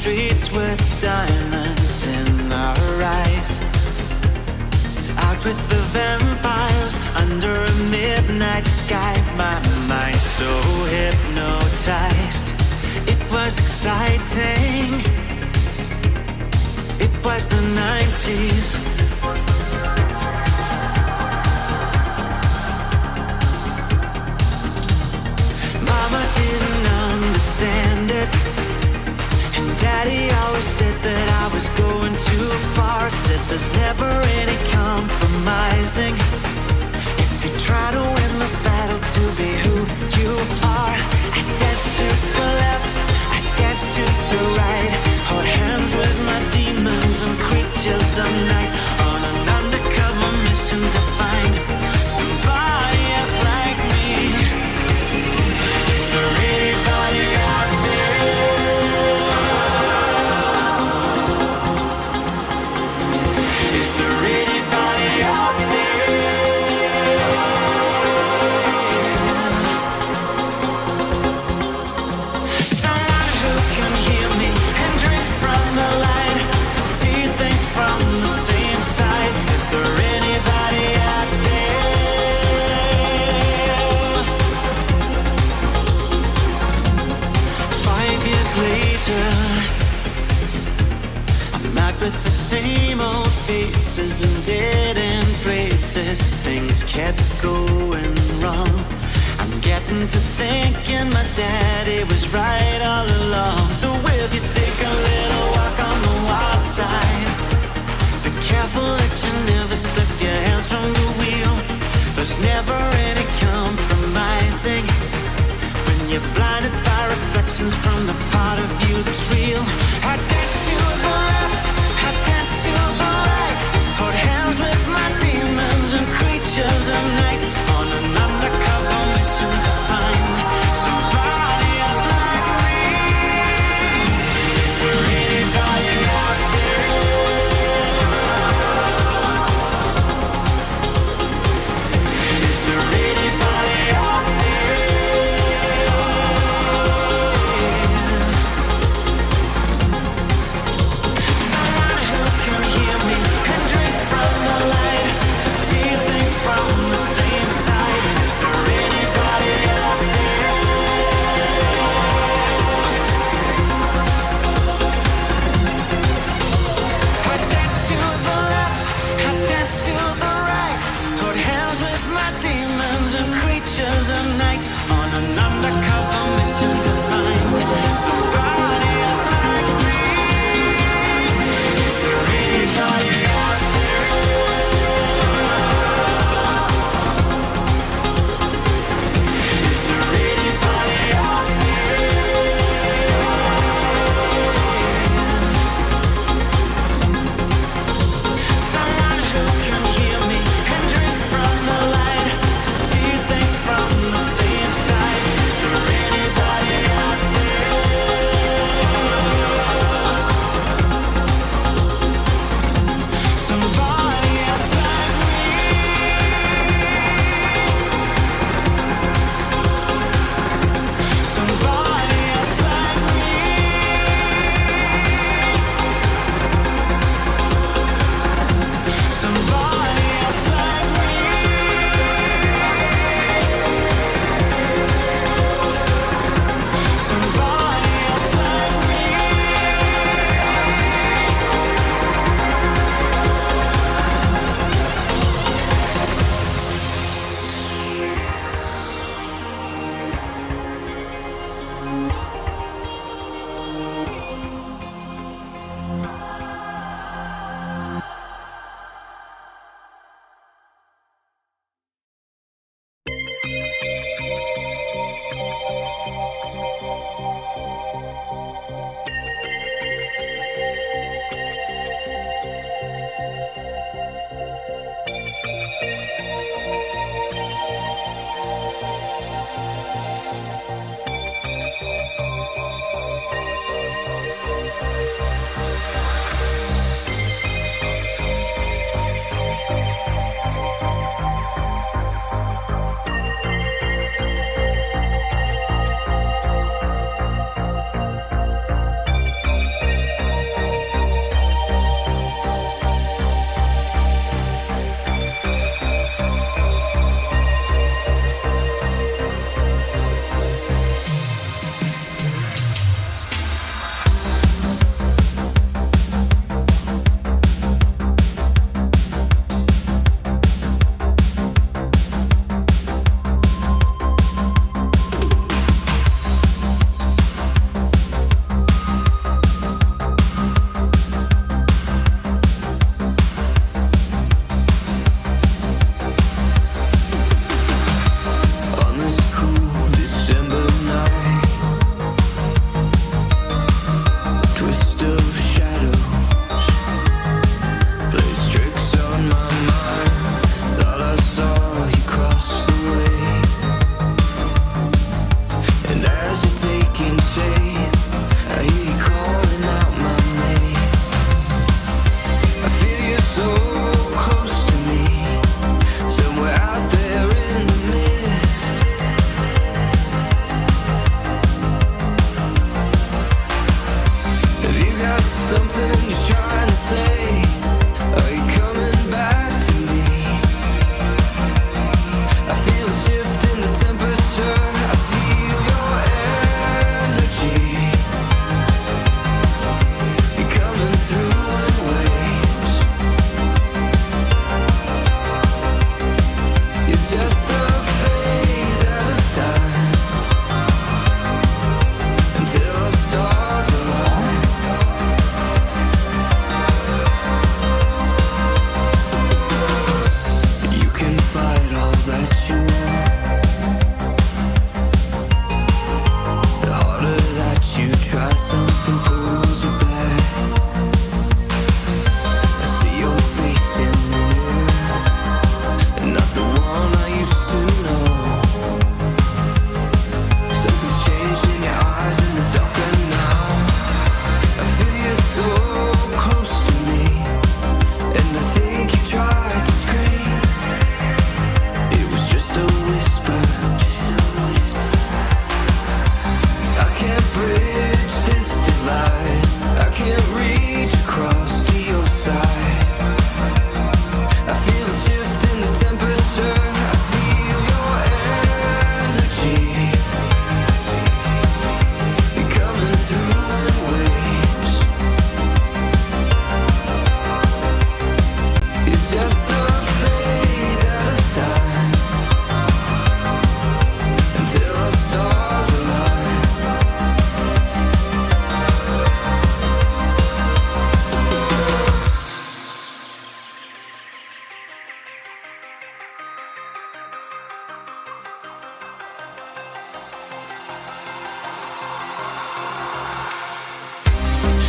streets with diamonds in our eyes. Out with the vampires under a midnight sky. My mind so hypnotized. It was exciting. It was the 90s. Mama didn't understand it, and Daddy always said that I was going too far. Said there's never any compromising. If you try to win the battle to be who you are. I danced to the left, I danced to the right. Hold hands with my demons and creatures of night. On an undercover mission to find somebody else like me. Is there anybody out there? Is there anybody out there? Someone who can hear me and drink from the light, to see things from the same side. Is there anybody out there? 5 years later, I'm out with the same old faces and dead end places. Things kept going wrong. I'm getting to thinking my daddy was right all along. So if you take a little walk on the wild side, be careful that you never slip your hands from the wheel. There's never any compromising when you're blinded by reflections from the part of you that's real. I dance to the left, I dance to the right. Hold hands with my demons and creatures of night. On an undercover mission to find somebody else like me. Is there anybody out there? Is there anybody out there?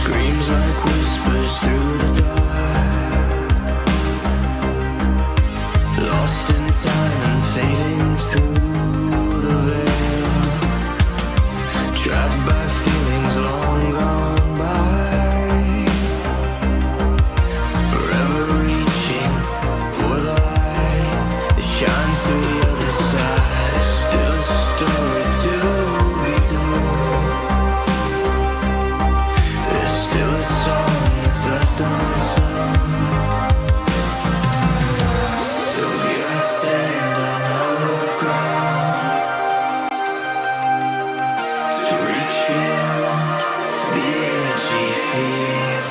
Screams like whispers through the dark, lost in time and fading through the veil, trapped by feelings long gone by, forever reaching for the light that shines through the other side. It's still a story to be told. There's still a song that's left unsung. So here I stand on hallowed ground to reach beyond the energy field.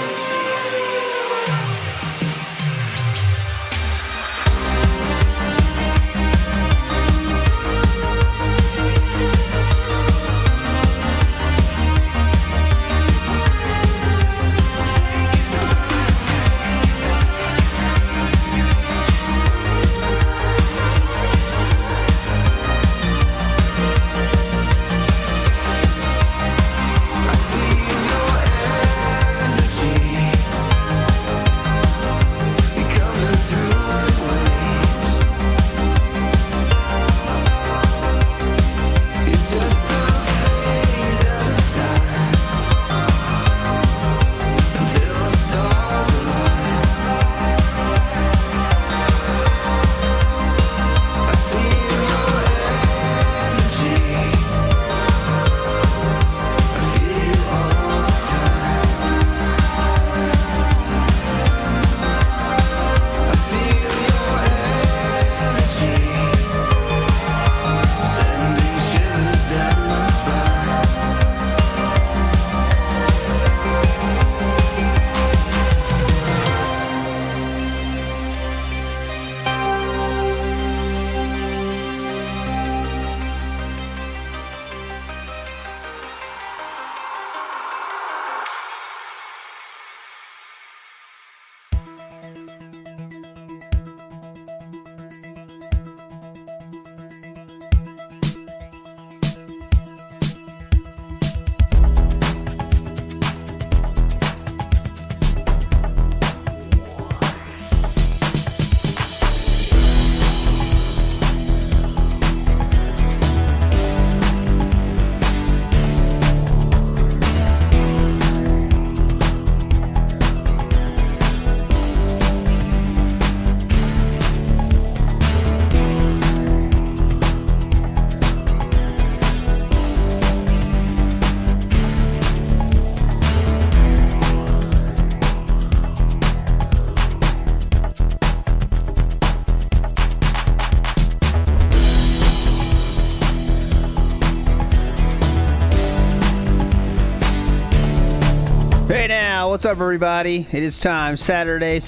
Hey now, what's up everybody? It is time. Saturday.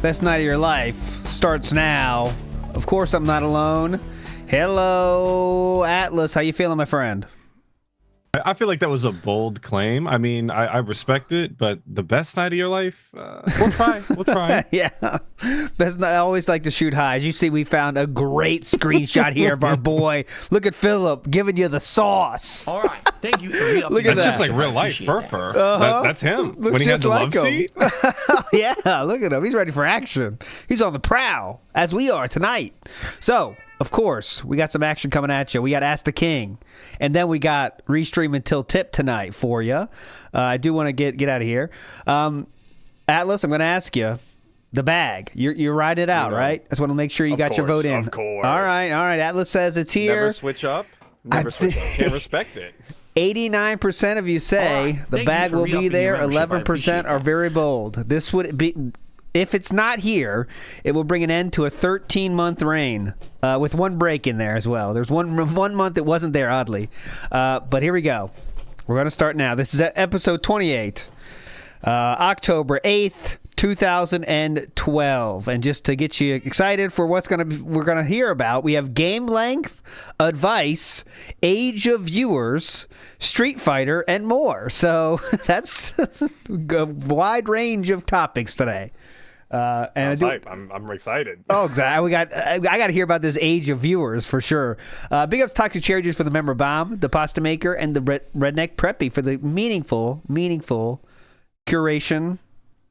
Best night of your life starts now. Of course I'm not alone. Hello, Atlas. How you feeling, my friend? I feel like that was a bold claim. I mean, I respect it, but the best night of your life? We'll try. We'll try. Yeah. Best night. I always like to shoot high. As you see, we found a great screenshot here of our boy. Look at Philip giving you the sauce. All right. Thank you for re-upping. Look at That's that. just like real life, fur. That's him. Looks when he had just the like love him. seat. Yeah, look at him. He's ready for action. He's on the prowl, as we are tonight. So, of course, we got some action coming at you. We got Ack the King, and then we got REEStream Until Tip tonight for you. I do want to get out of here. Atlas, I'm going to ask you, the bag. You ride it out, right? I just want to make sure you got your vote in. Of course. All right. Atlas says it's here. Never switch up. Never switch up. Can't respect it. 89% of you say right. the Thank bag you for will be re-upping there. your membership. I 11% appreciate are that. very bold. This would be, if it's not here, it will bring an end to a 13-month reign with one break in there as well. There's one month it wasn't there, oddly. But here we go. We're going to start now. This is episode 28, October 8th. 2012, and just to get you excited for what's we're gonna hear about, we have game length, advice, age of viewers, Street Fighter, and more. So that's a wide range of topics today. And I'm excited. Oh, exactly. I got to hear about this age of viewers for sure. Big ups Toxic Charities for the member bomb, the pasta maker, and the redneck preppy for the meaningful curation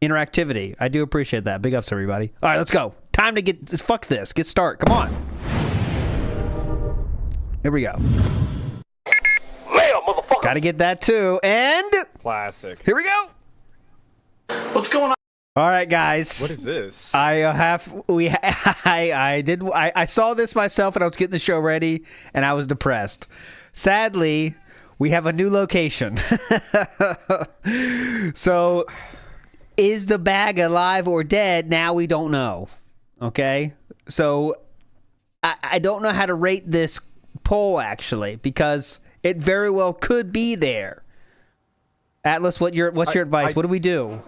interactivity. I do appreciate that. Big ups, everybody. All right, let's go. Time to get fuck this. Get start. Come on. Here we go. Got to get that too. And Classic. here we go. What's going on? All right, guys. What is this? I saw this myself and I was getting the show ready and I was depressed. Sadly, we have a new location. So, is the bag alive or dead? Now we don't know. Okay? So, I don't know how to rate this poll actually because it very well could be there. Atlas, what's your advice? What do we do?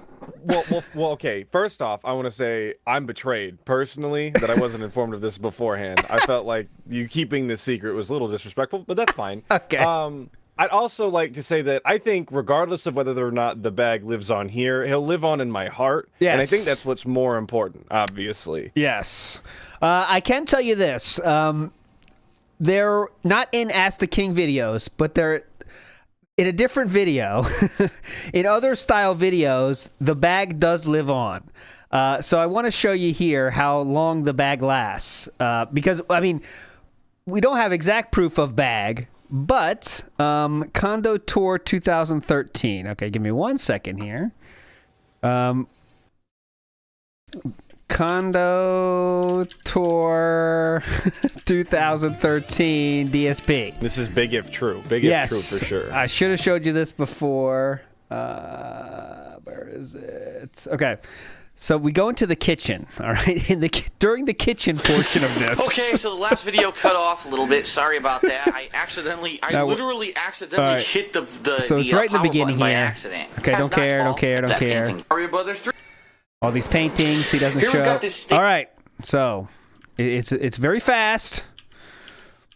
Well, okay. First off, I want to say I'm betrayed personally that I wasn't informed of this beforehand. I felt like you keeping this secret was a little disrespectful, but that's fine. Okay. I'd also like to say that I think regardless of whether or not the bag lives on here, he'll live on in my heart. Yes. And I think that's what's more important, obviously. Yes. I can tell you this. They're not in Ask the King videos, but they're in a different video. In other style videos, the bag does live on. So I want to show you here how long the bag lasts. Because, I mean, we don't have exact proof of bag, but Condo Tour 2013. Okay, give me 1 second here. Condo Tour 2013 DSP. This is big if true. Big if true for sure. I should have showed you this before. Where is it? Okay. So we go into the kitchen, all right? During the kitchen portion of this. Okay, so the last video cut off a little bit. Sorry about that. I literally accidentally hit the so it's right in the power beginning button by here. accident. Okay, don't care. Mario Brothers 3. All these paintings he doesn't Here we show. got this All right, so it's very fast,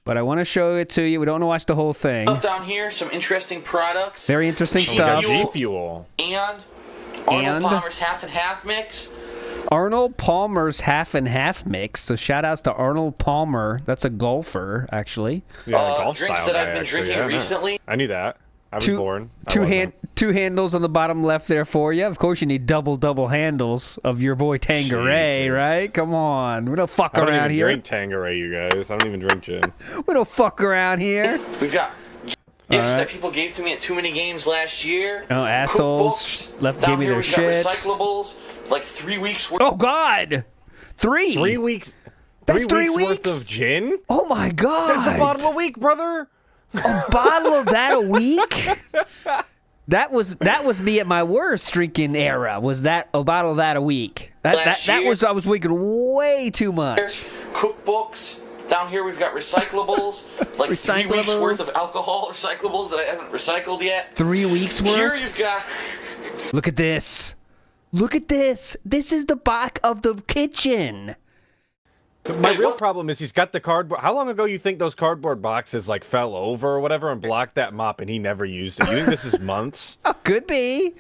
but I want to show it to you. We don't want to watch the whole thing. Stuff down here, some interesting products. Very interesting We got stuff. G Fuel. And Arnold Palmer's half and half mix. Arnold Palmer's half and half mix. So shout outs to Arnold Palmer. That's a golfer, actually. Yeah, golf Drinks style that guy, I've been actually. drinking Yeah, recently. I knew that. I was born. Two handles on the bottom left there for you. Of course, you need double handles of your boy Tangeray, Jesus. right? Come on, we don't fuck I don't around even here. drink Tangeray, you guys. I don't even drink gin. We don't fuck around here. We've got gifts that people gave to me at Too Many Games last year. Oh, assholes Cookbooks. left Down gave me here their we've shit. got recyclables, like 3 weeks worth. Oh God, 3 3 weeks. That's 3 3 weeks weeks? worth of gin? Oh my God, That's a bottle a week, brother. A bottle of that a week? That was me at my worst drinking era. Was that a bottle of that a week? That was I was drinking way too much. Cookbooks. Down here we've got recyclables, like 3 weeks worth of alcohol recyclables that I haven't recycled yet. 3 weeks worth? Here you've got... Look at this. Look at this. This is the back of the kitchen. My real problem is he's got the cardboard. How long ago you think those cardboard boxes like fell over or whatever and blocked that mop and he never used it? You think this is months? Oh, could be.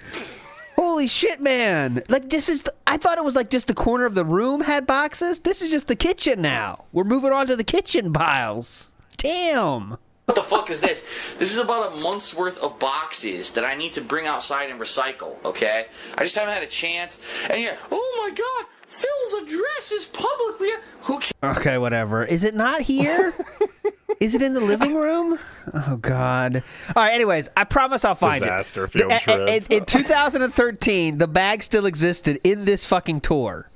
Holy shit, man. Like, this is... I thought it was like just the corner of the room had boxes. This is just the kitchen now. We're moving on to the kitchen piles. Damn. What the fuck is this? This is about a month's worth of boxes that I need to bring outside and recycle, okay? I just haven't had a chance. And you're, oh my God, Phil's address is publicly... Who cares? Okay, whatever. Is it not here? Is it in the living room? Oh, God. All right, anyways, I promise I'll find Disaster it. field trip. In 2013, the bag still existed in this fucking tour.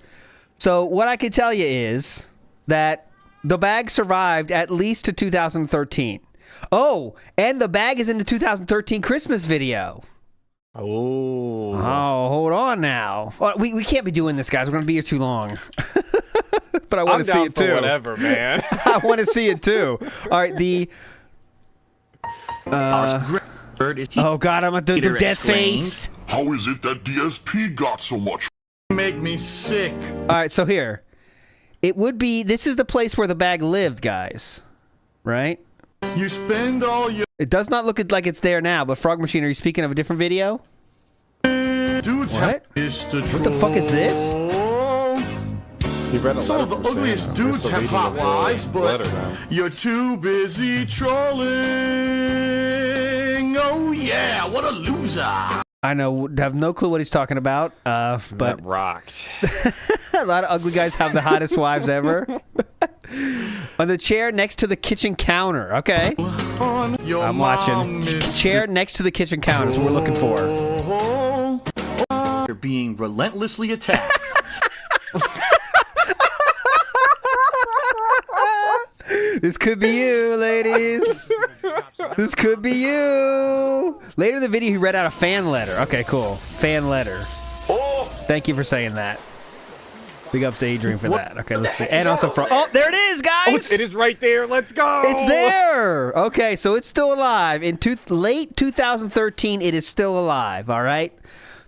So what I can tell you is that the bag survived at least to 2013. Oh, and the bag is in the 2013 Christmas video. Oh. Oh, hold on now. We can't be doing this, guys. We're going to be here too long. But I want to see it too. Whatever, man. I want to see it too. All right, the... oh, God, I'm going to do the death face. How is it that DSP got so much? Make me sick. All right, so here. It would be... This is the place where the bag lived, guys. Right? You spend all your It does not look like it's there now, but Frog Machine, are you speaking of a different video? dudes What? Mr. What the fuck is this? He read a Some of letter the from ugliest Santa. dudes We're have still hot reading the wives, but letter now. you're too busy trolling. Oh yeah, what a loser! I know, have no clue what he's talking about, but That rocked. a lot of ugly guys have the hottest wives ever. On the chair next to the kitchen counter. Okay. Your I'm mom watching. missed Chair next to the kitchen counter is what we're looking for. You're being relentlessly attacked. This could be you, ladies. This could be you. Later in the video, he read out a fan letter. Okay, cool. Fan letter. Thank you for saying that. Big ups to Adrian for that. Okay, let's see. And also for... Oh, there it is, guys! It is right there. Let's go. It's there. Okay, so it's still alive. In late 2013, it is still alive, all right?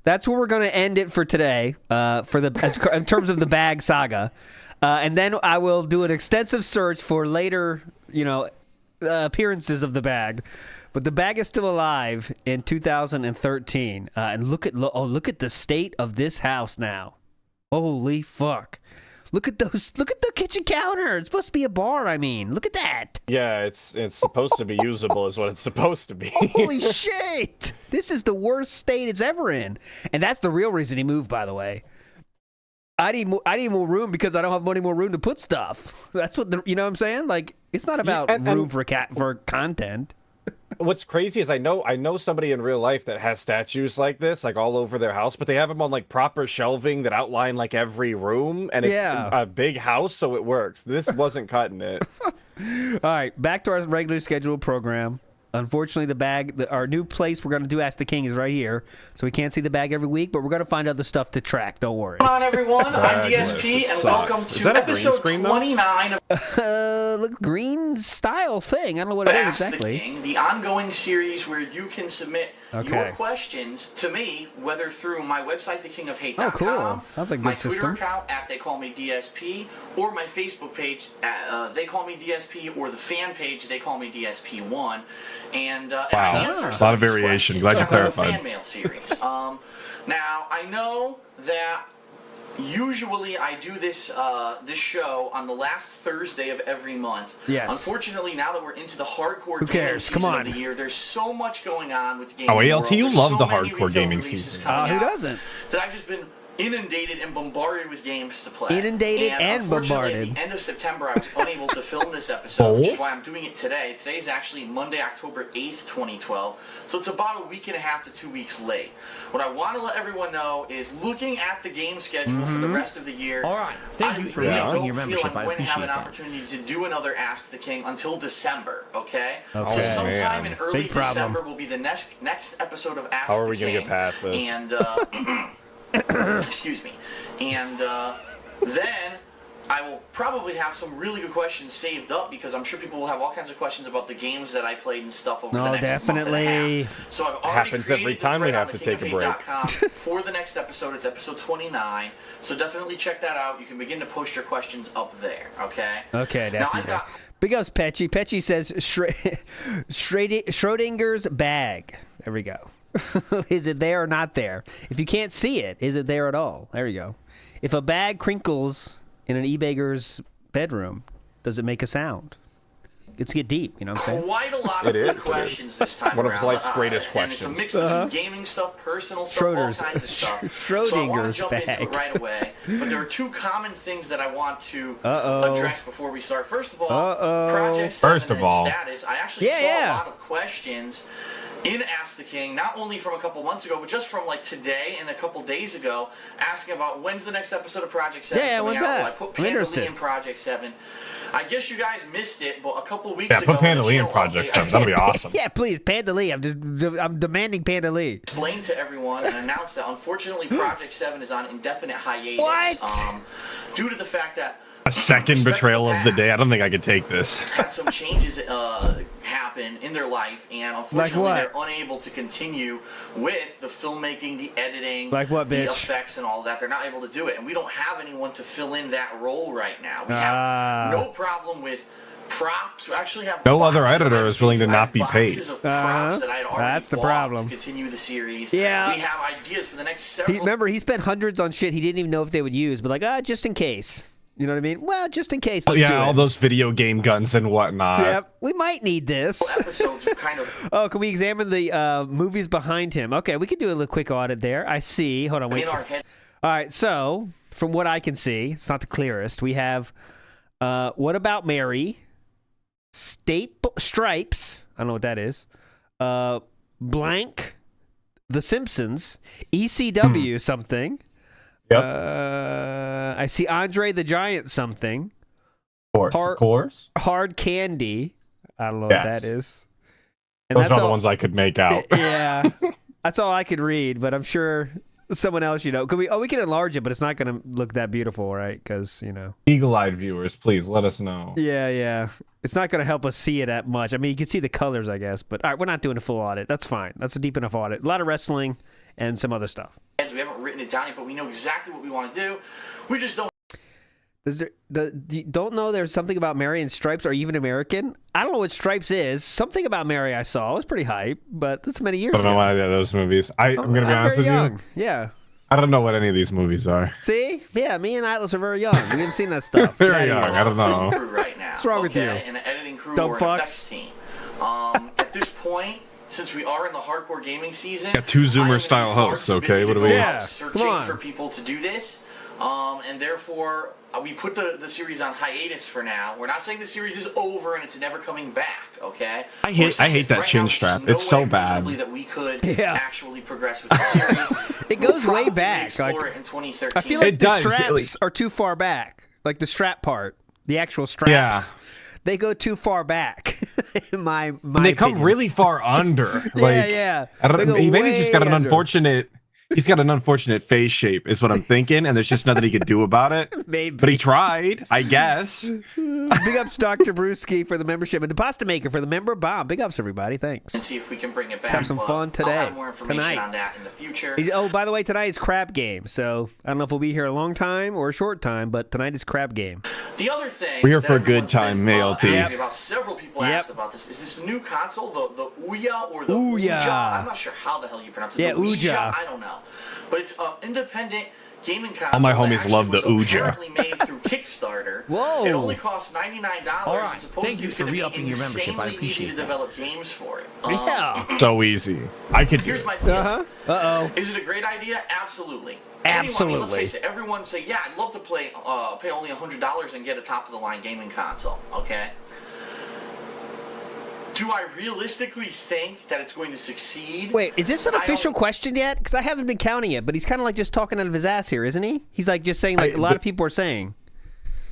That's where we're going to end it for today, in terms of the bag saga. And then I will do an extensive search for later, appearances of the bag. But the bag is still alive in 2013. And look at the state of this house now. Holy fuck. Look at the kitchen counter. It's supposed to be a bar, I mean. Look at that. Yeah, it's supposed to be usable is what it's supposed to be. Holy shit. This is the worst state it's ever in. And that's the real reason he moved, by the way. I need more room because I don't have any more room to put stuff. That's what you know what I'm saying? Like, it's not about room for content. What's crazy is I know somebody in real life that has statues like this, like all over their house, but they have them on like proper shelving that outline like every room, and it's a big house, so it works. This wasn't cutting it. All right, back to our regularly scheduled program. Unfortunately, the bag, our new place we're going to do Ask the King is right here, so we can't see the bag every week, but we're going to find other stuff to track. Don't worry. Come on, everyone. I'm DSP, and welcome to episode 29 of Look, green style thing. I don't know what it is exactly. Ask the King, the ongoing series where you can submit your questions to me, whether through my website, thekingofhate.com, oh, cool. Sounds like a my good Twitter system. account at They Call Me DSP, or my Facebook page at They Call Me DSP, or the fan page They Call Me DSP1. And Wow. I answer A some lot of these variation. questions Glad you on the clarified. fan mail series. Now, I know that usually I do this show on the last Thursday of every month. Yes. Unfortunately, now that we're into the hardcore Who gaming cares? season Come of on. the year, there's so much going on with the gaming Oh, ALT, world. you There's love so the many hardcore retail gaming releases season. coming Who out doesn't? That I've just been inundated and bombarded with games to play. Inundated and unfortunately, bombarded. At the end of September, I was unable to film this episode, which is why I'm doing it today. Today's actually Monday, October 8th, 2012. So it's about a week and a half to 2 weeks late. What I want to let everyone know is looking at the game schedule for the rest of the year. All right. Thank you for I making your don't feel membership. I'm I going to have appreciate an that. opportunity to do another Ask the King until December, okay? Okay. So sometime man. in early Big problem. December will be the next episode of Ask How are the we King. gonna get past this? And, excuse me. And then I will probably have some really good questions saved up because I'm sure people will have all kinds of questions about the games that I played and stuff over the next definitely. month and a half. So I've already Happens created every the time we thread have on to take a break. thekingofhate.com for the next episode. It's episode 29. So definitely check that out. You can begin to post your questions up there, okay? Okay, Now I've definitely. got Big ups, Petchy. Petchy says Schrodinger's bag. There we go. Is it there or not there? If you can't see it, is it there at all? There you go. If a bag crinkles in an e-bagger's bedroom, does it make a sound? Let's get deep, you know what I'm saying? quite a lot of good questions this time One of around. life's greatest And it's a questions. mix between gaming stuff, personal stuff, all Schroeder's- kinds of stuff. Schrodinger's so I want to jump into bag. it right away. But there are two common things that I want to Uh-oh. address before we start. First of all, Uh-oh. Project 7 First of and all. status. I actually saw a lot of questions in Ask the King, not only from a couple months ago, but just from like today and a couple days ago, asking about when's the next episode of Project 7 Yeah, coming when's out. that? Well, I put I'm Pandalini interested. in Project 7. I guess you guys missed it, but a couple weeks Yeah, ago... put Panda in the Lee in channel Project update, 7. That'd be awesome. Yeah, please, Panda Lee. I'm demanding Panda Lee. Explained to everyone and announced that unfortunately Project 7 is on indefinite hiatus. What? Due to the fact that A second betrayal of the day. I don't think I could take this. had some changes happen in their life, and unfortunately what? they're unable to continue with the filmmaking, the editing, Like what, the bitch? effects, and all that. They're not able to do it, and we don't have anyone to fill in that role right now. We Ah. have no problem with props. We actually have No other boxes editor that is willing to I have not be paid. boxes of props that I had already That's the bought problem. to continue the series. Yeah. We have ideas for the next several. Remember, he spent hundreds on shit he didn't even know if they would use, but like, just in case. You know what I mean? Well, just in case. Let's do Yeah, it. all those video game guns and whatnot. Yep, we might need this. Episodes are kind of Oh, can we examine the movies behind him? Okay, we could do a little quick audit there. I see. Hold on, wait. in our head. All right, so from what I can see, it's not the clearest. We have What About Mary, Stripes. I don't know what that is. Blank, The Simpsons, ECW something. Yep. I see Andre the Giant something. Of course. Hard Candy. I don't know Yes. what that is. And Those that's are the all- ones I could make out. Yeah, that's all I could read, but I'm sure someone else, you know, could we? Oh, we can enlarge it, but it's not going to look that beautiful, right? Because you know. Eagle-eyed viewers, please let us know. Yeah. It's not going to help us see it that much. I mean, you can see the colors, I guess, but all right, we're not doing a full audit. That's fine. That's a deep enough audit. A lot of wrestling and some other stuff. We haven't written it down yet, but we know exactly what we want to do. We just don't. You don't know there's something about Mary and Stripes are even American? I don't know what Stripes is. Something about Mary I saw. It was pretty hype, but that's many years I don't know ago. why those movies. I'm going to be honest with you. Yeah. I don't know what any of these movies are. See? Yeah, me and Atlas are very young. We haven't seen that stuff. Very Get young. outta I don't know. Crew right now. What's wrong with you? An editing crew Dumb or an fucks. effects team. At this point, since we are in the hardcore gaming season, Got two Zoomer I am style gonna be far hosts, too okay? busy What to do we- go Yeah, out come searching on. for people to do this, and therefore we put the series on hiatus for now. We're not saying the series is over and it's never coming back. Okay? I hate that chin strap. It's so bad. That we could Yeah. actually progress with the series. It goes We'll way probably back. Explore Like, it in 2013. I feel like It the does. straps are too far back. Like the strap part, the actual straps. Yeah. They go too far back. in my They come opinion. really far under. Like, yeah. I don't, They go maybe he's just got way an under. unfortunate. He's got an unfortunate face shape, is what I'm thinking, and there's just nothing he could do about it. Maybe. But he tried, I guess. Big ups, Dr. Brewski, for the membership, and the Pasta Maker for the member bomb. Big ups, everybody. Thanks. and see if we can bring it back. Have some but fun today, I'll have more information tonight. on that in the future. Oh, by the way, tonight is crab game. So I don't know if we'll be here a long time or a short time, but tonight is crab game. The other thing We're here that for a good everyone's time, been, ALT. asking Yep. me about, several people Yep. asked about this. Is this new console, the Ouya or the Ouya. Ouija? I'm not sure how the hell you pronounce it. Yeah, the Ouija, Ouija. I don't know. But it's an independent gaming console. All my that homies actually love the was Ouija. apparently made through Kickstarter. Whoa. It only costs $99. All right. And supposedly Thank you it's for gonna be re-upping your membership. I insanely appreciate easy to that. develop games for it. Yeah. So easy. I could do Here's it. my feeling. Uh-oh. Is it a great idea? Absolutely. Absolutely. Let's face it. Everyone say, yeah, I'd love to pay only $100 and get a top-of-the-line gaming console. Okay. Do I realistically think that it's going to succeed? Wait, is this an I official don't- question yet? Because I haven't been counting it, but he's kind of like just talking out of his ass here, isn't he? He's like just saying like a lot of people are saying.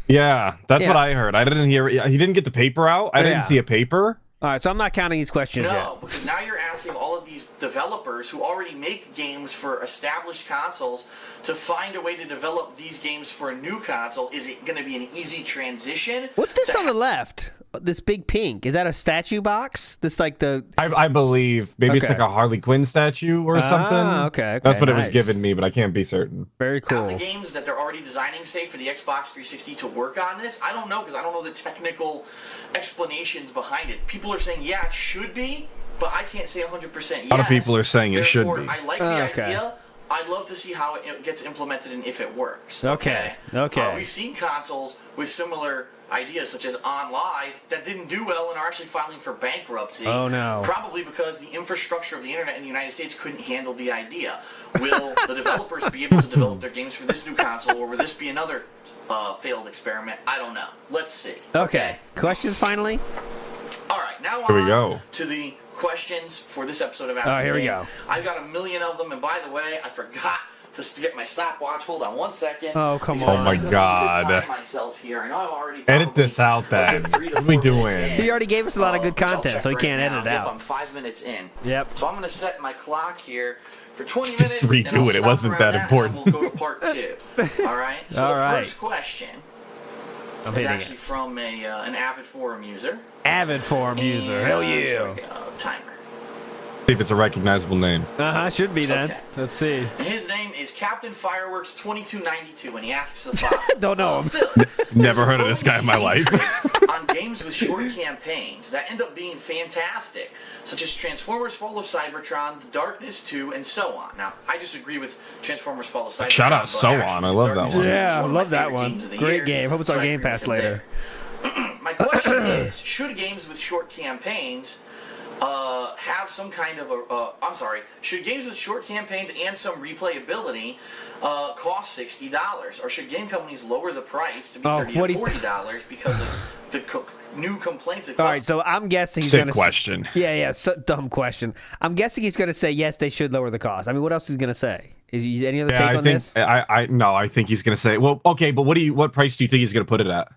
Yeah, that's Yeah. what I heard. I didn't hear. He didn't get the paper out. I Yeah. didn't see a paper. All right, so I'm not counting these questions No, yet. because now you're asking all of these developers who already make games for established consoles to find a way to develop these games for a new console. Is it going to be an easy transition? What's this on the left? This big pink. Is that a statue box? This like the I believe maybe it's Okay. like a Harley Quinn statue or something. Okay, That's what it was nice. giving me, but I can't be certain. very Have the cool. games that they're already designing, say, for the Xbox 360 to work on this? I don't know, because I don't know the technical explanations behind it. People are saying, yeah, it should be, but I can't say 100% yes. lot of people are saying it should Therefore, be. I like the Okay. idea. I'd love to see how it gets implemented and if it works. Okay, okay. We've seen consoles with similar ideas, such as OnLive, that didn't do well and are actually filing for bankruptcy. Oh, no. Probably because the infrastructure of the internet in the United States couldn't handle the idea. Will the developers be able to develop their games for this new console, or will this be another failed experiment? I don't know. Let's see. Okay. Questions finally? All right, now Here we on go. to the questions for this episode of Ask Oh, the here we King. go. I've got a million of them, and by the way, I forgot to get my stopwatch. Hold on one second. Oh, come Because on. Oh my I need to God. time myself here. I know I'm already Edit probably this out, then. a good 3 to What are we 4 minutes doing? in. He already gave us a lot of good Which I'll content, check so he right can't now. edit it Yep, out. I'm 5 minutes in. Yep. So I'm going to set my clock here for 20 Just minutes. and redo I'll it. It stop wasn't around that and important. We'll go to part 2. All right. So All the right. first question I'm is hitting actually it. from an avid forum user. Avid forum user. And, Hell here yeah. we go. Timer. See if it's a recognizable name. Uh-huh, should be then. Okay. Let's see. And his name is Captain Fireworks 2292, and he asks the following. Don't know him. Phil, Never heard of this guy in my life. on games with short campaigns that end up being fantastic, such as Transformers Fall of Cybertron, The Darkness 2, and so on. Now, I disagree with Transformers Fall of Cybertron. Shout out but So actually, On. I love that Darkness one. 2 is Yeah, I one of my love that favorite one. games of the Great year, game. Hope it's on so I Game agree Pass with him later. there. My question is, should games with short campaigns have some kind of should games with short campaigns and some replayability cost $60, or should game companies lower the price to be $30 to $40 because of the new complaints? All right, so I'm guessing he's Sick going to question. Yeah, dumb question. I'm guessing he's going to say yes, they should lower the cost. I mean, what else is he going to say? Is any other take on this? I think he's gonna say, well, okay, but what price do you think he's gonna put it at?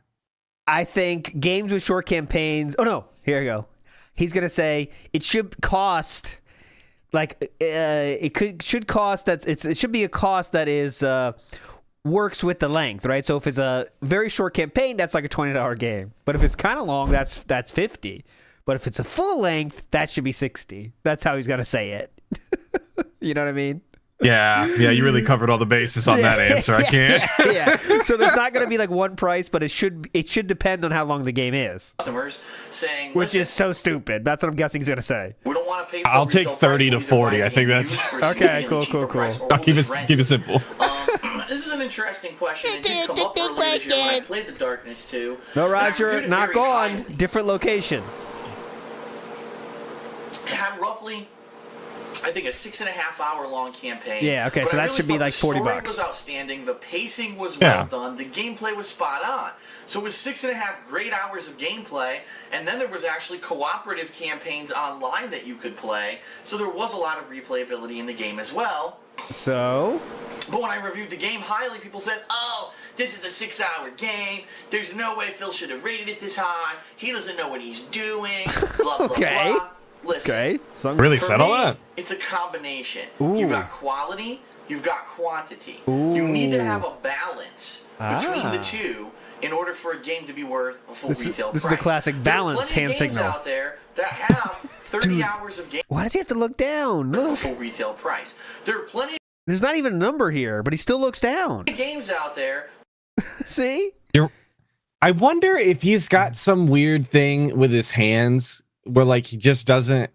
I think games with short campaigns. Oh no, here we go. He's gonna say it should cost like it should cost that it should be a cost that is works with the length, right? So if it's a very short campaign, that's like a $20 game. But if it's kind of long, that's $50. But if it's a full length, that should be $60. That's how he's gonna say it. You know what I mean? Yeah, you really covered all the bases on that answer. I can't. Yeah. So there's not going to be like one price, but it should depend on how long the game is. Customers saying, which is so stupid. That's what I'm guessing he's going to say. We don't want to pay. I'll take 30 to 40. I think that's okay. Cool. I'll keep it simple. This is an interesting question. It did come up earlier this year when I played The Darkness 2. No, Roger, not gone. Different location. It had roughly, I think, a 6.5 hour long campaign. Yeah, okay, so that should be like $40. The story was outstanding, the pacing was well done, the gameplay was spot on. So it was 6.5 great hours of gameplay, and then there was actually cooperative campaigns online that you could play, so there was a lot of replayability in the game as well. So? But when I reviewed the game highly, people said, oh, this is a 6-hour game, there's no way Phil should have rated it this high, he doesn't know what he's doing, blah, blah, blah. Listen, okay. Really said all that? It's a combination. Ooh. You've got quality, you've got quantity. Ooh. You need to have a balance between the two in order for a game to be worth a full retail price. This is the classic balance hand signal. There are plenty of games out there that have 30 hours of game. Why does he have to look down? Look. Full retail price. There are plenty. There's not even a number here, but he still looks down. Games out there. See? I wonder if he's got some weird thing with his hands where like he just doesn't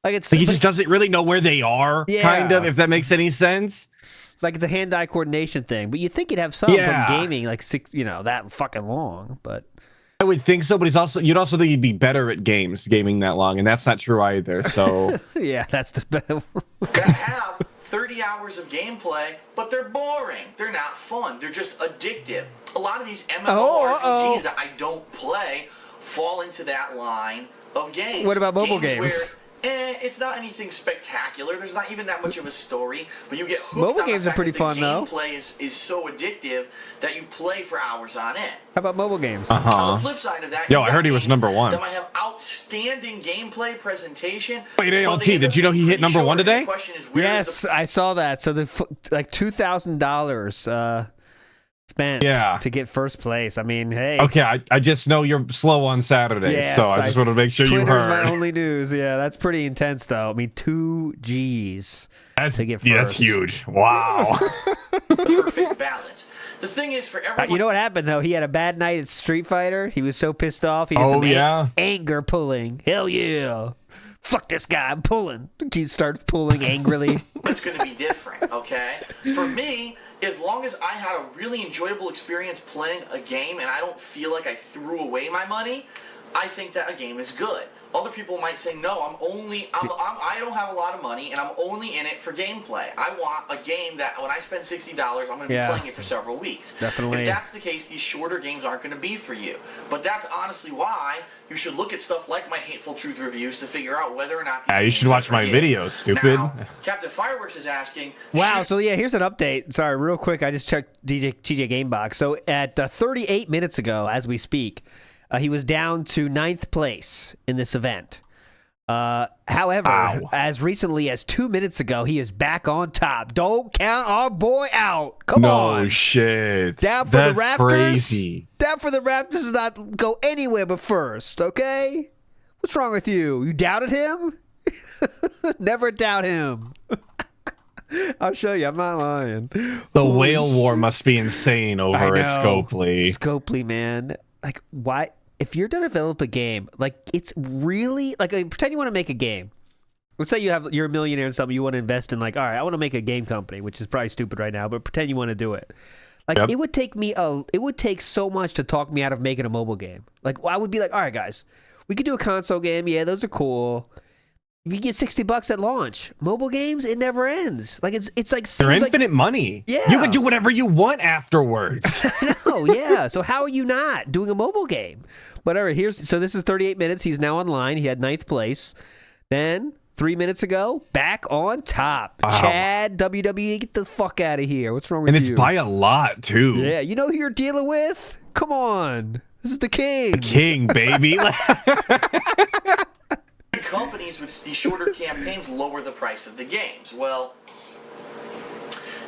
he just doesn't really know where they are, kind of, if that makes any sense. Like it's a hand-eye coordination thing, but you think you'd have some from gaming like that fucking long, but I would think so, but you'd also think he'd be better at gaming that long, and that's not true either. So yeah, that's the better. That have 30 hours of gameplay, but they're boring. They're not fun. They're just addictive. A lot of these MMORPGs that I don't play fall into that line of games. What about mobile games? Where, it's not anything spectacular. There's not even that much of a story, but you get hooked mobile on games the are fact pretty that fun, the though. gameplay is so addictive that you play for hours on end. How about mobile games? On the flip side of that, I heard he was #1. That might have outstanding gameplay presentation. Wait, ALT, did you know he hit #1 today? Yes, I saw that. So the like $2,000 spent to get first place. I mean, hey. Okay, I just know you're slow on Saturdays, so I just want to make sure you heard. Twitter's my only news. Yeah, that's pretty intense, though. I mean, 2 G's to get first. Yeah, that's huge. Wow. Perfect balance. The thing is, for everyone... you know what happened, though? He had a bad night at Street Fighter. He was so pissed off. He did some anger pulling. Hell yeah. Fuck this guy, I'm pulling. He starts pulling angrily. It's going to be different, okay? For me, as long as I had a really enjoyable experience playing a game and I don't feel like I threw away my money, I think that a game is good. Other people might say, no, I don't have a lot of money and I'm only in it for gameplay. I want a game that when I spend $60, I'm going to be playing it for several weeks. Definitely. If that's the case, these shorter games aren't going to be for you. But that's honestly why you should look at stuff like my Hateful Truth reviews to figure out whether or not you should watch my videos, stupid. Now, Captain Fireworks is asking... Wow, so yeah, here's an update. Sorry, real quick, I just checked TJ Gamebox. So at 38 minutes ago, as we speak, he was down to 9th place in this event. However, as recently as 2 minutes ago, he is back on top. Don't count our boy out. Come on. No shit. Down for the Raptors. Crazy. Down for the Raptors does not go anywhere but first, okay? What's wrong with you? You doubted him? Never doubt him. I'll show you. I'm not lying. The whale war must be insane over at Scopely. Scopely, man. Like, why? if you're to develop a game, like it's really like pretend you want to make a game. Let's say you're a millionaire and something, you want to invest in like, all right, I want to make a game company, which is probably stupid right now, but pretend you want to do it. Like it would take so much to talk me out of making a mobile game. Like I would be like, all right, guys, we could do a console game. Yeah, those are cool. You get $60 at launch. Mobile games, it never ends. Like it's like they're infinite money. Yeah, you can do whatever you want afterwards. No, yeah. So how are you not doing a mobile game? Whatever. So this is 38 minutes. He's now online. He had 9th place. Then 3 minutes ago, back on top. Wow. Chad, WWE, get the fuck out of here. What's wrong with you? And it's by a lot too. Yeah, you know who you're dealing with? Come on, this is the king. The king, baby. Companies with these shorter campaigns lower the price of the games. Well,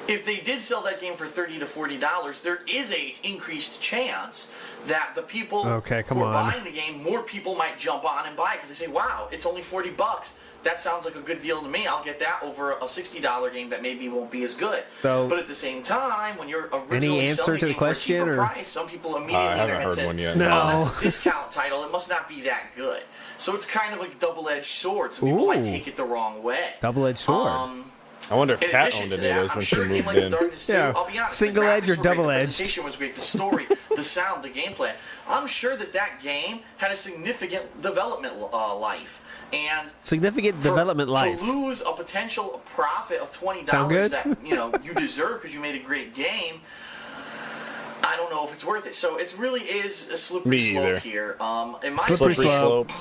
if they did sell that game for $30 to $40, there is a increased chance that the people who are buying the game, more people might jump on and buy it because they say, "Wow, it's only $40. That sounds like a good deal to me. I'll get that over a $60 game that maybe won't be as good." So, but at the same time, when you're originally selling a game for a cheaper price, some people immediately say, "No, that's a discount title. It must not be that good." So it's kind of like a double-edged sword. So people might take it the wrong way. Double-edged sword. I wonder if Kat owned any of those when she moved in. Yeah, I'll be honest, single-edged or double-edged. The presentation was great. The story, the sound, the gameplay. I'm sure that game had a significant development life. And development life. To lose a potential profit of $20 that you deserve because you made a great game, I don't know if it's worth it. So it really is a slippery slope here. In my slippery slope.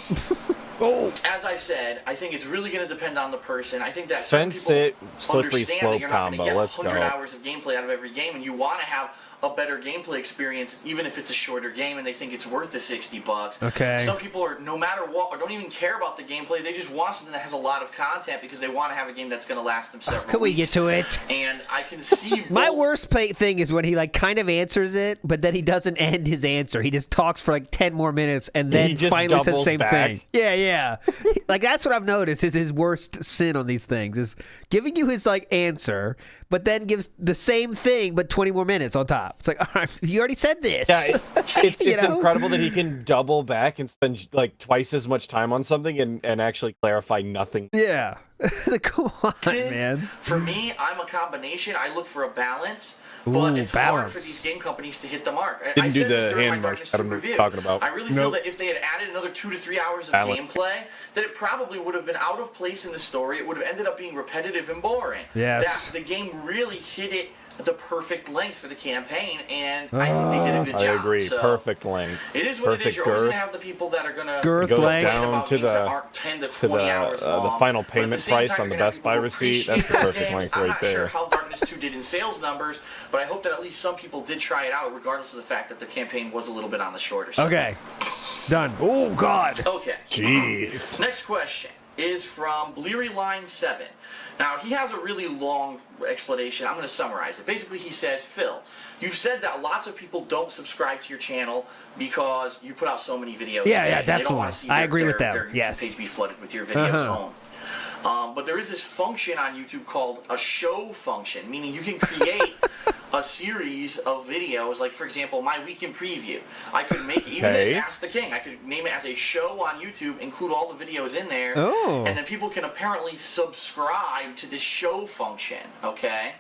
As I said, I think it's really going to depend on the person. I think that fence it, slippery slope that combo. Let's go. 100 hours of gameplay out of every game, and you want to have a better gameplay experience, even if it's a shorter game, and they think it's worth the $60. Okay. Some people are, no matter what, or don't even care about the gameplay. They just want something that has a lot of content because they want to have a game that's going to last them several weeks. Can we get to it? And I can see my worst thing is when he like kind of answers it, but then he doesn't end his answer. He just talks for like 10 more minutes and then finally says the same thing. Yeah. Like that's what I've noticed is his worst sin on these things is giving you his like answer, but then gives the same thing but 20 more minutes on top. It's like, all right, you already said this. Yeah, it's incredible that he can double back and spend like twice as much time on something and actually clarify nothing. Yeah. Come on, man. For me, I'm a combination. I look for a balance. But it's hard for these game companies to hit the mark. Didn't do the hand motion. I don't know what you're talking about. I really feel that if they had added another 2 to 3 hours of gameplay, that it probably would have been out of place in the story. It would have ended up being repetitive and boring. Yes. That the game really hit it the perfect length for the campaign, and I think they did a good job. I agree. So perfect length. It is what it is. You're always going to have the people that are going to girth length down to the 10 to 20 hours long. The final payment price on the Best Buy receipt. That's the perfect length right there. I'm not sure how Darkness 2 did in sales numbers, but I hope that at least some people did try it out, regardless of the fact that the campaign was a little bit on the shorter side. Okay. Done. Oh, God. Okay. Jeez. Next question is from Bleary Line 7. Now, he has a really long explanation. I'm going to summarize it. Basically, he says, Phil, you've said that lots of people don't subscribe to your channel because you put out so many videos. Yeah, they don't definitely. want to see I agree with their that. Yes. page be flooded with your videos only. But there is this function on YouTube called a show function, meaning you can create a series of videos, like, for example, my week in preview. I could make even this Ask the King. I could name it as a show on YouTube, include all the videos in there, and then people can apparently subscribe to this show function, okay?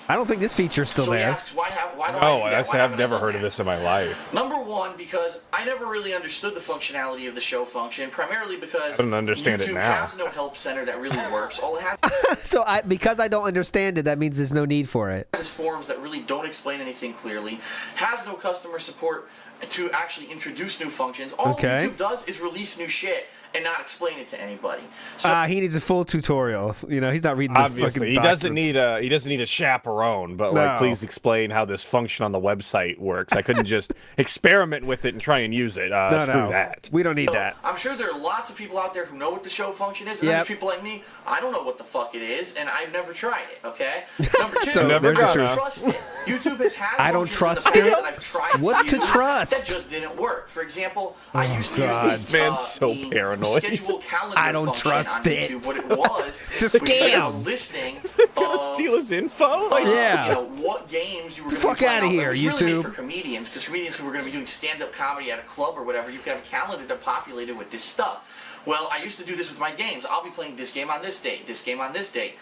I don't think this feature's still there. So he asks, why don't I do that? I've never heard of this in my life. Number one, because I never really understood the functionality of the show function, primarily because I don't understand YouTube it now. has no help center that really works. All it has So because I don't understand it, that means there's no need for it. is forums that really don't explain anything clearly, has no customer support to actually introduce new functions. All YouTube does is release new shit and not explain it to anybody. So he needs a full tutorial. You know, he's not reading the Obviously, fucking he doesn't need a chaperone, but like, please explain how this function on the website works. I couldn't just experiment with it and try and use it. Screw that. We don't need that. I'm sure there are lots of people out there who know what the show function is, and there's people like me, I don't know what the fuck it is, and I've never tried it, okay? Number two, So I don't trust it. YouTube has had I don't functions trust in the it? past that I've tried What's to use trust? That just didn't work. For example, I used to God. use This man's so the paranoid. noise. schedule calendar I don't function trust on it. YouTube. What it was, It's a was kind of scam. listing Gonna steal his info? Like, Yeah. you know, what games you were going to Fuck be playing. outta here, It was really YouTube. made for comedians, because comedians who were going to be doing stand-up comedy at a club or whatever, you could have a calendar that populated with this stuff. Well, I used to do this with my games. I'll be playing this game on this date, this game on this date.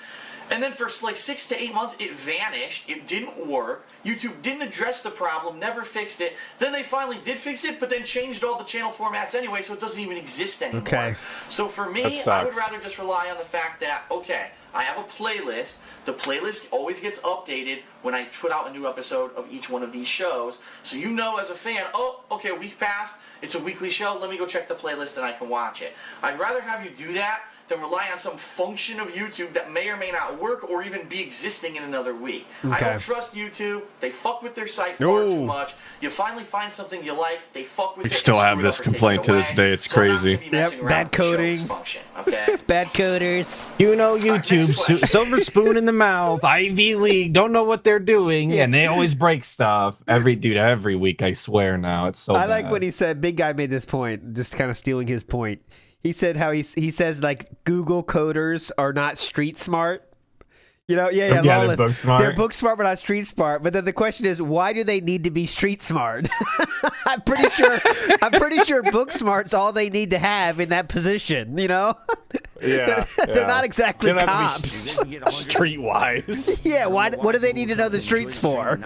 And then for like 6 to 8 months, it vanished. It didn't work. YouTube didn't address the problem, never fixed it. Then they finally did fix it, but then changed all the channel formats anyway, so it doesn't even exist anymore. Okay. So for me, I would rather just rely on the fact that, okay, I have a playlist. The playlist always gets updated when I put out a new episode of each one of these shows. So you know as a fan, oh, okay, a week passed. It's a weekly show. Let me go check the playlist and I can watch it. I'd rather have you do that than rely on some function of YouTube that may or may not work or even be existing in another week. I don't trust YouTube. They fuck with their site far too much. You finally find something you like, they fuck with we it. still and have screw it this up or take complaint it to this away. day. It's So I'm not crazy. gonna be messing around bad with the show's coding. function, okay? Bad coders. You know, next YouTube, question. silver spoon in the mouth, Ivy League, don't know what they're doing, and they always break stuff. Every week, I swear now. It's so I like bad. what he said. Big guy made this point, just kind of stealing his point. He said how he says like Google coders are not street smart. You know, yeah, they're Lawless. book smart. They're book smart, but not street smart. But then the question is, why do they need to be street smart? I'm pretty sure book smart's all they need to have in that position. You know, Yeah, they're not exactly They don't have to be cops. streetwise. Yeah, what do they need to know the streets for?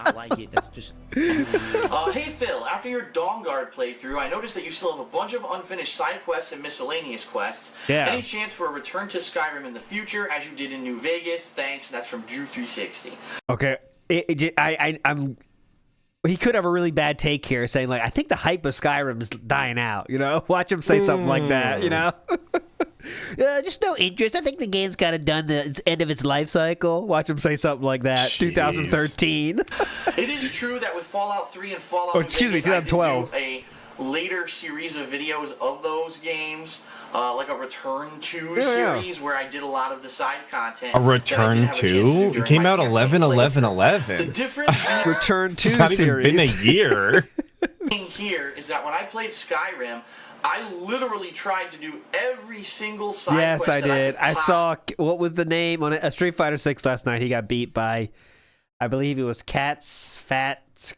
Hey Phil, after your Dawn Guard playthrough, I noticed that you still have a bunch of unfinished side quests and miscellaneous quests. Yeah. Any chance for a return to Skyrim in the future, as you did in New Vegas? Thanks. That's from Drew360. Okay, I'm. He could have a really bad take here, saying like, "I think the hype of Skyrim is dying out." You know, watch him say something like that. You know, just no interest. I think the game's kind of done the end of its life cycle. Watch him say something like that. Jeez. 2013. It is true that with Fallout 3 and Fallout Oh, New excuse me, Vegas, I did 2012. do a later series of videos of those games. Like a Return to series where I did a lot of the side content. A Return to? It came out 11/11/11. The difference Return to It's not series. even been a year. here is that when I played Skyrim, I literally tried to do every single side Yes, quest I that did. could I saw what was the name on a Street Fighter 6 last night. He got beat by, I believe it was Fat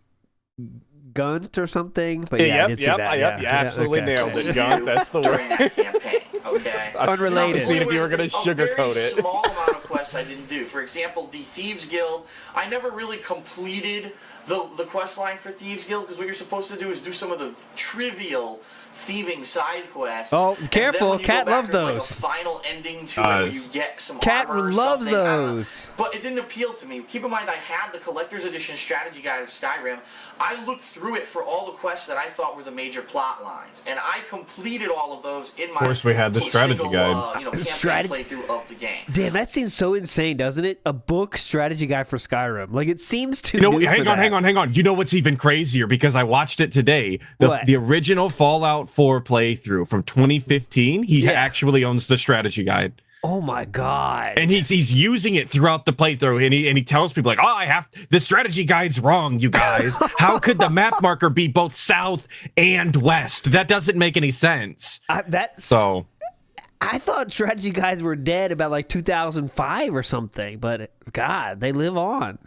Gunt or something. But yeah, I did see that. You absolutely okay. nailed it, Gun. That's the during word. that campaign. Okay. Unrelated. See if you were gonna There's sugarcoat a very it. small amount of quests I didn't do. For example, the Thieves Guild. I never really completed the quest line for Thieves Guild because what you're supposed to do is do some of the trivial thieving side quests. Oh, And careful, then when you go Cat back, loves there's those. Like a final ending to it where you get some Cat armor or loves something. I don't know. those. But it didn't appeal to me. Keep in mind, I had the collector's edition strategy guide of Skyrim. I looked through it for all the quests that I thought were the major plot lines, and I completed all of those in my. Of course, we had the strategy single, guide. campaign Strategy- playthrough of the game. Damn, that seems so insane, doesn't it? A book strategy guide for Skyrim. Like, it seems too. You know, new hang for on. that. You know what's even crazier? Because I watched it today. What? The original Fallout 4 playthrough from 2015, he Yeah. actually owns the strategy guide. Oh my god! And he's using it throughout the playthrough, and he tells people like, "Oh, I have the strategy guide's wrong, you guys. How could the map marker be both south and west? That doesn't make any sense." So I thought strategy guides were dead about like 2005 or something, but God, they live on.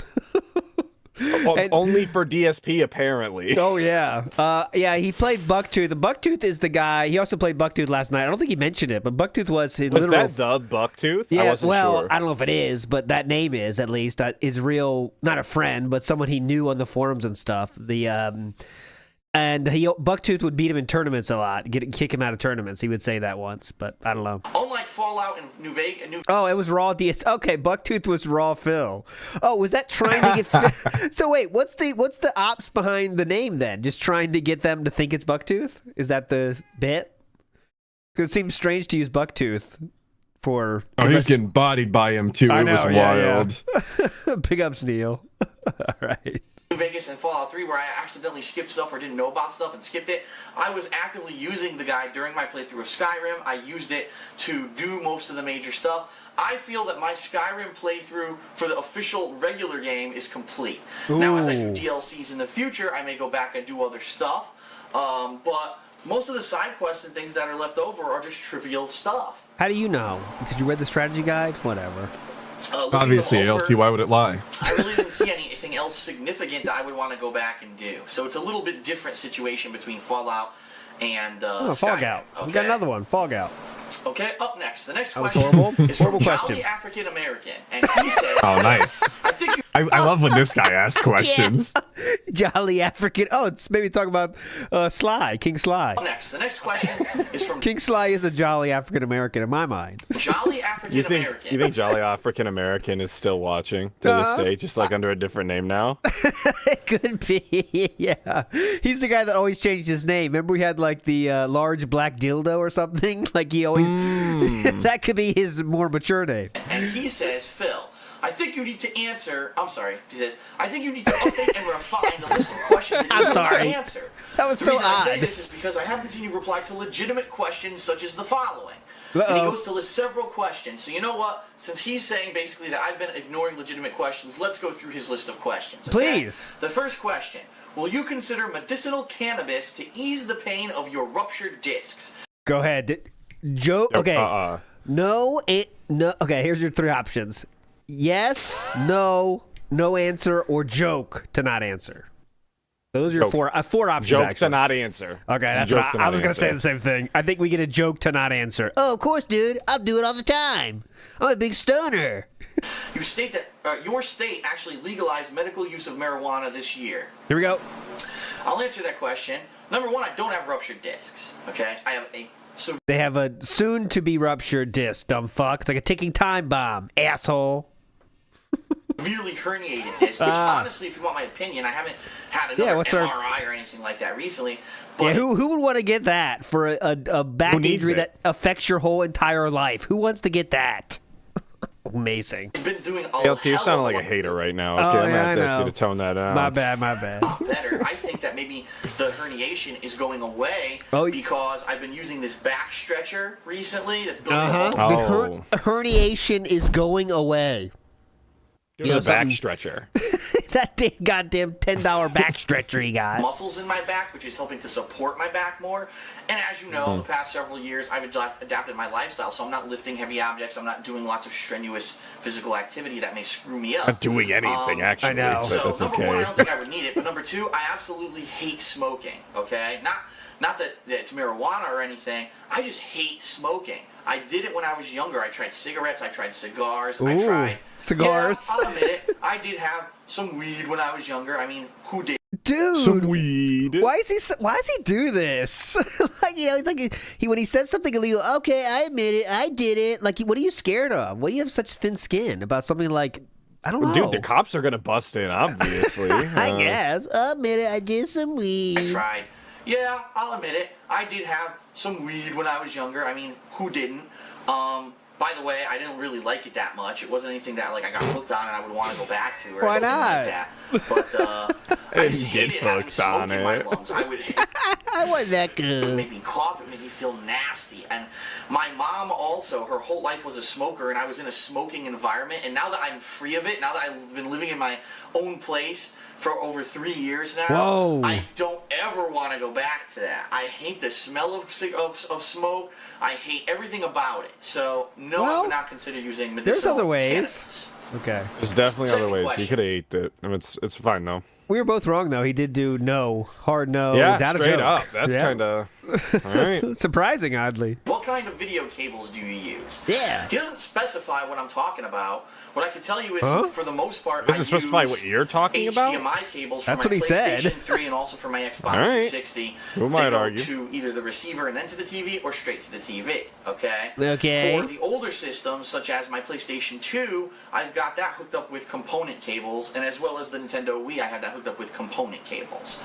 Only for DSP, apparently. Oh yeah, yeah. He played Bucktooth. Bucktooth is the guy. He also played Bucktooth last night. I don't think he mentioned it, but Bucktooth was his Was literal. that the Bucktooth? Yeah, I wasn't well, sure. I don't know if it is, but that name is at least is real. Not a friend, but someone he knew on the forums and stuff. And Bucktooth would beat him in tournaments a lot, kick him out of tournaments. He would say that once, but I don't know. Unlike Fallout and New Vegas, Oh, it was Raw DS. Okay, Bucktooth was Raw Phil. Oh, was that trying to get? So wait, what's the ops behind the name then? Just trying to get them to think it's Bucktooth? Is that the bit? Because it seems strange to use Bucktooth for. oh, he's getting bodied by him too. I It was know, yeah, wild. yeah. Big ups, Neil. All right. New Vegas and Fallout 3 where I accidentally skipped stuff or didn't know about stuff and skipped it. I was actively using the guide during my playthrough of Skyrim. I used it to do most of the major stuff. I feel that my Skyrim playthrough for the official regular game is complete. Now, as I do DLCs in the future, I may go back and do other stuff. But most of the side quests and things that are left over are just trivial stuff. How do you know? Because you read the strategy guide? Whatever. Obviously, LT, why would it lie? I really didn't see anything else significant that I would want to go back and do. So it's a little bit different situation between Fallout and Fallout. Okay? We got another one, Fallout. Okay, up next. The next That was question horrible. is from Horrible question. Jolly African American, and he says, Oh, nice. I think I love when this guy asks questions. Jolly African. Oh, it's maybe talking about Sly, King Sly. next. The next question is from King Sly is a jolly African American in my mind. Jolly African American. You think Jolly African American is still watching to this day, just like under a different name now? It could be, yeah. He's the guy that always changed his name. Remember we had like the large black dildo or something? Like he always, that could be his more mature name. And he says, Phil, I think you need to answer. I'm sorry. He says, I think you need to update and refine the list of questions that you need to answer. That was the so reason I say odd. this is because I haven't seen you reply to legitimate questions such as the following. And he goes to list several questions. So you know what? Since he's saying basically that I've been ignoring legitimate questions, let's go through his list of questions. Okay? Please. The first question. Will you consider medicinal cannabis to ease the pain of your ruptured discs? Go ahead. Joe. Okay. No. No. Okay. Here's your three options: yes, no, no answer, or joke to not answer. Those are your four options. Joke actually. to not answer. Okay, that's Joke what to I not was gonna say. answer. The same thing. I think we get a joke to not answer. Oh, of course, dude. I'll do it all the time. I'm a big stoner. You state that your state actually legalized medical use of marijuana this year. Here we go. I'll answer that question. Number one, I don't have ruptured discs. Okay, I have a They have a soon-to-be ruptured disc. Dumb fuck. It's like a ticking time bomb. Asshole. severely herniated disc. Which honestly, if you want my opinion, I haven't had another MRI or anything like that recently. But yeah, who would want to get that for a back injury that affects your whole entire life? Who wants to get that? Amazing. He's been doing You're sounding like a hater right now. Okay, I'm gonna have to ask you to tone that down. My bad. Better. I think that maybe the herniation is going away because I've been using this back stretcher recently. That's building The herniation is going away. Do the back stretcher. That goddamn $10 back stretcher he got. Muscles in my back, which is helping to support my back more. And as you know, the past several years, I've adapted my lifestyle, so I'm not lifting heavy objects. I'm not doing lots of strenuous physical activity that may screw me up. Not doing anything, actually. I know. So that's number okay. one, I don't think I would need it. But number two, I absolutely hate smoking. Okay, not that it's marijuana or anything. I just hate smoking. I did it when I was younger. I tried cigarettes. I tried cigars. I tried cigars. Yeah, I'll admit it. I did have some weed when I was younger. I mean, who did? Dude, some weed. Why does he do this? Like, you know, it's like when he says something illegal. Okay, I admit it. I did it. Like, what are you scared of? Why do you have such thin skin about something like? I don't know. Dude, the cops are gonna bust in, obviously. I guess. I admit it. I did some weed. I tried. Yeah, I'll admit it. I did have some weed when I was younger. I mean, who didn't? By the way, I didn't really like it that much. It wasn't anything that like I got hooked on and I would want to go back to. Or Why anything not? Like that. But I just hated having smoke in my lungs. I would hate I wasn't that it. It good. made me cough. It made me feel nasty. And my mom also, her whole life was a smoker, and I was in a smoking environment. And now that I'm free of it, now that I've been living in my own place for over 3 years now, I don't ever want to go back to that. I hate the smell of smoke. I hate everything about it. So, no, I would not consider using medicinal There's other ways. cannabis. Okay. There's definitely Second other ways. question. You could have ate it. I mean, it's fine though. We were both wrong though. He did do no, hard no. Yeah, without a straight joke. up. That's kind of all right. Surprising, oddly. What kind of video cables do you use? Yeah. He doesn't specify what I'm talking about. What I can tell you is, for the most part, Doesn't specify what you're talking about? HDMI cables That's for my what he said. PlayStation 3 and also for my Xbox All right. 360. Who might they go argue? to either the receiver and then to the TV or straight to the TV. Okay. Okay. For the older systems, such as my PlayStation 2, I've got that hooked up with component cables, and as well as the Nintendo Wii, I have that hooked up with component cables.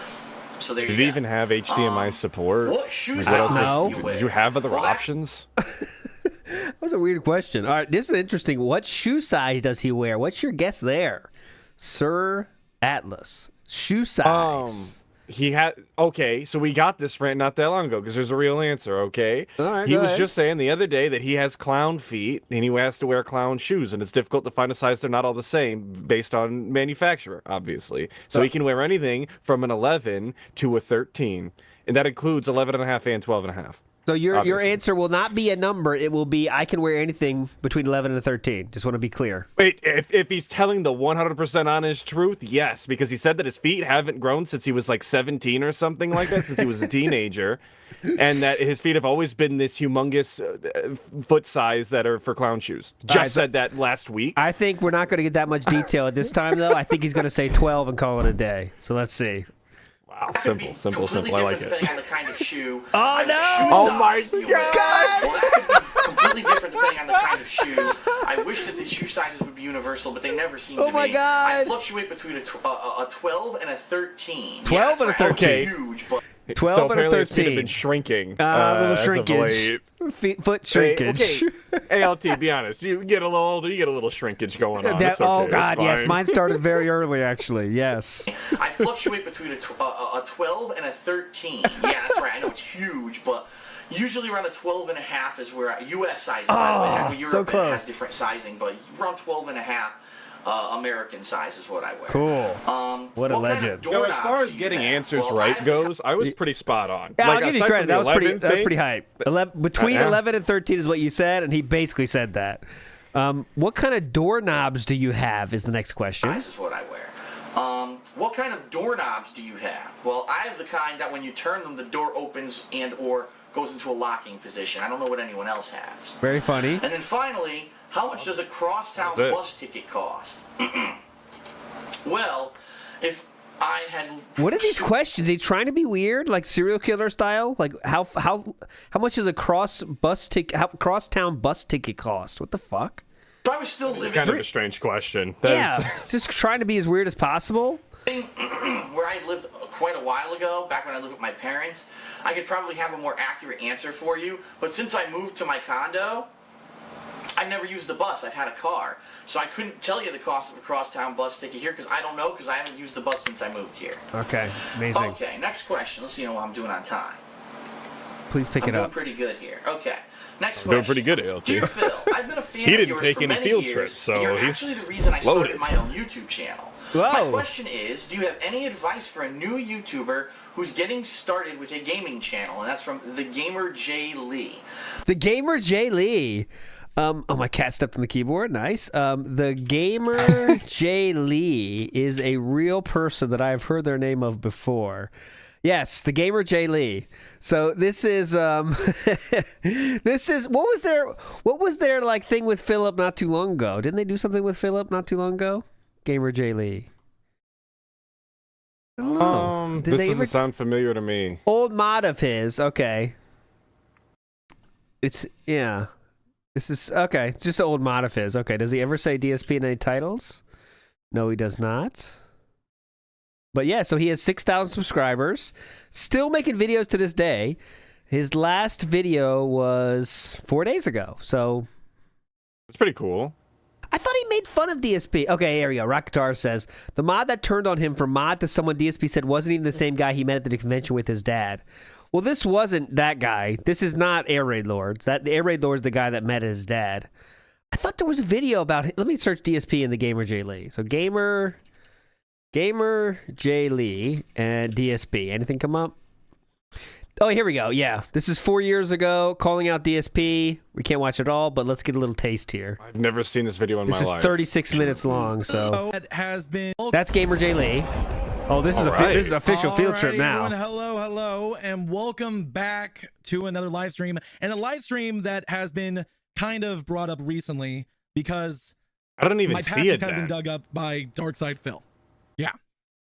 So there you Did go. it even have HDMI support? What shoes Like, what size else do you did wear? you have other Well, that- options? That was a weird question. All right, this is interesting. What shoe size does he wear? What's your guess there, Sir Atlas? Shoe size. He had so we got this rant not that long ago because there's a real answer. Okay, All right, he go was ahead. just saying the other day that he has clown feet and he has to wear clown shoes, and it's difficult to find a size. They're not all the same based on manufacturer, obviously. So he can wear anything from an 11 to a 13. and that includes 11.5 and 12.5. So your answer will not be a number. It will be I can wear anything between 11 and 13. Just want to be clear. Wait, if he's telling the 100% honest truth, yes, because he said that his feet haven't grown since he was like 17 or something like that, since he was a teenager, and that his feet have always been this humongous foot size that are for clown shoes. Just said that last week. I think we're not going to get that much detail at this time, though. I think he's going to say 12 and call it a day. So let's see. Wow, simple. I like it. Depending on the kind of shoe. Oh no! Oh my God! Well, that could be completely different depending on the kind of shoe. I wish that the shoe sizes would be universal, but they never seem to be. Oh my God! I fluctuate between a 12 and a 13. 12 and a 13. Huge, but 12 so and a apparently his feet 13. have been shrinking. A little as of shrinkage. late. Foot shrinkage. Okay. ALT, be honest. You get a little older, you get a little shrinkage going on. It's okay. Oh God, it's yes. fine. Mine started very early, actually. Yes. I fluctuate between a 12 and a 13. Yeah, that's right. I know it's huge, but usually around a 12 and a half is where U.S. sizes. By the way, Europe has different sizing, but around 12 and a half. American size is what I wear. Cool. What a legend. Kind of as far as getting answers right goes, I was pretty spot on. Yeah, I'll give you credit. That was pretty hype. Between 11 11 and 13 is what you said, and he basically said that. What kind of doorknobs do you have is the next question. Size is what I wear. What kind of doorknobs do you have? Well, I have the kind that when you turn them, the door opens and or goes into a locking position. I don't know what anyone else has. Very funny. And then finally, how much does a crosstown bus ticket cost? Well, if I had... What are these questions? Are you trying to be weird, like serial killer style? Like how much does a crosstown bus ticket cost? What the fuck? If I was still living... It's kind of a strange question. Yeah, just trying to be as weird as possible. Where I lived quite a while ago, back when I lived with my parents, I could probably have a more accurate answer for you. But since I moved to my condo, I've never used the bus. I've had a car. So I couldn't tell you the cost of a crosstown bus ticket here because I don't know because I haven't used the bus since I moved here. Okay, amazing. Okay, next question. Let's see how I'm doing on time. Please pick it up. I'm doing pretty good here. Okay. Next question. Doing pretty good, ALT. Dear Phil, I've been a fan He of didn't yours take for any many field years, trips, so and you're he's actually the reason I loaded. started my own YouTube channel. Whoa. My question is, do you have any advice for a new YouTuber who's getting started with a gaming channel? And that's from the GamerJlee. The GamerJlee. Oh, my cat stepped on the keyboard. Nice. The GamerJlee is a real person that I've heard their name of before. Yes, the GamerJlee. So this is what was their like thing with Philip not too long ago? Didn't they do something with Philip not too long ago? GamerJlee. This doesn't sound familiar to me. Old mod of his. Okay. This is okay. It's just an old mod of his. Okay. Does he ever say DSP in any titles? No, he does not. But yeah, so he has 6,000 subscribers. Still making videos to this day. His last video was 4 days ago. So It's pretty cool. I thought he made fun of DSP. Okay, here we go. Rockatar says, the mod that turned on him from mod to someone DSP said wasn't even the same guy he met at the convention with his dad. Well, this wasn't that guy. This is not Air Raid Lords. The Air Raid Lord's the guy that met his dad. I thought there was a video about him. Let me search DSP in the GamerJlee. So GamerJlee and DSP. Anything come up? Oh, here we go. Yeah, this is 4 years ago. Calling out DSP. We can't watch it all, but let's get a little taste here. I've never seen this video in my life. This is 36 minutes long, so that has been. That's GamerJlee. Oh, this is this is official field trip now. Everyone, hello, and welcome back to another live stream, and a live stream that has been kind of brought up recently because I don't even my past see has it. kind of been dug up by Darkside Phil. Yeah.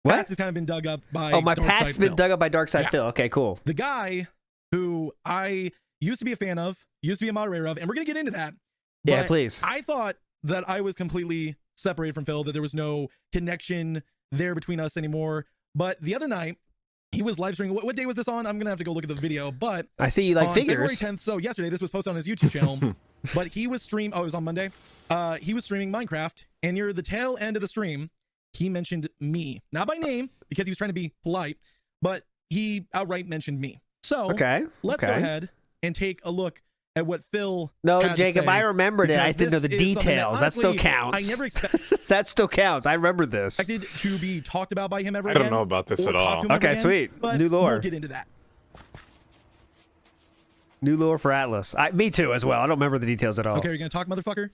What? Past has kind of been dug up by my Darkside past's been Phil. dug up by Darkside Yeah. Phil. Okay, cool. The guy who I used to be a fan of, used to be a moderator of, and we're going to get into that. Yeah, but please. I thought that I was completely separated from Phil, that there was no connection there between us anymore. But the other night, he was live streaming. What day was this on? I'm going to have to go look at the video. But I see you like on figures. February 10th, so yesterday, this was posted on his YouTube channel. But he was streaming. Oh, it was on Monday. He was streaming Minecraft. And near the tail end of the stream, he mentioned me. Not by name, because he was trying to be polite. But he outright mentioned me. So let's go ahead and take a look at what Phil had Jacob, to say, I remembered it. I just didn't know the details. That still counts. I never expected that still counts. I remember this. to be talked about by him ever I again. don't know about this or at talk all. to him ever Okay, again, sweet. but New lore. We'll get into that. New lure for Atlas. Me too, as well. I don't remember the details at all. Okay, are you gonna talk, motherfucker?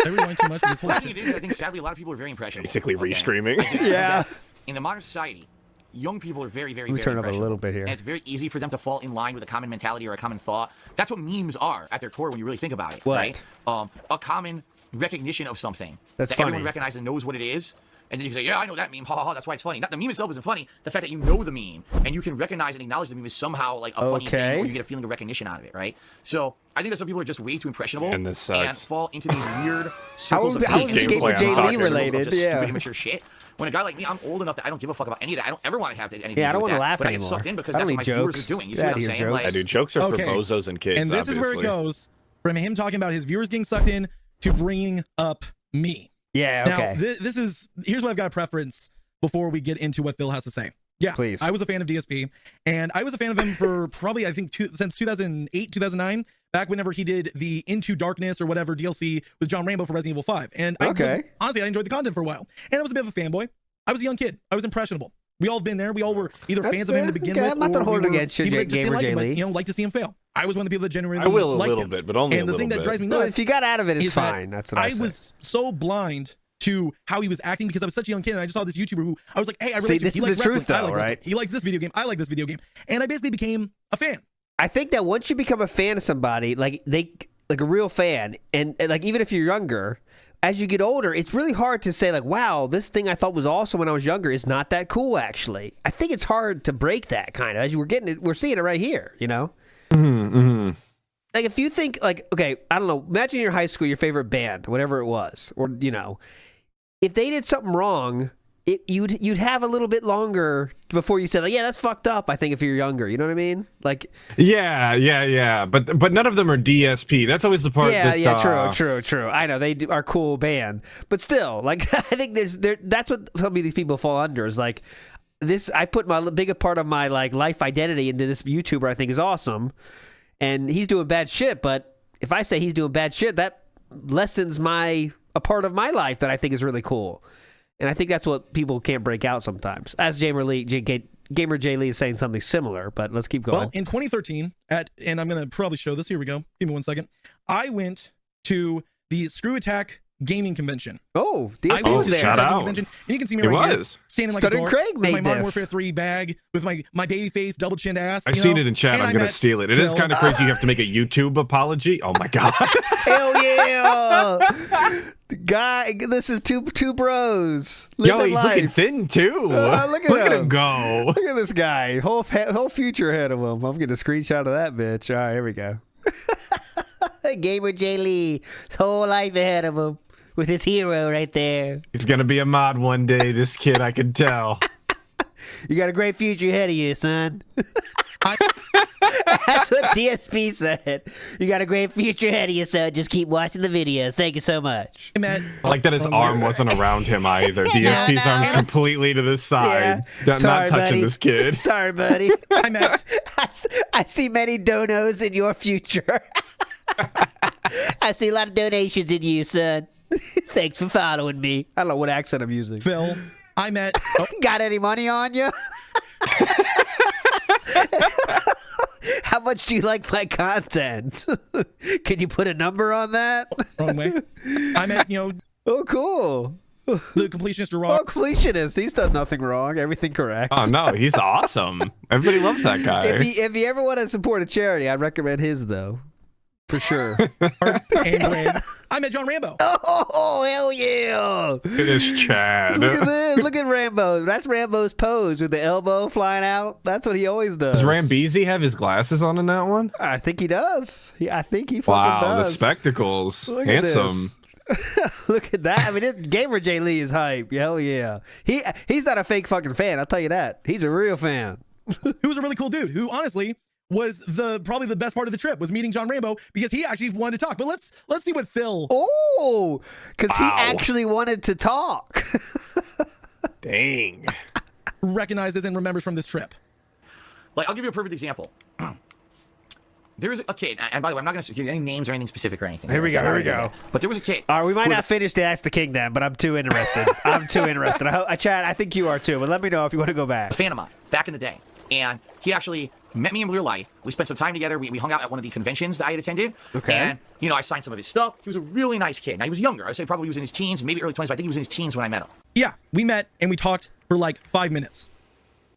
I rewind too much. This whole I think sadly a lot of people are very impressionable. Basically restreaming. Yeah. In the modern society, young people are very, very, Let me very turn up a little bit here. And it's very easy for them to fall in line with a common mentality or a common thought. That's what memes are at their core when you really think about it. What? Right? A common recognition of something. That's that funny. everyone recognizes and knows what it is. And then you can say, yeah, I know that meme. Ha ha ha. That's why it's funny. Not the meme itself isn't funny. The fact that you know the meme and you can recognize and acknowledge the meme is somehow like a funny thing, or you get a feeling of recognition out of it, right? So I think that some people are just way too impressionable And this sucks. and fall into these weird circles of How is this hate, game with gameplay I'm JD talking. related? just Yeah. stupid, immature shit. When a guy like me, I'm old enough that I don't give a fuck about any of that. I don't ever want to have anything. Yeah, I don't want want to laugh but anymore. I get sucked in because I that's don't what my need viewers jokes. are doing. You Get see what out I'm of here, saying? jokes. Like, I do. Jokes are Okay. for bozos and kids. And this is where it obviously. goes from him talking about his viewers getting sucked in to bringing up me. Yeah, okay. Now, this is here's what I've got a preference before we get into what Phil has to say. Yeah, Please. I was a fan of DSP, and I was a fan of him for probably, I think, since 2008, 2009, back whenever he did the Into Darkness or whatever DLC with John Rambo for Resident Evil 5. And honestly, I enjoyed the content for a while. And I was a bit of a fanboy. I was a young kid. I was impressionable. We all have been there. We all were either fans of him to begin with, I'm not or holding we were against you, people that just didn't like him, but, GamerJlee. you know, like to see him fail. I was one of the people that genuinely I will a liked little him. bit, but only a And the little thing that bit. drives me Well, nuts if you got out of it, it's is that fine. That's what I say. was so blind to how he was acting because I was such a young kid, and I just saw this YouTuber who I was like, hey, I See, really this he is likes the truth, wrestling. I though, like right? wrestling. He likes this video game. I like this video game. And I basically became a fan. I think that once you become a fan of somebody, like a real fan, and like even if you're younger, as you get older, it's really hard to say like, wow, this thing I thought was awesome when I was younger is not that cool. Actually, I think it's hard to break that kind of. As we're seeing it right here, you know. Like if you think like, okay, I don't know, imagine your high school, your favorite band, whatever it was, or you know, if they did something wrong, you'd have a little bit longer before you said like, yeah, that's fucked up. I think if you're younger, you know what I mean? Like, yeah. But none of them are DSP. That's always the part. True. I know they are a cool band, but still, like, I think that's what some of these people fall under is like this. I put my bigger part of my like life identity into this YouTuber. I think is awesome, and he's doing bad shit. But if I say he's doing bad shit, that lessens a part of my life that I think is really cool. And I think that's what people can't break out sometimes. As GamerJlee is saying something similar, but let's keep going. Well, in 2013, and I'm going to probably show this. Here we go. Give me 1 second. I went to the Screw Attack Gaming Convention. Oh, I went to the shout Screw Attack out. Gaming Convention, and you can see me right here, standing like a Stuttering dork Craig with my made Modern this. Warfare 3 bag, with my baby face, double chinned ass. I've seen it in chat. And I'm I going to met steal it. It is Phil. kind of crazy. You have to make a YouTube apology. Oh my God. Hell yeah! Guy, this is two bros. Yo, he's looking thin too. Look at him go. Look at this guy. Whole future ahead of him. I'm getting a screenshot of that bitch. All right, here we go. GamerJlee, his whole life ahead of him with his hero right there. He's going to be a mod one day, this kid, I can tell. You got a great future ahead of you, son. That's what DSP said. You got a great future ahead of you, son. Just keep watching the videos. Thank you so much. Matt, I like that his arm wasn't around him either. DSP's arm's completely to the side. Not touching buddy. this kid. Sorry, buddy. Hi, Matt. I see many donos in your future. I see a lot of donations in you, son. Thanks for following me. I don't know what accent I'm using. Phil, I met. Oh, Got any money on you? How much do you like my content? Can you put a number on that? wrong way. I met, Oh, cool. the completionist Oh, Rock. completionist. He's done nothing wrong. Everything correct. Oh, no, he's awesome. Everybody loves that guy. If you ever want to support a charity, I'd recommend his, though. For sure. And Greg. I met John Rambo. Oh, hell yeah. Look at this Chad. Look at this. Look at Rambo. That's Rambo's pose with the elbow flying out. That's what he always does. Does Rambeezy have his glasses on in that one? I think he does. I think he fucking Wow, the does. spectacles. Look at Handsome. this. Look at that. I mean, GamerJlee is hype. Hell yeah. He's not a fake fucking fan. I'll tell you that. He's a real fan. Who was a really cool dude who honestly was probably the best part of the trip was meeting John Rambo because he actually wanted to talk. But let's see what Phil. Oh, because he Wow. actually wanted to talk. Dang. recognizes and remembers from this trip. Like, I'll give you a perfect example. There was a kid, and by the way, I'm not going to give any names or anything specific or anything. Here we go. But there was a kid. All right, we might not finish the Ask the King then, but I'm too interested. Chad, I think you are too, but let me know if you want to go back. A fan of mine back in the day, and he actually met me in real life. We spent some time together. We hung out at one of the conventions that I had attended. Okay. And, you know, I signed some of his stuff. He was a really nice kid. Now, he was younger. I would say probably he was in his teens, maybe early 20s, but I think he was in his teens when I met him. Yeah, we met and we talked for like 5 minutes.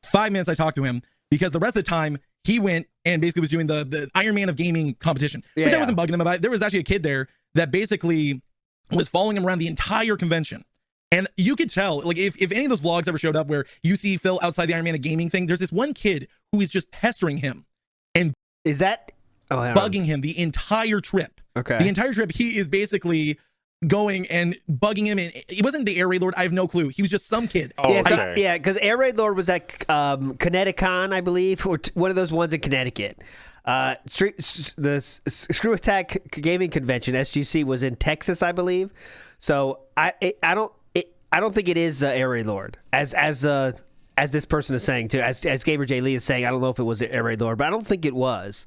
5 minutes I talked to him because the rest of the time he went and basically was doing the Iron Man of gaming competition, which I wasn't bugging him about. There was actually a kid there that basically was following him around the entire convention. And you could tell, like, if any of those vlogs ever showed up where you see Phil outside the Iron Man of gaming thing, there's this one kid who is just pestering him and bugging him the entire trip. Okay. The entire trip, he is basically going and bugging him. And it wasn't the Air Raid Lord. I have no clue. He was just some kid. Oh, yeah, because Air Raid Lord was at Connecticut, I believe, or one of those ones in Connecticut. The Screw Attack Gaming Convention, SGC, was in Texas, I believe. So I don't think it is Air Raid Lord, as this person is saying too, as GamerJlee is saying. I don't know if it was Air Raid Lord, but I don't think it was.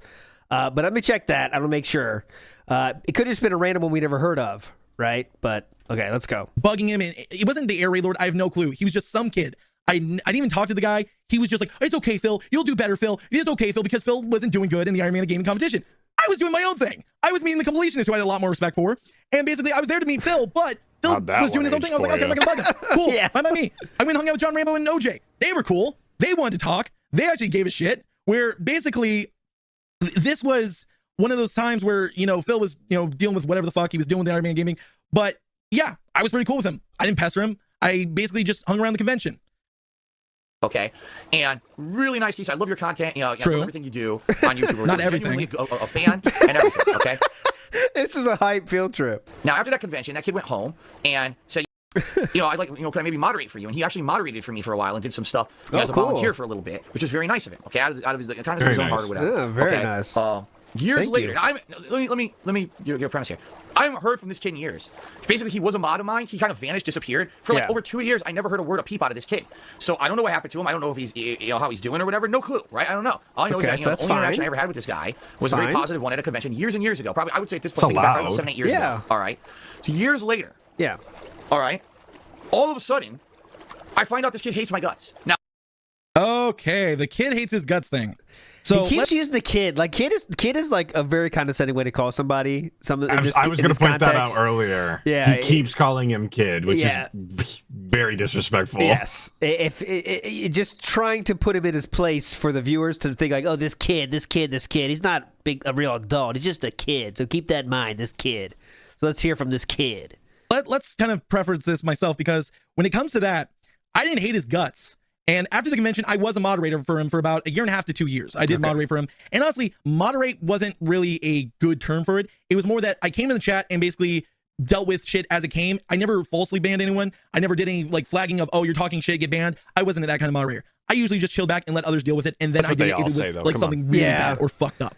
But let me check that. I want to make sure. It could have just been a random one we never heard of, right? But okay, let's go. Bugging him, and it wasn't the Air Raid Lord. I have no clue. He was just some kid. I didn't even talk to the guy. He was just like, "It's okay, Phil. You'll do better, Phil. It's okay, Phil," because Phil wasn't doing good in the Iron Man of gaming competition. I was doing my own thing. I was meeting the completionist who I had a lot more respect for, and basically I was there to meet Phil, but Phil was doing his own thing. I was like, okay, I'm not gonna bug him. Cool. Why not me? I went and hung out with John Rambo and OJ. They were cool. They wanted to talk. They actually gave a shit. Where basically, this was one of those times where, you know, Phil was, you know, dealing with whatever the fuck he was dealing with the Iron Man gaming. But yeah, I was pretty cool with him. I didn't pester him. I basically just hung around the convention. Okay, and really nice piece. I love your content. You know, everything you do on YouTube. Not everything. A fan and everything. Okay. This is a hype field trip. Now, after that convention, that kid went home and said, you know, I'd like, you know, can I maybe moderate for you? And he actually moderated for me for a while and did some stuff as a volunteer for a little bit, which was very nice of him. Okay, out of his kind of his own heart or whatever. Yeah, very nice. Years later, let me your premise here. I haven't heard from this kid in years. Basically, he was a mod of mine. He kind of vanished, disappeared for like over 2 years. I never heard a word, a peep out of this kid. So I don't know what happened to him. I don't know if he's, you know, how he's doing or whatever. No clue, right? I don't know. All I know is that, you know, the only interaction I ever had with this guy was a very positive one at a convention years and years ago. Probably, I would say at this point, about 7, 8 years ago. All right. So years later. Yeah. All right. All of a sudden, I find out this kid hates my guts. Now. Okay, the kid hates his guts thing. So he keeps using the kid. Like kid is like a very condescending way to call somebody. I was going to point that out earlier. Yeah, he keeps calling him kid, which is very disrespectful. Yes, if just trying to put him in his place for the viewers to think like, oh, this kid. He's not a real adult. He's just a kid. So keep that in mind. This kid. So let's hear from this kid. Let's kind of preference this myself, because when it comes to that, I didn't hate his guts. And after the convention, I was a moderator for him for about 1.5 to 2 years. I did moderate for him. And honestly, moderate wasn't really a good term for it. It was more that I came in the chat and basically dealt with shit as it came. I never falsely banned anyone. I never did any like flagging of, oh, you're talking shit, get banned. I wasn't that kind of moderator. I usually just chill back and let others deal with it. And then I did it if it was like something really bad or fucked up.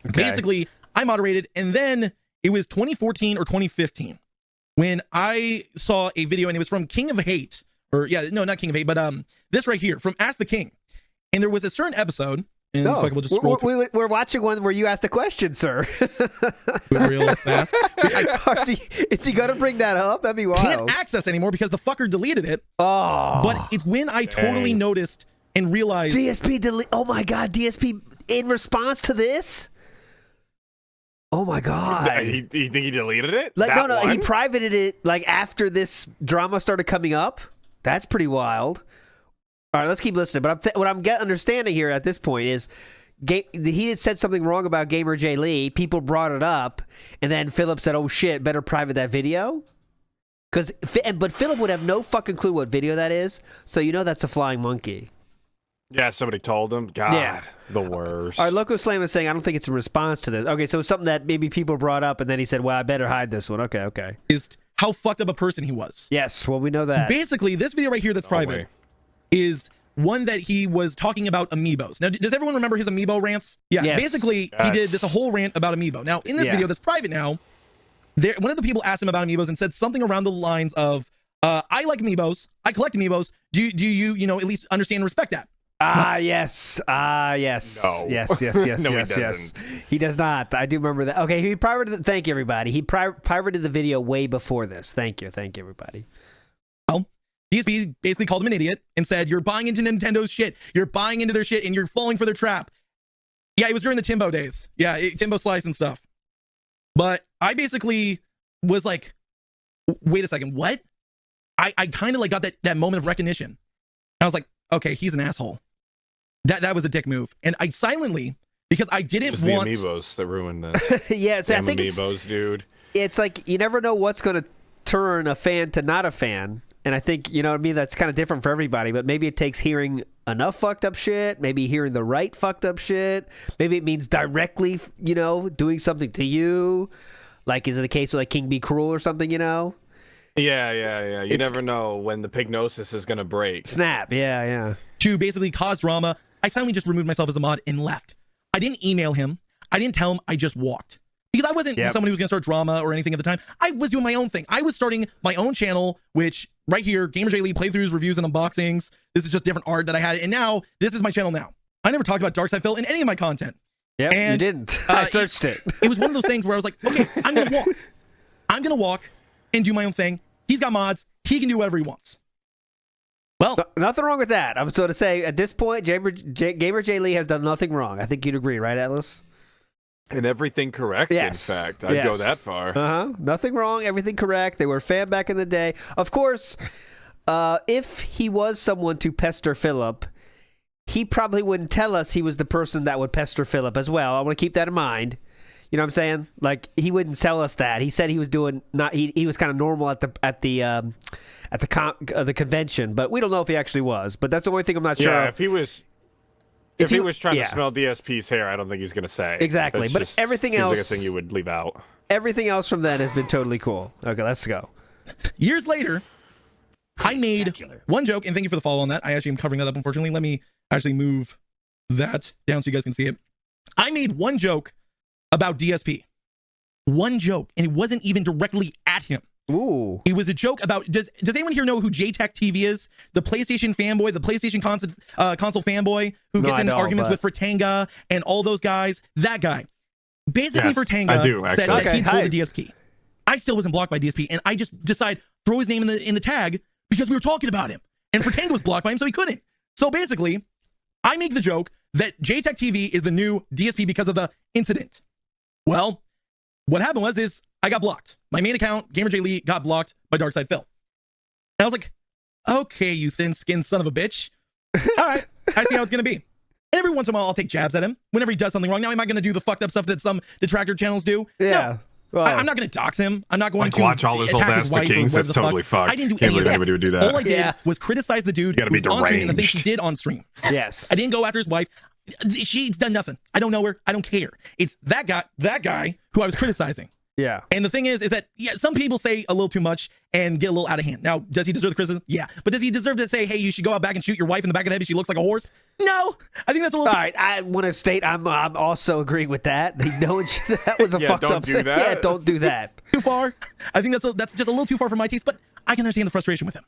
Okay. Basically, I moderated, and then it was 2014 or 2015 when I saw a video, and it was from King of Hate. Or no, not King of Hate, but this right here from Ask the King. And there was a certain episode, and we'll just scroll we're watching one where you asked a question, sir. Real fast. Is he gonna bring that up? That'd be wild. Can't access anymore because the fucker deleted it. Oh, but it's when I totally noticed and realized DSP delete. Oh my god, DSP in response to this. Oh my god! You think he deleted it? Like no, he privated it like after this drama started coming up. That's pretty wild. All right, let's keep listening. But what I'm understanding here at this point is he had said something wrong about GamerJlee. People brought it up, and then Philip said, "Oh shit, better private that video." But Philip would have no fucking clue what video that is, so you know that's a flying monkey. Yeah, somebody told him. God, the worst. All right, Loco Slam is saying, I don't think it's in response to this. Okay, so it's something that maybe people brought up, and then he said, well, I better hide this one. Okay. Is how fucked up a person he was. Yes, well, we know that. Basically, this video right here that's private is one that he was talking about amiibos. Now, does everyone remember his amiibo rants? Yeah, yes. Basically, he did this whole rant about amiibo. Now, in this video that's private now, one of the people asked him about amiibos and said something around the lines of, I like amiibos, I collect amiibos, do you at least understand and respect that? Yes. No. Yes. No, Yes. he doesn't. He does not. I do remember that. Okay, he privated. Thank you, everybody. He privated the video way before this. Thank you, everybody. Well, DSP basically called him an idiot and said, "You're buying into Nintendo's shit. You're buying into their shit, and you're falling for their trap." Yeah, it was during the Timbo days. Yeah, Timbo Slice and stuff. But I basically was like, wait a second, what? I kind of like got that moment of recognition. I was like, okay, he's an asshole. That was a dick move. And I silently, because I didn't want... the amiibos that ruined this. Yeah, I think amiibos, dude. It's like, you never know what's going to turn a fan to not a fan. And I think, you know what I mean, that's kind of different for everybody. But maybe it takes hearing enough fucked up shit. Maybe hearing the right fucked up shit. Maybe it means directly, you know, doing something to you. Like, is it the case with like King Be Cruel or something, you know? Yeah. You never know when the pignosis is going to break. Snap, yeah. To basically cause drama, I silently just removed myself as a mod and left. I didn't email him. I didn't tell him. I just walked. Because I wasn't someone who was going to start drama or anything at the time. I was doing my own thing. I was starting my own channel, which right here, GamerJlee playthroughs, reviews, and unboxings. This is just different art that I had. And now, this is my channel now. I never talked about Darkside Phil in any of my content. Yeah, you didn't. I searched it. It was one of those things where I was like, okay, I'm going to walk. I'm going to walk and do my own thing. He's got mods. He can do whatever he wants. Well, nothing wrong with that. I'm so to say, at this point, GamerJlee has done nothing wrong. I think you'd agree, right, Atlas? And everything correct, in fact. I'd go that far. Nothing wrong, everything correct. They were a fan back in the day. Of course, if he was someone to pester Philip, he probably wouldn't tell us he was the person that would pester Philip as well. I want to keep that in mind. You know what I'm saying? Like, he wouldn't tell us that. He said he was doing he was kind of normal at the convention, but we don't know if he actually was. But that's the only thing I'm not sure. Yeah, if he was trying to smell DSP's hair, I don't think he's going to say. Exactly. But everything else... seems like a thing you would leave out. Everything else from then has been totally cool. Okay, let's go. Years later, I made one joke, and thank you for the follow on that. I actually am covering that up, unfortunately. Let me actually move that down so you guys can see it. I made one joke about DSP. One joke, and it wasn't even directly at him. Ooh. It was a joke about, does anyone here know who JTech TV is? The PlayStation fanboy, the PlayStation console fanboy who gets in arguments with Fratanga and all those guys? That guy. Basically, Fratanga said that he'd pull the DSP. I still wasn't blocked by DSP, and I just decided throw his name in the tag because we were talking about him. And Fratanga was blocked by him, so he couldn't. So basically, I make the joke that JTech TV is the new DSP because of the incident. Well, what happened was I got blocked. My main account, GamerJlee, got blocked by Darkside Phil. And I was like, okay, you thin-skinned son of a bitch. All right, I see how it's going to be. And every once in a while, I'll take jabs at him whenever he does something wrong. Now, am I going to do the fucked up stuff that some detractor channels do? Yeah. No. Well, I'm not going to dox him. I'm not going to watch all his old Ask the Kings. That's totally fucked. I didn't do Can't any of believe anybody would do that. All I did was criticize the dude who was on stream and the things he did on stream. Yes. I didn't go after his wife. She's done nothing. I don't know her. I don't care. It's that guy who I was criticizing. Yeah. And the thing is that, some people say a little too much and get a little out of hand. Now, does he deserve the criticism? Yeah. But does he deserve to say, hey, you should go out back and shoot your wife in the back of the head because she looks like a horse? No. I think that's a little... All right. I want to state I'm also agreeing with that. That was a fucked up thing. Yeah, don't do that. Too far. I think that's just a little too far for my taste, but I can understand the frustration with him.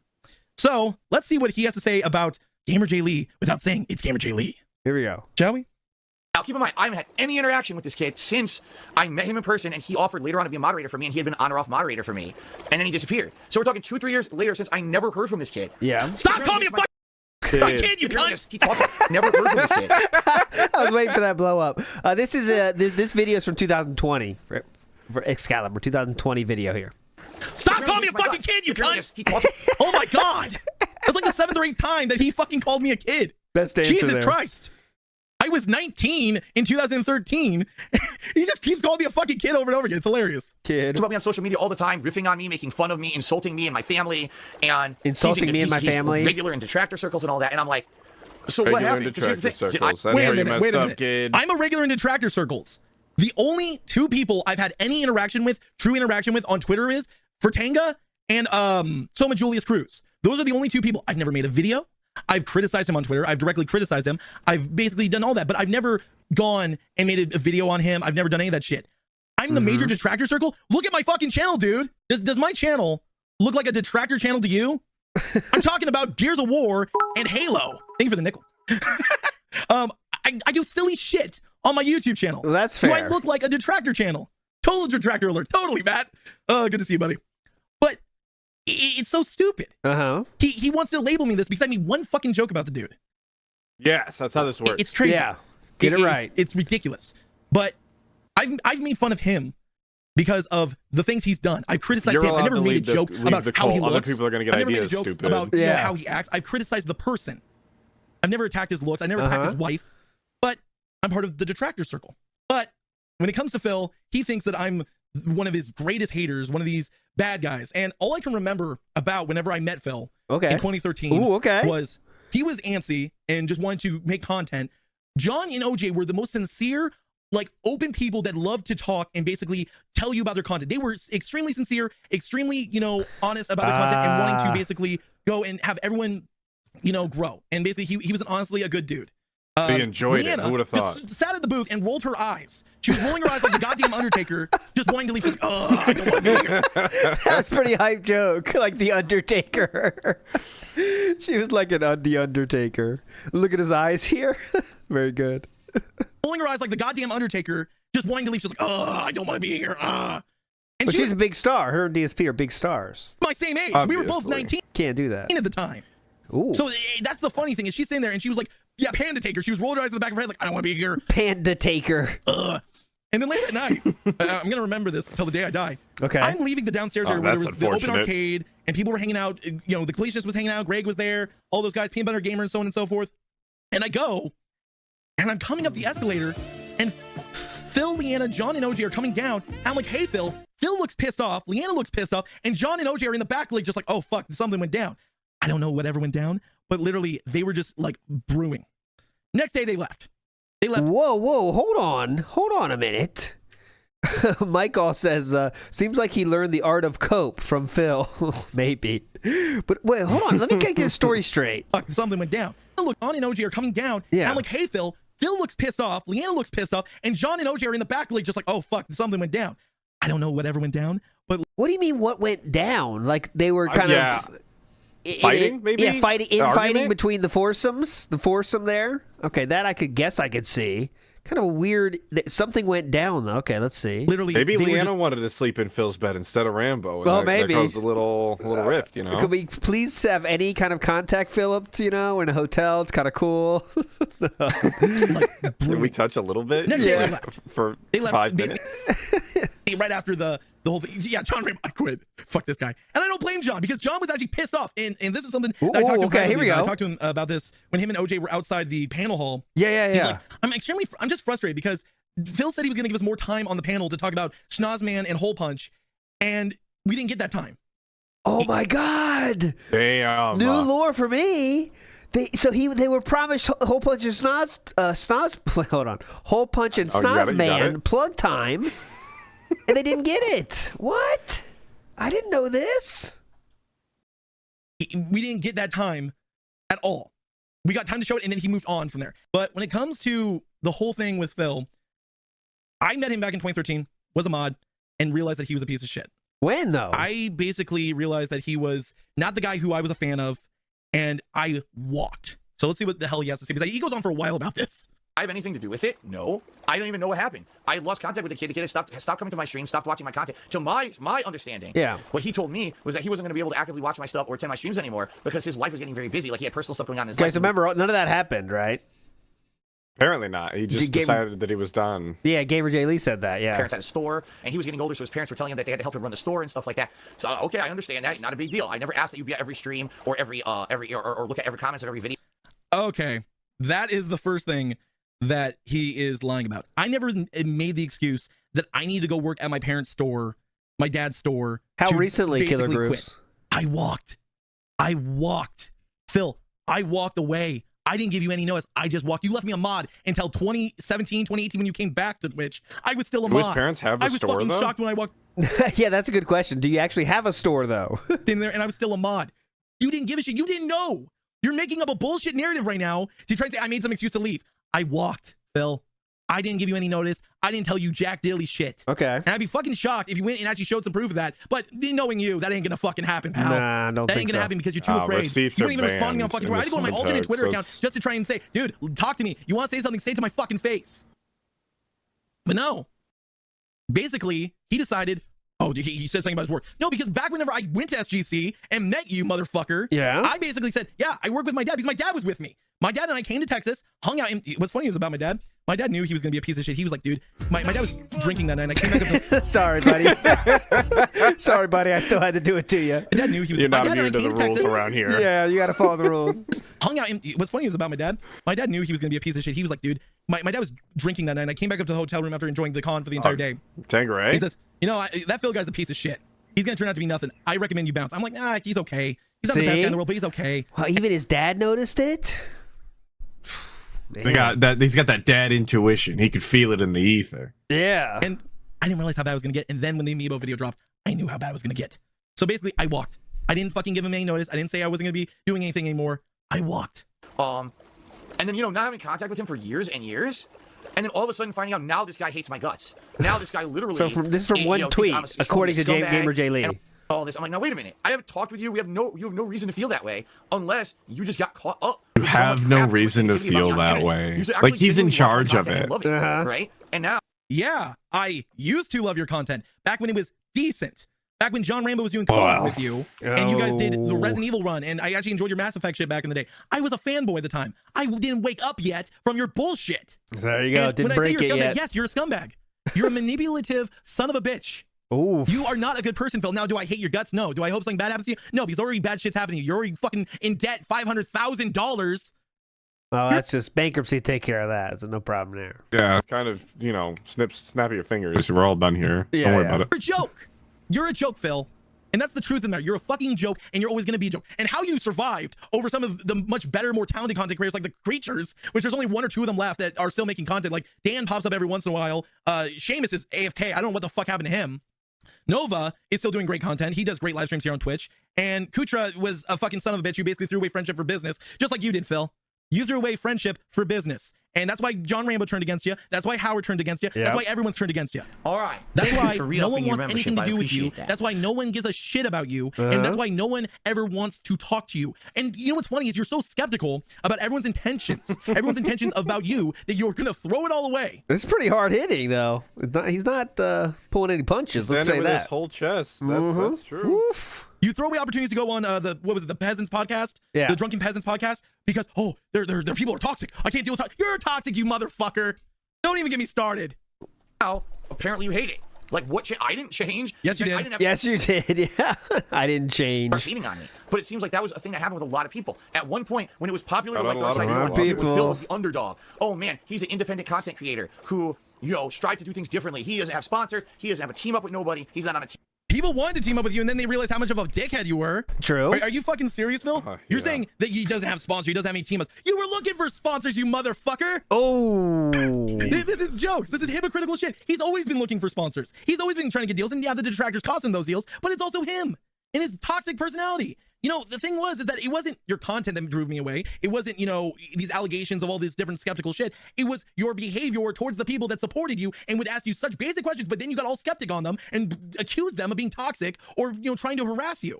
So, let's see what he has to say about GamerJlee without saying it's GamerJlee. Here we go. Shall we? Now, keep in mind, I haven't had any interaction with this kid since I met him in person, and he offered later on to be a moderator for me, and he had been on or off moderator for me, and then he disappeared. So we're talking 2-3 years later since I never heard from this kid. Yeah. Stop calling me a fucking kid, you cunt! He talks, never heard from this kid. I was waiting for that blow up. This is this video is from 2020 for Excalibur, 2020 video here. Stop calling me a fucking kid, you cunt! Oh my god! That's like the 7th or 8th time that he fucking called me a kid. Best answer Jesus there. Christ. I was 19 in 2013. He just keeps calling me a fucking kid over and over again. It's hilarious. Kid. It's about me on social media all the time, riffing on me, making fun of me, insulting me and my family, and insulting me and my family. Regular in detractor circles and all that. And I'm like, so what happened? Wait a minute. I'm a regular in detractor circles. The only two people I've had any true interaction with on Twitter is Fratanga and Soma Julius Cruz. Those are the only two people. I've never made a video. I've criticized him on Twitter. I've directly criticized him. I've basically done all that, but I've never gone and made a video on him. I've never done any of that shit. I'm the major detractor circle. Look at my fucking channel, dude. Does my channel look like a detractor channel to you? I'm talking about Gears of War and Halo. Thank you for the nickel. I do silly shit on my YouTube channel. Well, that's fair. Do I look like a detractor channel? Total detractor alert. Totally, Matt. Good to see you, buddy. But it's so stupid. He wants to label me this because I made one fucking joke about the dude. Yes, that's how this works. It's crazy. Yeah. Get it right. It's ridiculous. But I've made fun of him because of the things he's done. I've criticized him. I never made a joke about how he looks. Other people are going to get ideas. Stupid. About you know, how he acts. I've criticized the person. I've never attacked his looks. I never attacked his wife. But I'm part of the detractor circle. But when it comes to Phil, he thinks that I'm one of his greatest haters, one of these bad guys. And all I can remember about whenever I met Phil in 2013 was he was antsy and just wanted to make content. John and OJ were the most sincere, like open people that love to talk and basically tell you about their content. They were extremely sincere, extremely, you know, honest about their content and wanting to basically go and have everyone, you know, grow. And basically he was honestly a good dude. They enjoyed it. Who would have thought? Just sat at the booth and rolled her eyes. She was rolling her eyes like the goddamn Undertaker, just wanting to leave. She's like, oh, I don't want to be here. That's a pretty hype joke, like the Undertaker. She was like the Undertaker. Look at his eyes here. Very good. Rolling her eyes like the goddamn Undertaker, just wanting to leave. She's like, oh, I don't want to be here. And but she's a big star. Her and DSP are big stars. My same age. Obviously. We were both 19. Can't do that At the time. Ooh. So that's the funny thing is she's sitting there and she was like, yeah, Panda Taker. She was rolling her eyes in the back of her head like, I don't want to be here. Panda Taker. And then later at night, I'm going to remember this until the day I die. Okay. I'm leaving the downstairs area where there was the open arcade and people were hanging out. You know, the Completionist was hanging out. Greg was there. All those guys, Peanut Butter Gamer and so on and so forth. And I go and I'm coming up the escalator and Phil, Leanna, John, and OJ are coming down. And I'm like, hey, Phil. Phil looks pissed off. Leanna looks pissed off. And John and OJ are in the back, like, just like, oh, fuck, something went down. I don't know whatever went down, but literally they were just like brewing. Next day they left. Whoa, hold on a minute. Michael says, seems like he learned the art of cope from Phil. Maybe. But wait, hold on. Let me get this story straight. Fuck, something went down. Look, John and OJ are coming down. Yeah. And I'm like, hey, Phil. Phil looks pissed off. Leanna looks pissed off. And John and OJ are in the back, like, just like, oh, fuck, something went down. I don't know whatever went down, but... What do you mean what went down? Like, they were kind of... Fighting, maybe? Yeah, fighting between the foursomes. The foursome there. Okay, that I could guess I could see. Kind of a weird... Something went down, though. Okay, let's see. Literally, maybe Leanna wanted to sleep in Phil's bed instead of Rambo. Well, maybe. That caused a little rift, you know? Could we please have any kind of contact, Phillips, you know, in a hotel? It's kind of cool. Can we touch a little bit? Yeah. For 5 minutes? Right after the whole thing. Yeah, John Rambo, I quit. Fuck this guy. And I don't blame John because John was actually pissed off. And this is something that I talked to him about. Here we go. I talked to him about this when him and OJ were outside the panel hall. Yeah. He's like, I'm just frustrated because Phil said he was going to give us more time on the panel to talk about Schnozman and Hole Punch, and we didn't get that time. Oh my God! Damn. New lore for me. They were promised Hole Punch and hold on, Hole Punch and Snozman plug time, and they didn't get it. What? I didn't know this. We didn't get that time at all. We got time to show it, and then he moved on from there. But when it comes to the whole thing with Phil, I met him back in 2013, was a mod, and realized that he was a piece of shit. When, though? I basically realized that he was not the guy who I was a fan of, and I walked. So let's see what the hell he has to say, because he goes on for a while about this. I have anything to do with it? No. I don't even know what happened. I lost contact with the kid. The kid stopped coming to my stream, stopped watching my content. To my understanding, what he told me was that he wasn't going to be able to actively watch my stuff or attend my streams anymore because his life was getting very busy. Like, he had personal stuff going on in his life. Guys, remember, none of that happened, right? Apparently not. He just decided that he was done. Yeah, GamerJlee said that, yeah. Parents had a store, and he was getting older, so his parents were telling him that they had to help him run the store and stuff like that. So, okay, I understand that. Not a big deal. I never asked that you be at every stream or or look at every comments of every video. Okay, that is the first thing that he is lying about. I never made the excuse that I need to go work at my parents' store, my dad's store. How recently, Killer Grooves? I walked. Phil, I walked away. I didn't give you any notice. I just walked. You left me a mod until 2017, 2018 when you came back to Twitch. I was still a mod. His parents have a store, I was fucking shocked when I walked. Yeah, that's a good question. Do you actually have a store, though? In there, and I was still a mod. You didn't give a shit. You didn't know. You're making up a bullshit narrative right now to try to say I made some excuse to leave. I walked, Phil. I didn't give you any notice. I didn't tell you jack dilly shit. Okay. And I'd be fucking shocked if you went and actually showed some proof of that. But knowing you, that ain't gonna fucking happen, pal. Nah, I don't that think ain't gonna so. happen because you're too afraid. You weren't even responding on fucking Twitter. I had to go on my alternate Twitter account just to try and say, dude, talk to me. You want to say something? Say it to my fucking face. But no. Basically, he decided, oh, he said something about his work. No, because back whenever I went to SGC and met you, motherfucker, I basically said, yeah, I work with my dad because my dad was with me. My dad and I came to Texas, hung out. And what's funny is about my dad, My dad knew he was gonna be a piece of shit. He was like, dude, my dad was drinking that night. And I came back up. Sorry, buddy. Sorry, buddy. I still had to do it to you. My dad knew he was. You're not my dad immune to the rules around here. Yeah, you got to follow the rules. Hung out. What's funny is about my dad. My dad knew he was gonna be a piece of shit. He was like, dude, my dad was drinking that night. And I came back up to the hotel room after enjoying the con for the entire day. Tangeray? He says, you know, that Phil guy's a piece of shit. He's gonna turn out to be nothing. I recommend you bounce. I'm like, nah, he's okay. He's not the best guy in the world, but he's okay. Well, even his dad noticed it. They got that. He's got that dad intuition. He could feel it in the ether. Yeah. And I didn't realize how bad I was gonna get. And then when the Amiibo video dropped, I knew how bad I was gonna get. So basically, I walked. I didn't fucking give him any notice. I didn't say I wasn't gonna be doing anything anymore. I walked. And then, you know, not having contact with him for years and years, and then all of a sudden finding out now this guy hates my guts. Now this guy literally. So this is from one tweet, according to GamerJlee. All this, I'm like, now wait a minute. I haven't talked with you. You have no reason to feel that way unless you just got caught up. You have no reason to feel that way. Like he's in charge of it, right? And now, yeah, I used to love your content back when it was decent. Back when John Rambo was doing co-op with you, and you guys did the Resident Evil run, and I actually enjoyed your Mass Effect shit back in the day. I was a fanboy at the time. I didn't wake up yet from your bullshit. There you go. And Didn't when break I say you're it a scumbag, yet. yes, you're a scumbag. You're a manipulative son of a bitch. Ooh. You are not a good person, Phil. Now, do I hate your guts? No. Do I hope something bad happens to you? No, because already bad shit's happening to you. You're already fucking in debt, $500,000. Oh, that's just bankruptcy. Take care of that. So no problem there. Yeah. It's kind of, you know, snap your fingers. We're all done here. Yeah, Don't worry about it. You're a joke. You're a joke, Phil. And that's the truth in there. You're a fucking joke, and you're always going to be a joke. And how you survived over some of the much better, more talented content creators like the Creatures, which there's only 1 or 2 of them left that are still making content. Like Dan pops up every once in a while. Seamus is AFK. I don't know what the fuck happened to him. Nova is still doing great content. He does great live streams here on Twitch. And Kutra was a fucking son of a bitch who basically threw away friendship for business, just like you did, Phil. You threw away friendship for business. And that's why John Rambo turned against you. That's why Howard turned against you. Yep. That's why everyone's turned against you. all right. That's why For no one re-upping your wants anything to membership, do I with you. appreciate that. That's why no one gives a shit about you. And that's why no one ever wants to talk to you. And you know what's funny is you're so skeptical about everyone's intentions. Everyone's intentions about you that you're going to throw it all away. It's pretty hard hitting, though. He's not pulling any punches. Let's say with that. his whole chest. That's true. Oof. You throw away opportunities to go on the Peasants podcast, the Drunken Peasants podcast, because their people are toxic. I can't deal with you're toxic, you motherfucker. Don't even get me started. Now, apparently you hate it. Like what? I didn't change. Yes, you did. I didn't have Yes, you did. Yeah, I didn't change. start hating on me. But it seems like that was a thing that happened with a lot of people. At one point, when it was popular to like a lot Dark of Side people. Phil was the underdog. Oh man, he's an independent content creator who, you know, strive to do things differently. He doesn't have sponsors. He doesn't have a team up with nobody. He's not on a team. People wanted to team up with you, and then they realized how much of a dickhead you were. True. Are you fucking serious, Phil? You're saying that he doesn't have sponsors, he doesn't have any team ups. You were looking for sponsors, you motherfucker. Oh. This is jokes. This is hypocritical shit. He's always been looking for sponsors. He's always been trying to get deals, and yeah, the detractors cost him those deals, but it's also him and his toxic personality. You know, the thing is that it wasn't your content that drove me away. It wasn't, you know, these allegations of all this different skeptical shit. It was your behavior towards the people that supported you and would ask you such basic questions, but then you got all skeptic on them and accused them of being toxic or, you know, trying to harass you.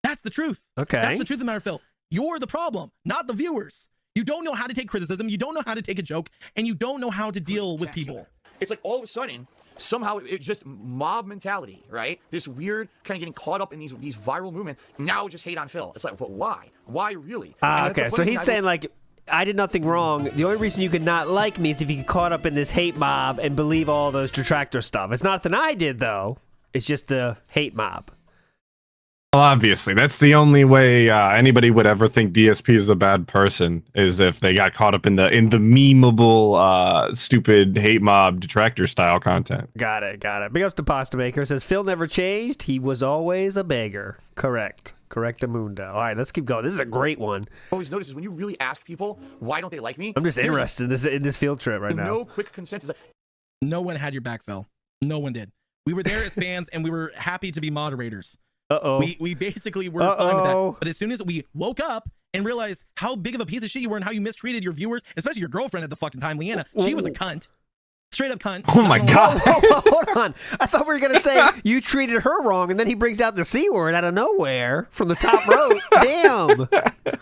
That's the truth. Okay. That's the truth of the matter, Phil. You're the problem, not the viewers. You don't know how to take criticism. You don't know how to take a joke, and you don't know how to deal with people. It's like all of a sudden, somehow it's just mob mentality, right? This weird kind of getting caught up in these viral movements. Now just hate on Phil. It's like, but why? Why really? Okay, so he's saying like, I did nothing wrong. The only reason you could not like me is if you get caught up in this hate mob and believe all those detractor stuff. It's nothing I did though. It's just the hate mob. Well, obviously, that's the only way anybody would ever think DSP is a bad person is if they got caught up in the memeable, stupid hate mob detractor style content. Got it. Big ups to Pasta Maker. Says Phil never changed. He was always a beggar. Correct. Correctamundo. All right, let's keep going. This is a great one. Always notice is when you really ask people why don't they like me. I'm just interested in this field trip right now. No quick consensus. No one had your back, Phil. No one did. We were there as fans, and we were happy to be moderators. We basically were fine with that. But as soon as we woke up and realized how big of a piece of shit you were and how you mistreated your viewers, especially your girlfriend at the fucking time, Leanna, she was a cunt. Straight up cunt. Oh my God. Hold on. I thought we were going to say you treated her wrong, and then he brings out the C word out of nowhere from the top row. Damn.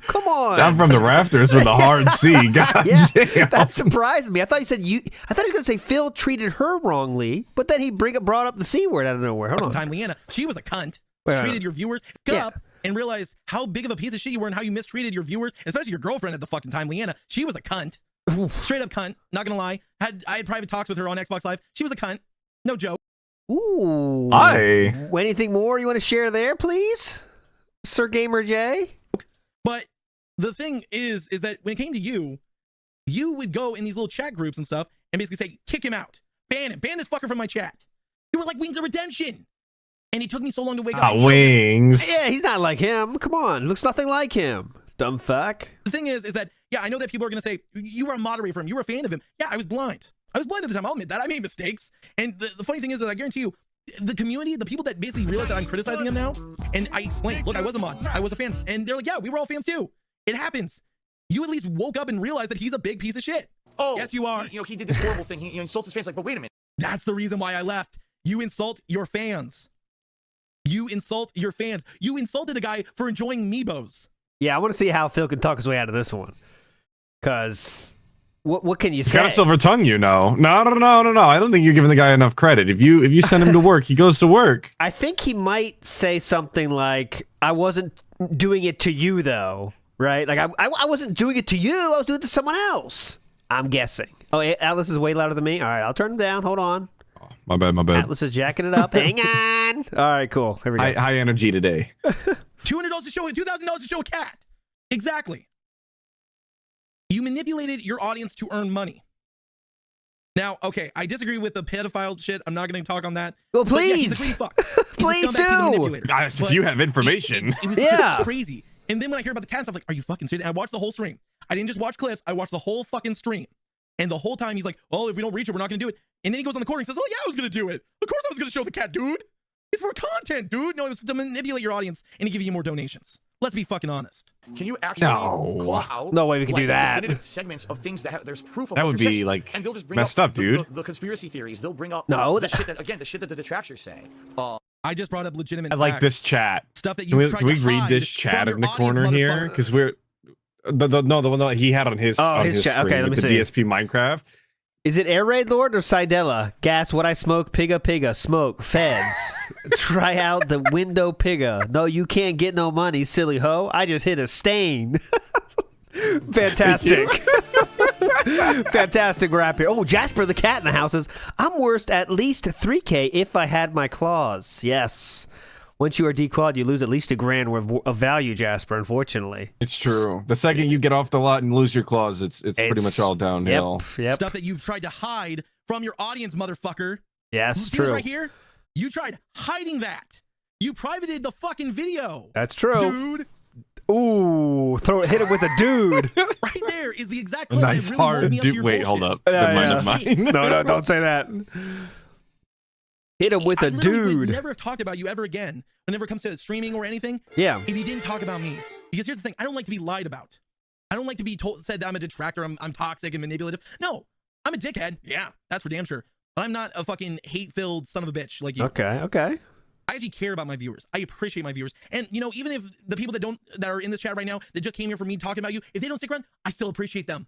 Come on. Down from the rafters with a hard C. God damn. That surprised me. I thought he was going to say Phil treated her wrongly, but then he brought up the C word out of nowhere. Hold on. Time, Leanna, she was a cunt. Treated your viewers up and realized how big of a piece of shit you were and how you mistreated your viewers, especially your girlfriend at the fucking time, Leanna. She was a cunt. Straight up cunt. Not gonna lie. I had private talks with her on Xbox Live. She was a cunt. No joke. Ooh. Hi. Anything more you want to share there, please, Sir GamerJlee? But the thing is that when it came to you, you would go in these little chat groups and stuff and basically say, kick him out. Ban him. Ban this fucker from my chat. You were like Wings of Redemption. And it took me so long to wake up. Wings. Yeah, he's not like him. Come on. Looks nothing like him. Dumb fuck. The thing is that, yeah, I know that people are going to say, you were a moderator for him. You were a fan of him. Yeah, I was blind. I was blind at the time. I'll admit that. I made mistakes. And the funny thing is that I guarantee you, the community, the people that basically realize that I'm criticizing him now, and I explained, look, I was a mod. I was a fan. And they're like, yeah, we were all fans too. It happens. You at least woke up and realized that he's a big piece of shit. Oh, yes, you are. He did this horrible thing. He insults his fans. Like, but wait a minute. That's the reason why I left. You insult your fans. You insult your fans. You insulted a guy for enjoying Meebos. Yeah, I want to see how Phil can talk his way out of this one. Because what can you He's say? got a silver tongue, you know. No. I don't think you're giving the guy enough credit. If you send him to work, he goes to work. I think he might say something like, I wasn't doing it to you, though. Right? Like, I wasn't doing it to you. I was doing it to someone else. I'm guessing. Oh, Atlas is way louder than me. All right, I'll turn him down. Hold on. Oh, my bad. Atlas is jacking it up. Hang on. All right, cool. Here we go. High energy today. $200 to show it. $2,000 to show a cat. Exactly. You manipulated your audience to earn money. Now, okay, I disagree with the pedophile shit. I'm not going to talk on that. Well, But yeah, please. he's a greedy fuck. He's a Please scumbag, he's a do. manipulator. Guys, if But you have information. It was Yeah. crazy. And then when I hear about the cat stuff, like, are you fucking serious? And I watched the whole stream. I didn't just watch clips. I watched the whole fucking stream. And the whole time he's like, oh, if we don't reach it, we're not going to do it. And then he goes on the corner and says, oh, yeah, I was going to do it. Of course I was going to show the cat, dude. It's for content, dude. No, it was to manipulate your audience and to give you more donations. Let's be fucking honest. Can you actually call out No way we can do that. definitive segments of things that there's proof of? That what would you're be saying? like and they'll just bring messed up, dude. The conspiracy theories. They'll bring up No, the shit that the shit that the detractors say. I just brought up legitimate I like facts. this chat. Stuff that you Can we read this chat in the corner here? Because we're the one that he had on his his screen chat. Okay, let with me the see. DSP Minecraft. Is it Air Raid Lord or Sidella? Gas, what I smoke, pigga, smoke, feds. Try out the window pigga. No, you can't get no money, silly hoe. I just hit a stain. Fantastic. Fantastic rap here. Oh, Jasper the cat in the house says, I'm worth at least 3K if I had my claws. Yes. Once you are declawed, you lose at least $1,000 worth of value, Jasper, unfortunately. It's true. The second you get off the lot and lose your claws, it's pretty much all downhill. Yep. Stuff that you've tried to hide from your audience, motherfucker. Yes, See true. this right here? You tried hiding that. You privated the fucking video. That's true. Dude. Ooh, hit it with a dude. Right there is the exact clip Nice that really hard woke me up to dude. your Wait, hold bullshit. up. Yeah, Never mind. No, don't say that. Hit him with I a literally would dude. never have talked about you ever again whenever it comes to streaming or anything. Yeah. If you didn't talk about me. Because here's the thing, I don't like to be lied about. I don't like to be said that I'm a detractor, I'm toxic and manipulative. No, I'm a dickhead. Yeah, that's for damn sure. But I'm not a fucking hate-filled son of a bitch like you. Okay. I actually care about my viewers. I appreciate my viewers. And you know, even if the people that are in this chat right now that just came here for me talking about you, if they don't stick around, I still appreciate them.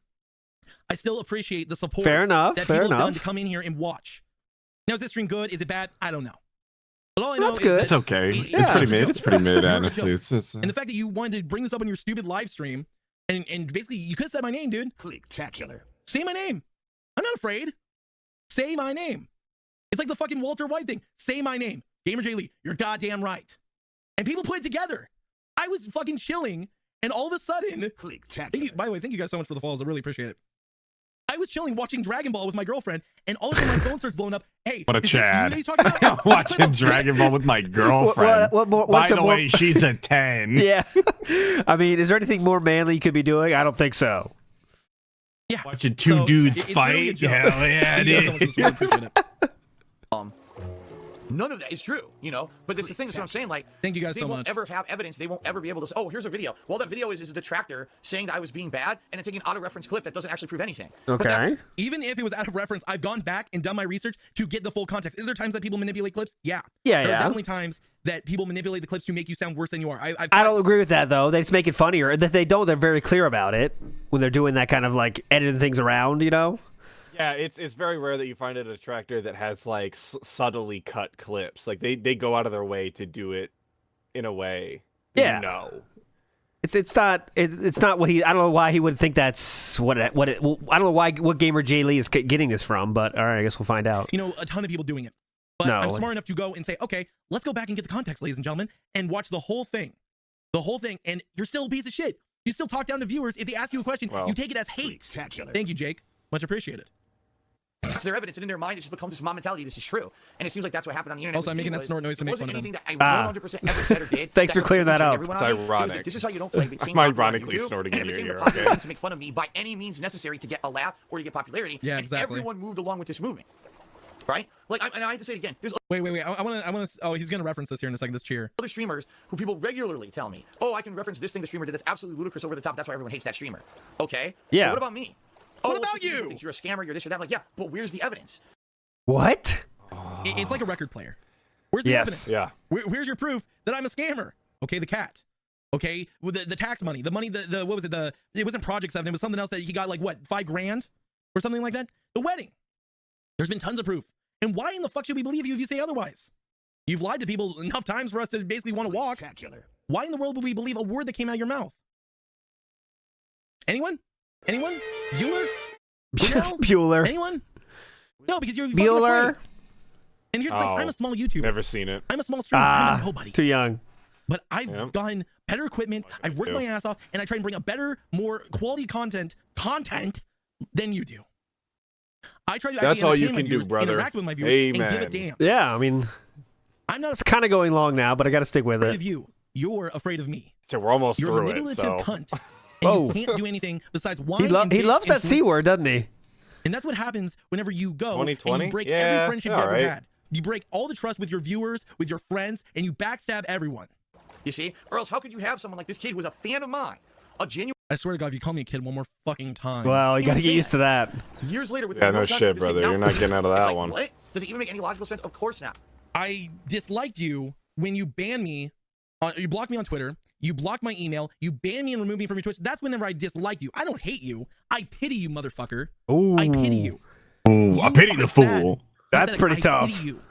I still appreciate the support Fair enough. that Fair people have done enough. to come in here and watch. Now, is this stream good? Is it bad? I don't know. But all I know That's is good. that It's okay. Yeah. It's pretty mid. It's pretty mid, You're a honestly. joke. It's And the fact that you wanted to bring this up on your stupid live stream, and basically you could have said my name, dude. Clicktacular. Say my name. I'm not afraid. Say my name. It's like the fucking Walter White thing. Say my name. GamerJlee, you're goddamn right. And people put it together. I was fucking chilling, and all of a sudden, Clicktacular. by the way, thank you guys so much for the follows. I really appreciate it. I was chilling watching Dragon Ball with my girlfriend, and all of a sudden my phone starts blowing up. Hey, What a is this you Chad. that he's talking about? I'm watching Dragon Ball with my girlfriend. By what's the way, she's a 10. Yeah. I mean, is there anything more manly you could be doing? I don't think so. Yeah. Watching two dudes it's literally a fight. joke. Hell yeah, Thank you guys so much for the support. Appreciate it. None of that is true, you know. But that's the thing. That's what I'm saying. Like, Thank you guys they so won't much. ever have evidence. They won't ever be able to say, "Oh, here's a video." Well, that video is a detractor saying that I was being bad, and then taking an out-of-reference clip that doesn't actually prove anything. Okay. Even if it was out of reference, I've gone back and done my research to get the full context. Is there times that people manipulate clips? Yeah. Yeah, There yeah. are definitely times that people manipulate the clips to make you sound worse than you are. I don't agree with that, though. They just make it funnier. And if they don't, they're very clear about it when they're doing that kind of, like, editing things around, you know? Yeah, it's very rare that you find a detractor that has like subtly cut clips. Like they go out of their way to do it in a way that Yeah. you know. It's not what he. I don't know why he would think that's what it. I don't know what GamerJlee is getting this from, but all right, I guess we'll find out. You know, a ton of people doing it. But I'm smart enough to go and say, okay, let's go back and get the context, ladies and gentlemen, and watch the whole thing. The whole thing, and you're still a piece of shit. You still talk down to viewers. If they ask you a question, you take it as hate. Thank you, Jake. Much appreciated. It's their evidence, and in their mind, it just becomes this mob mentality. This is true, and it seems like that's what happened on the internet. Also, I'm making that snort noise to make fun of them. That I 100% ever said or did. Thanks for clearing that up. It's ironic. Like, this is how you don't play. I'm ironically snorting in your ear. Okay. To make fun of me by any means necessary to get a laugh or to get popularity. Yeah, and exactly. everyone moved along with this movement, right? Like, and I have to say it again. There's Wait. I want to. Oh, he's gonna reference this here in a second. This cheer. other streamers who people regularly tell me, "Oh, I can reference this thing the streamer did. That's absolutely ludicrous, over the top. That's why everyone hates that streamer." Okay. Yeah. But what about me? What about you? You're a scammer. You're this or that. I'm like, yeah, but where's the evidence? What? It's like a record player. Where's the evidence? Yeah. Where's your proof that I'm a scammer? Okay, the cat. Okay, with the tax money, the money, the what was it? It wasn't Project 7. It was something else that he got, like, what, $5,000 or something like that. The wedding. There's been tons of proof. And why in the fuck should we believe you if you say otherwise? You've lied to people enough times for us to basically want to walk. Why in the world would we believe a word that came out of your mouth? Anyone? Bueller? Bueller. Anyone? No, because you're Bueller. And here's the thing, I'm a small YouTuber. Never seen it. I'm a small streamer. I'm a nobody. Too young. But I've gotten better equipment. I've worked my ass off, and I try and bring a better, more quality content than you do. I try to That's all you entertain my can do, viewers, brother. interact with my viewers, Amen. and give a damn. Yeah, I mean, I'm not it's kind of going long now, but I got to stick with afraid it. of you. You're afraid of me. So we're almost You're a through it. manipulative So cunt. And you can't do anything besides whine. He loves that C word, doesn't he? And that's what happens whenever you go 2020? and you break Yeah, every friendship you ever alright. had. You break all the trust with your viewers, with your friends, and you backstab everyone. You see? Or else how could you have someone like this kid who was a fan of mine, a genuine I swear to God, if you call me a kid one more fucking time. Well, you got to get used to that. years later with Yeah, no no contact, shit, this kid brother. now- You're not getting out of It's that like, one. What? Does it even make any logical sense? Of course not. I disliked you when you banned me. You blocked me on Twitter. You blocked my email. You banned me and removed me from your Twitch. That's whenever I dislike you. I don't hate you. I pity you, motherfucker. Ooh. I pity you. Ooh, I pity the fool. That's pretty tough. I pity you.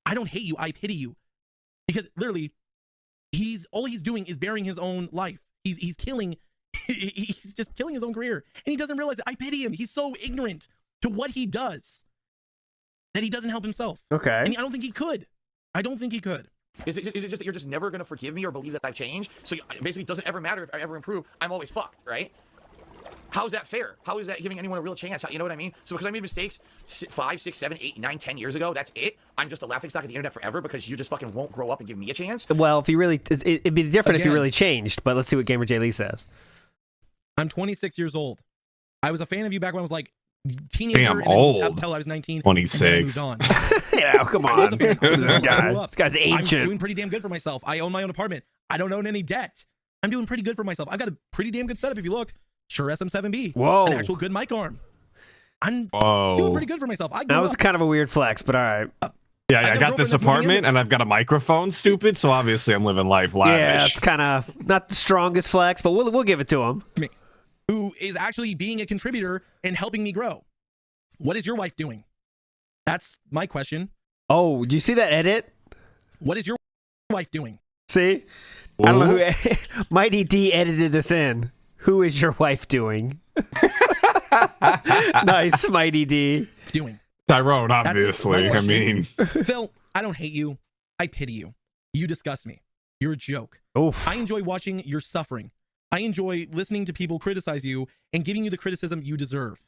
I don't hate you. I pity you. Because literally, all he's doing is burying his own life. He's killing. He's just killing his own career, and he doesn't realize it. I pity him. He's so ignorant to what he does that he doesn't help himself. Okay. And I don't think he could. I don't think he could. Is it just that you're just never going to forgive me or believe that I've changed? So basically, it doesn't ever matter if I ever improve. I'm always fucked, right? How is that fair? How is that giving anyone a real chance? You know what I mean? So because I made mistakes 5, 6, 7, 8, 9, 10 years ago, that's it? I'm just a laughingstock of the internet forever because you just fucking won't grow up and give me a chance? Well, if you really, it'd be different if you Again. really changed. But let's see what GamerJlee says. I'm 26 years old. I was a fan of you back when I was like teenager. Damn, and then old. up until I was 19. 26. And then I moved on. Yeah, come I was on. a fan. Who's this I guy? grew up. This guy's I'm ancient. doing pretty damn good for myself. I own my own apartment. I don't own any debt. I'm doing pretty good for myself. I've got a pretty damn good setup if you look. Sure SM7B. Whoa. An actual good mic arm. I'm doing Whoa. pretty good for myself. I grew That was up. kind of a weird flex, but all right. Yeah, I I got got a this girlfriend that's moving apartment in. and I've got a microphone, stupid. So obviously I'm living life Yeah, lavish. it's kind of not the strongest flex, but we'll give it to him. Me, who is actually being a contributor and helping me grow. What is your wife doing? That's my question. Oh, do you see that edit? What is your wife doing? See? I don't know who. Mighty D edited this in. Who is your wife doing? Nice, Mighty D. Doing. Tyrone, That's obviously. my I question. mean, Phil, I don't hate you. I pity you. You disgust me. You're a joke. Oof. I enjoy watching your suffering. I enjoy listening to people criticize you and giving you the criticism you deserve.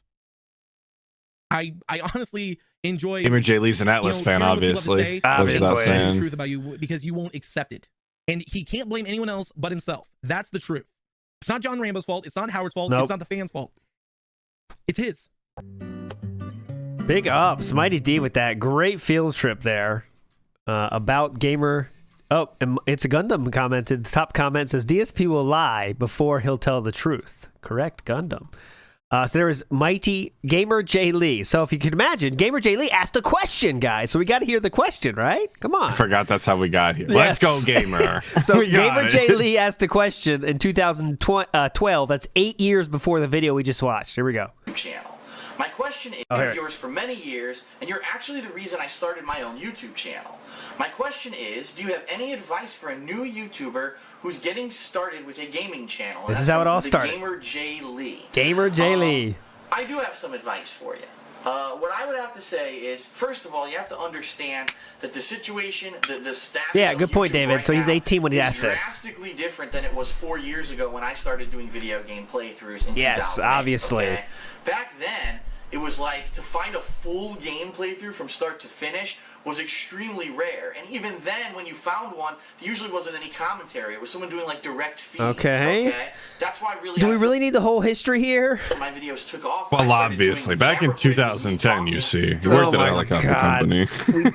I honestly enjoy GamerJlee's an Atlas fan, hearing what people have to obviously. say, Obviously. and Goes without saying the saying. truth about you because you won't accept it. And he can't blame anyone else but himself. That's the truth. It's not John Rambo's fault. It's not Howard's fault. Nope. It's not the fans' fault. It's his. Big ups, Mighty D with that great field trip there about gamer. Oh, and it's a Gundam commented. The top comment says DSP will lie before he'll tell the truth. Correct, Gundam. So there is Mighty GamerJlee. So if you can imagine, GamerJlee asked a question, guys. So we got to hear the question, right? Come on. I forgot that's how we got here. Yes. Let's go, gamer. So We got it. GamerJlee asked the question in 2012. That's 8 years before the video we just watched. Here we go. channel. My question is, I've been yours for many years, and you're actually the reason I started my own YouTube channel. My question is, do you have any advice for a new YouTuber who's getting started with a gaming channel? This is how it all started. GamerJlee. GamerJlee. I do have some advice for you. What I would have to say is, first of all, you have to understand that the situation, the status Yeah, good point, YouTube David. right So he's now 18 when he is asked this. drastically different than it was 4 years ago when I started doing video game playthroughs in 2008, obviously. okay? Back then, it was like to find a full game playthrough from start to finish was extremely rare. And even then, when you found one, there usually wasn't any commentary. It was someone doing like direct feed. Okay. That's why really. Do we really need the whole history here? My videos took off. Well, obviously, back in 2010, you see, he worked at a helicopter company.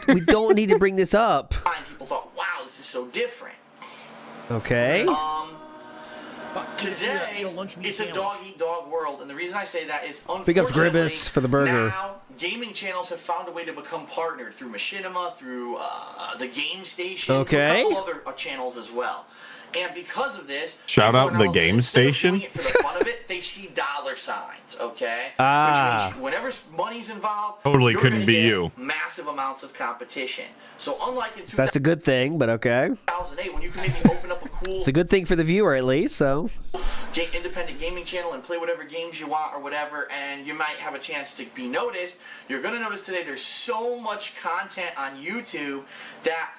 we don't need to bring this up. People thought, wow, this is so different. Okay. Today, it's a dog-eat-dog world, and the reason I say that is, Big ups unfortunately, Gribbus for the burger. now gaming channels have found a way to become partnered through Machinima, through the Game Station, Okay. a couple other channels as well. And because of this, Shout out people the now, Game instead of Station. doing it for the fun of it, they see dollar signs, okay? Ah. Which means whenever money's involved, Totally you're couldn't gonna be get you. massive amounts of competition. So unlike in That's a good thing, but okay. 2008, when you can maybe open up a cool It's a good thing for the viewer, at least, so. independent gaming channel and play whatever games you want or whatever, and you might have a chance to be noticed, you're going to notice today there's so much content on YouTube that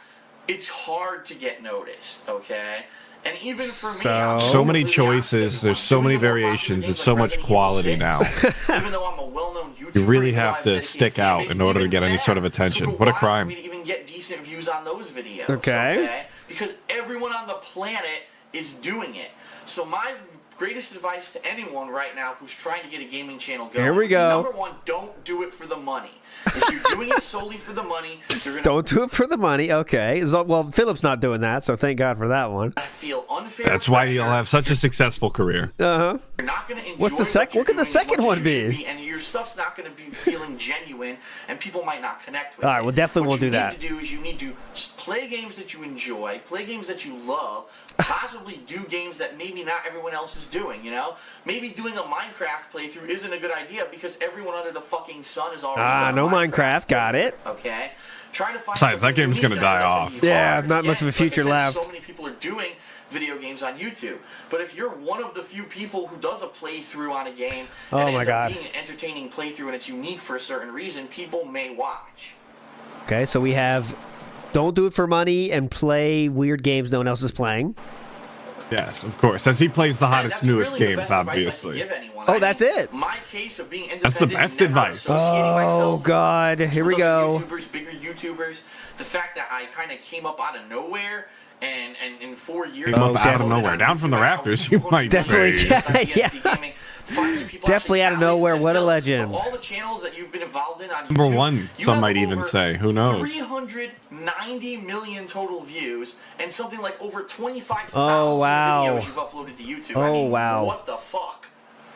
it's hard to get noticed, okay? And even for me, I'm So many completely choices, honest, there's so many doing more popular variations, games and so like much Resident quality Evil now. 6, even though I'm a well-known YouTuber, You really even though have I've to dedicated stick out fan in order to base, get any even sort of that attention. took What a while crime. for me to even get decent views on those videos, Okay. Because everyone on the planet is doing it. So my greatest advice to anyone right now who's trying to get a gaming channel going. Here we go. Number one, don't do it for the money. If you're doing it solely for the money, you're gonna Don't do it for the money. Okay. Well, Philip's not doing that, so thank God for that one. feel unfair. That's why he'll pressure. have such a successful career. Uh-huh. You're not going to enjoy What's the second? What could the second one be? And your stuff's not going to be feeling genuine, and people might not connect with All right, it. well, definitely won't do that. What you need to do is you need to play games that you enjoy, play games that you love, possibly do games that maybe not everyone else is doing, you know? Maybe doing a Minecraft playthrough isn't a good idea because everyone under the fucking sun is already no Minecraft. Got it. Okay? Try to find Besides, that something game's unique gonna that die doesn't off. be Yeah, hard. not much of a Like I future said, left. So many people are doing video games on YouTube. But if you're one of the few people who does a playthrough on a game Oh and it my ends God. up being an entertaining playthrough and it's unique for a certain reason, people may watch. Okay, so we have don't do it for money and play weird games no one else is playing. Yes, of course. As he plays the And hottest, that's newest really the games, best advice I can obviously. give anyone. Oh, I that's mean, it. My case of being independent. That's the best never advice. associating Oh, myself God. Here we with other go. YouTubers, bigger YouTubers. The fact that I kind of came up out of nowhere and in 4 years. Came up Oh, out of definitely. nowhere, down from the rafters, you might Definitely. say. Yeah. Definitely out of nowhere. What a legend. All the channels that you've been involved in on Number YouTube, one, you some have might even over say. Who knows? 390 million total views and something like over 25,000 Oh, wow. videos you've uploaded to YouTube. Oh, I mean, wow. What the fuck?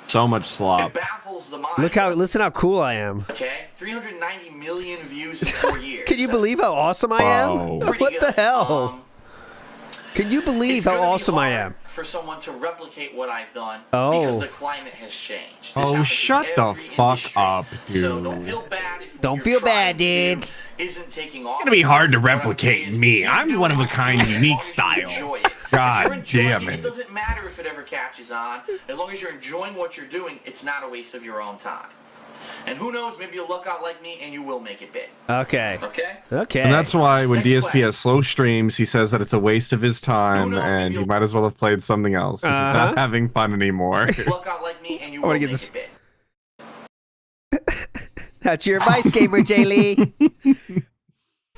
So much It slop. baffles the mind. Listen how cool I am. Okay, 390 million views in 4 years. Can you That's believe how awesome I am? Wow. pretty What the good. hell? Can you believe It's how gonna be awesome I hard am? for someone to replicate what I've done Oh. because the climate has changed. This Oh, happens in shut the every fuck industry. up, So don't dude. feel bad if what Don't you're feel trying bad, to do dude. Isn't taking off. It's gonna be hard to What I'm replicate saying is me. keep I'm doing one of a what kind, you do as unique long as you style. enjoy it. God If you're enjoying damn it it. doesn't matter if it ever catches on. As long as you're enjoying what you're doing, it's not a waste of your own time. And who knows, maybe you'll luck out like me and you will make it big. Okay. Okay? Okay. And that's why when Next DSP question. has slow streams, he says that it's a waste of his time Who knows, and maybe he you'll- might as well have played something else because he's Uh-huh. not having fun anymore. Luck out like me and you I will wanna make get this- it big. That's your advice, GamerJlee.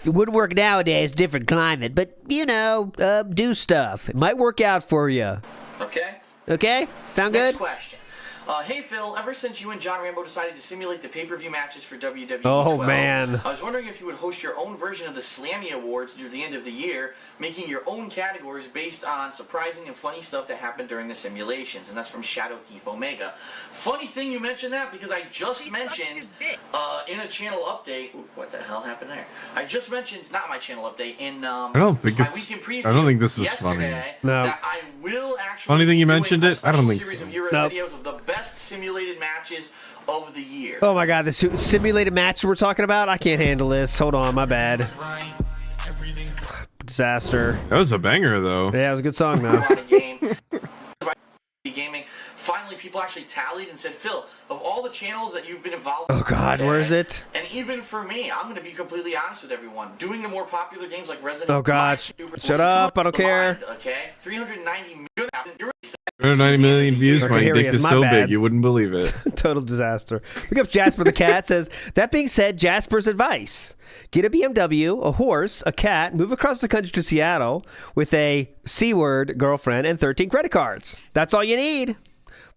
It wouldn't work nowadays, different climate, but you know, do stuff. It might work out for you. Okay? Okay? Sound Next good? question. Hey Phil, ever since you and John Rambo decided to simulate the pay-per-view matches for WWE Oh, 12, man. I was wondering if you would host your own version of the Slammy Awards near the end of the year, making your own categories based on surprising and funny stuff that happened during the simulations. And that's from Shadow Thief Omega. Funny thing you mentioned that because I just mentioned in a channel update. Ooh, what the hell happened there? I just mentioned, not my channel update, in I don't think my it's. weekend preview I don't think this is funny. yesterday No. That I will actually Only thing you be doing mentioned a it? I don't special think series so. of Euro Nope. videos of the best simulated matches of the year. Oh my God, the simulated match we're talking about? I can't handle this. Hold on, my bad. Right. Everything. Disaster. That was a banger, though. Yeah, it was a good song, though. Gaming. Finally, people actually tallied and said, Phil, of all the channels that you've been involved in, Oh God, where is it? And even for me, I'm going to be completely honest with everyone. Doing the more popular games like Resident Oh God, shut up! I don't care. Okay, 390 million. 190 million views. My here he dick is, is my so bad. big you wouldn't believe it. Total disaster. Look up Jasper the Cat. Says, that being said, Jasper's advice: get a BMW, a horse, a cat, move across the country to Seattle with a C-word girlfriend and 13 credit cards. That's all you need.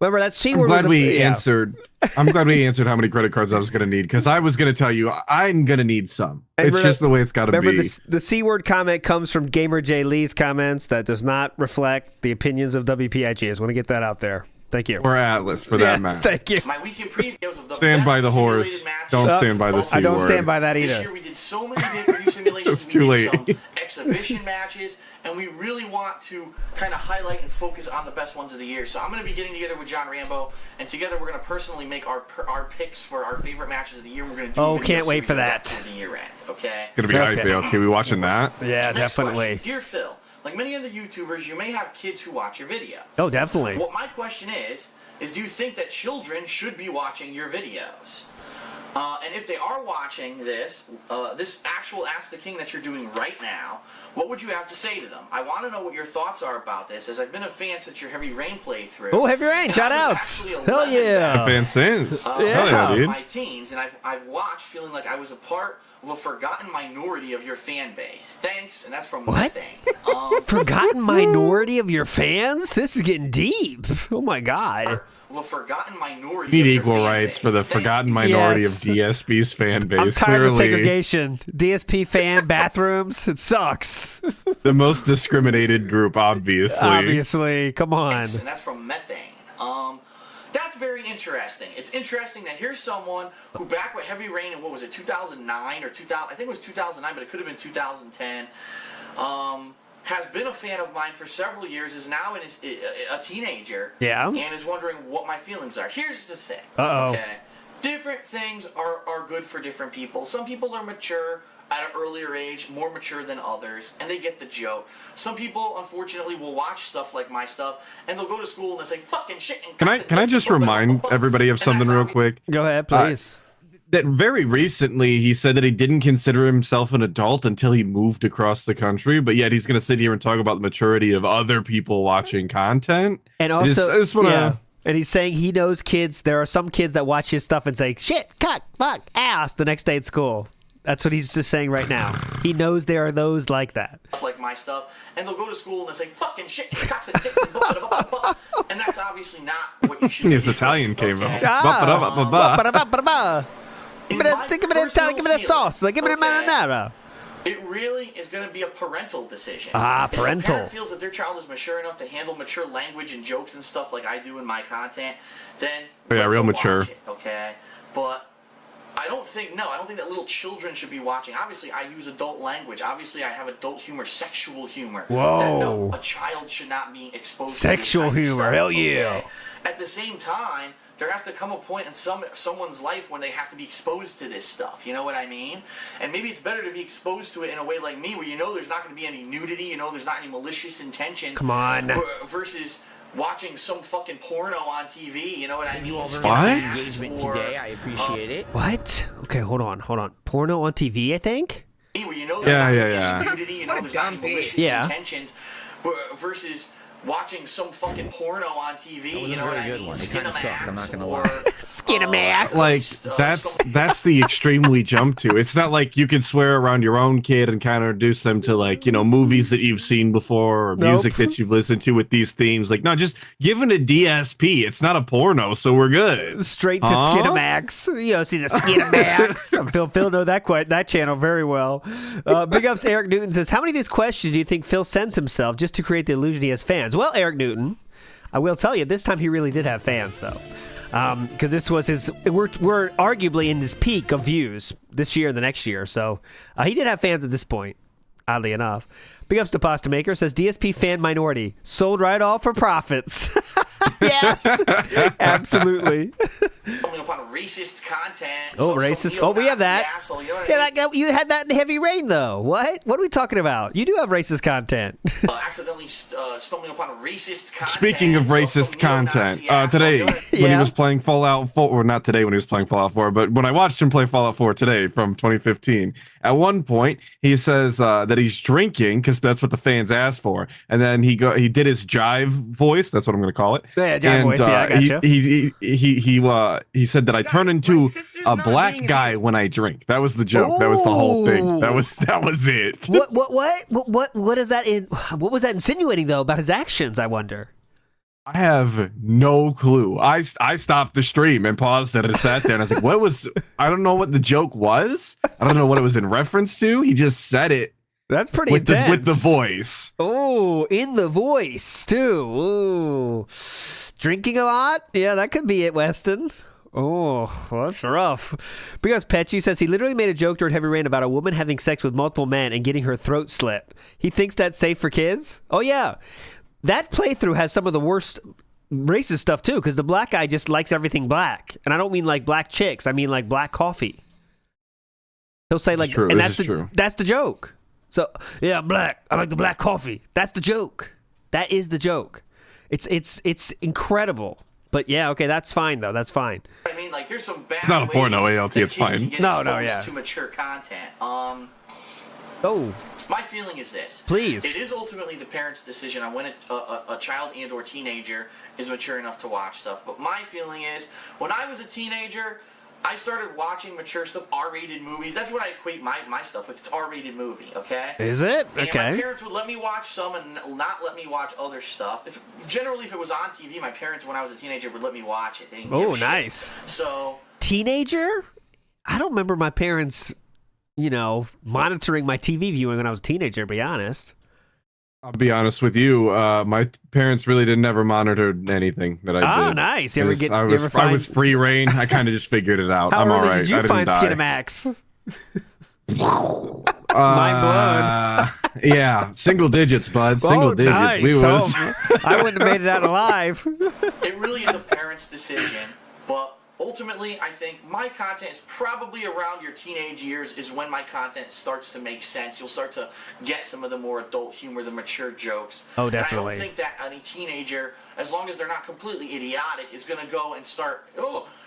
Remember that C-word. I'm glad we answered. I'm glad we answered how many credit cards I was going to need, because I was going to tell you I'm going to need some. It's just the way it's got to be. Remember, the C-word comment comes from GamerJlee's comments. That does not reflect the opinions of WPIG. I just want to get that out there. Thank you. Or Atlas, for that matter. Thank you. My weekend previews of the Stand by the best horse. simulated matches. Don't stand by the C-word. I don't stand by that either. This year we did so many pay-per-view simulations. It's too late. Did some exhibition matches, and we really want to kind of highlight and focus on the best ones of the year. So I'm going to be getting together with John Rambo, and together we're going to personally make our picks for our favorite matches of the year. We're going to do Oh, a video can't wait series for of that. For the year end, okay? Gonna be hype, BLT. We watching that? Yeah, Next definitely. question. Dear Phil, like many other YouTubers, you may have kids who watch your videos. Oh, definitely. What my question is do you think that children should be watching your videos? And if they are watching this actual Ask the King that you're doing right now, what would you have to say to them? I want to know what your thoughts are about this, as I've been a fan since your Heavy Rain playthrough. Oh, Heavy Rain, shout outs. Hell yeah. A fan since. Yeah. Hell yeah, dude. My teens, and I've watched feeling like I was a part of a forgotten minority of your fan base. Thanks, and that's from What? Forgotten minority of your fans? This is getting deep. Oh my God. Of a forgotten minority. We need of your equal fan rights base. for the forgotten minority Yes. of DSP's fan base. I'm tired of Clearly, segregation. DSP fan bathrooms. It sucks. the most discriminated group, obviously. Obviously. Come on. And that's from Methane. That's very interesting. It's interesting that here's someone who back with Heavy Rain in, what was it, 2009 or 2000? I think it was 2009, but it could have been 2010. Has been a fan of mine for several years, is now a teenager, Yeah. and is wondering what my feelings are. Here's the thing. Uh-oh. Okay. Different things are good for different people. Some people are mature at an earlier age, more mature than others, and they get the joke. Some people, unfortunately, will watch stuff like my stuff, and they'll go to school and they'll say fucking shit. And Can I just remind everybody of something real quick? Go ahead, please. That very recently he said that he didn't consider himself an adult until he moved across the country, but yet he's going to sit here and talk about the maturity of other people watching content. And also, I just wanna, and he's saying he knows kids. There are some kids that watch his stuff and say, shit, cuck, fuck, ass, the next day at school. That's what he's just saying right now. He knows there are those like that. Like my stuff, and they'll go to school and they'll say fucking shit, and cocks and dicks and blah, blah, blah, blah, blah. And that's obviously not what you should his do. Italian came okay? out. Give me that sauce. Give me the marinara. It really is going to be a parental decision. Ah, If a parental. parent feels that their child is mature enough to handle mature language and jokes and stuff like I do in my content, then Yeah, let real them mature. watch it, okay? But I don't think that little children should be watching. Obviously, I use adult language. Obviously, I have adult humor, sexual humor. Whoa. That no, a child should not be exposed Sexual to this type of humor, stuff, hell yeah. okay? At the same time, there has to come a point in someone's life when they have to be exposed to this stuff. You know what I mean? And maybe it's better to be exposed to it in a way like me, where you know there's not going to be any nudity, there's not any malicious intentions. Come on. Versus watching some fucking porno on TV. You know what I mean? What? Engagement today. I appreciate it. What? Okay, hold on. Porno on TV, I think? Where you know Yeah, there's yeah, not yeah. nudity, there's not any malicious intentions. Versus watching some fucking porno on TV, you know what I mean? It kind of sucked, I'm not gonna lie. Skinamax. Like that's the extreme we jump to. It's not like you can swear around your own kid and kind of introduce them to, like, movies that you've seen before or music that you've listened to with these themes. Like, no, just give it a DSP. It's not a porno, so we're good. Straight to Skinamax. See the Skinamax. Phil know that channel very well. Big ups. Eric Newton says, how many of these questions do you think Phil sends himself just to create the illusion he has fans? Well, Eric Newton, I will tell you, this time he really did have fans, though. Because this was we're arguably in his peak of views this year and the next year. So he did have fans at this point, oddly enough. Big ups to Pasta Maker, says DSP fan minority. Sold right off for profits. Yes, absolutely. Stumbling upon racist content. Oh, racist. Oh, we have that. Asshole, you know what Yeah, I mean? you had that in Heavy Rain, though. What? What are we talking about? You do have racist content. Accidentally stumbling upon racist content. Speaking of racist content, today when he was playing Fallout 4, or not today when he was playing Fallout 4, but when I watched him play Fallout 4 today from 2015, at one point he says that he's drinking because that's what the fans asked for, and then he did his jive voice. That's what I'm going to call it. Yeah, jive voice. Yeah, I gotcha. He said that I turn into a black guy when I drink. That was the joke. Ooh. That was the whole thing. That was it. What is that in? What was that insinuating though about his actions? I wonder. I have no clue. I stopped the stream and paused it and sat there and I was like, what was? I don't know what the joke was. I don't know what it was in reference to. He just said it. That's pretty intense. With the voice. Oh, in the voice too. Ooh. Drinking a lot? Yeah, that could be it, Weston. Oh, well, that's rough. Because Petchy says he literally made a joke during Heavy Rain about a woman having sex with multiple men and getting her throat slit. He thinks that's safe for kids? Oh, yeah. That playthrough has some of the worst racist stuff, too, because the black guy just likes everything black. And I don't mean like black chicks. I mean like black coffee. He'll say like, true. and that's the joke. So, yeah, I'm black. I like the black coffee. That's the joke. That is the joke. It's incredible. But yeah, okay, that's fine though. That's fine. I mean, like, there's some bad. It's not a porno, ALT. It's fine. No, yeah. To mature content. Oh. My feeling is this. Please. It is ultimately the parent's decision on when a child and/or teenager is mature enough to watch stuff. But my feeling is, when I was a teenager, I started watching mature stuff, R-rated movies. That's what I equate my stuff with. It's R-rated movie, okay? Is it? Okay. And my parents would let me watch some and not let me watch other stuff. Generally, if it was on TV, my parents, when I was a teenager, would let me watch it. They didn't give a nice. Shit. So teenager? I don't remember my parents, monitoring my TV viewing when I was a teenager, to be honest. I'll be honest with you. My parents really didn't ever monitor anything that I did. Oh, nice. I was free reign. I kind of just figured it out. I'm all right. Did you find Skinamax? Mind blown. Yeah, single digits, bud. Single digits. Nice. I wouldn't have made it out alive. It really is a parent's decision, but ultimately, I think my content is probably around your teenage years is when my content starts to make sense. You'll start to get some of the more adult humor, the mature jokes. Oh, definitely. And I don't think that any teenager, as long as they're not completely idiotic, is going to go and start,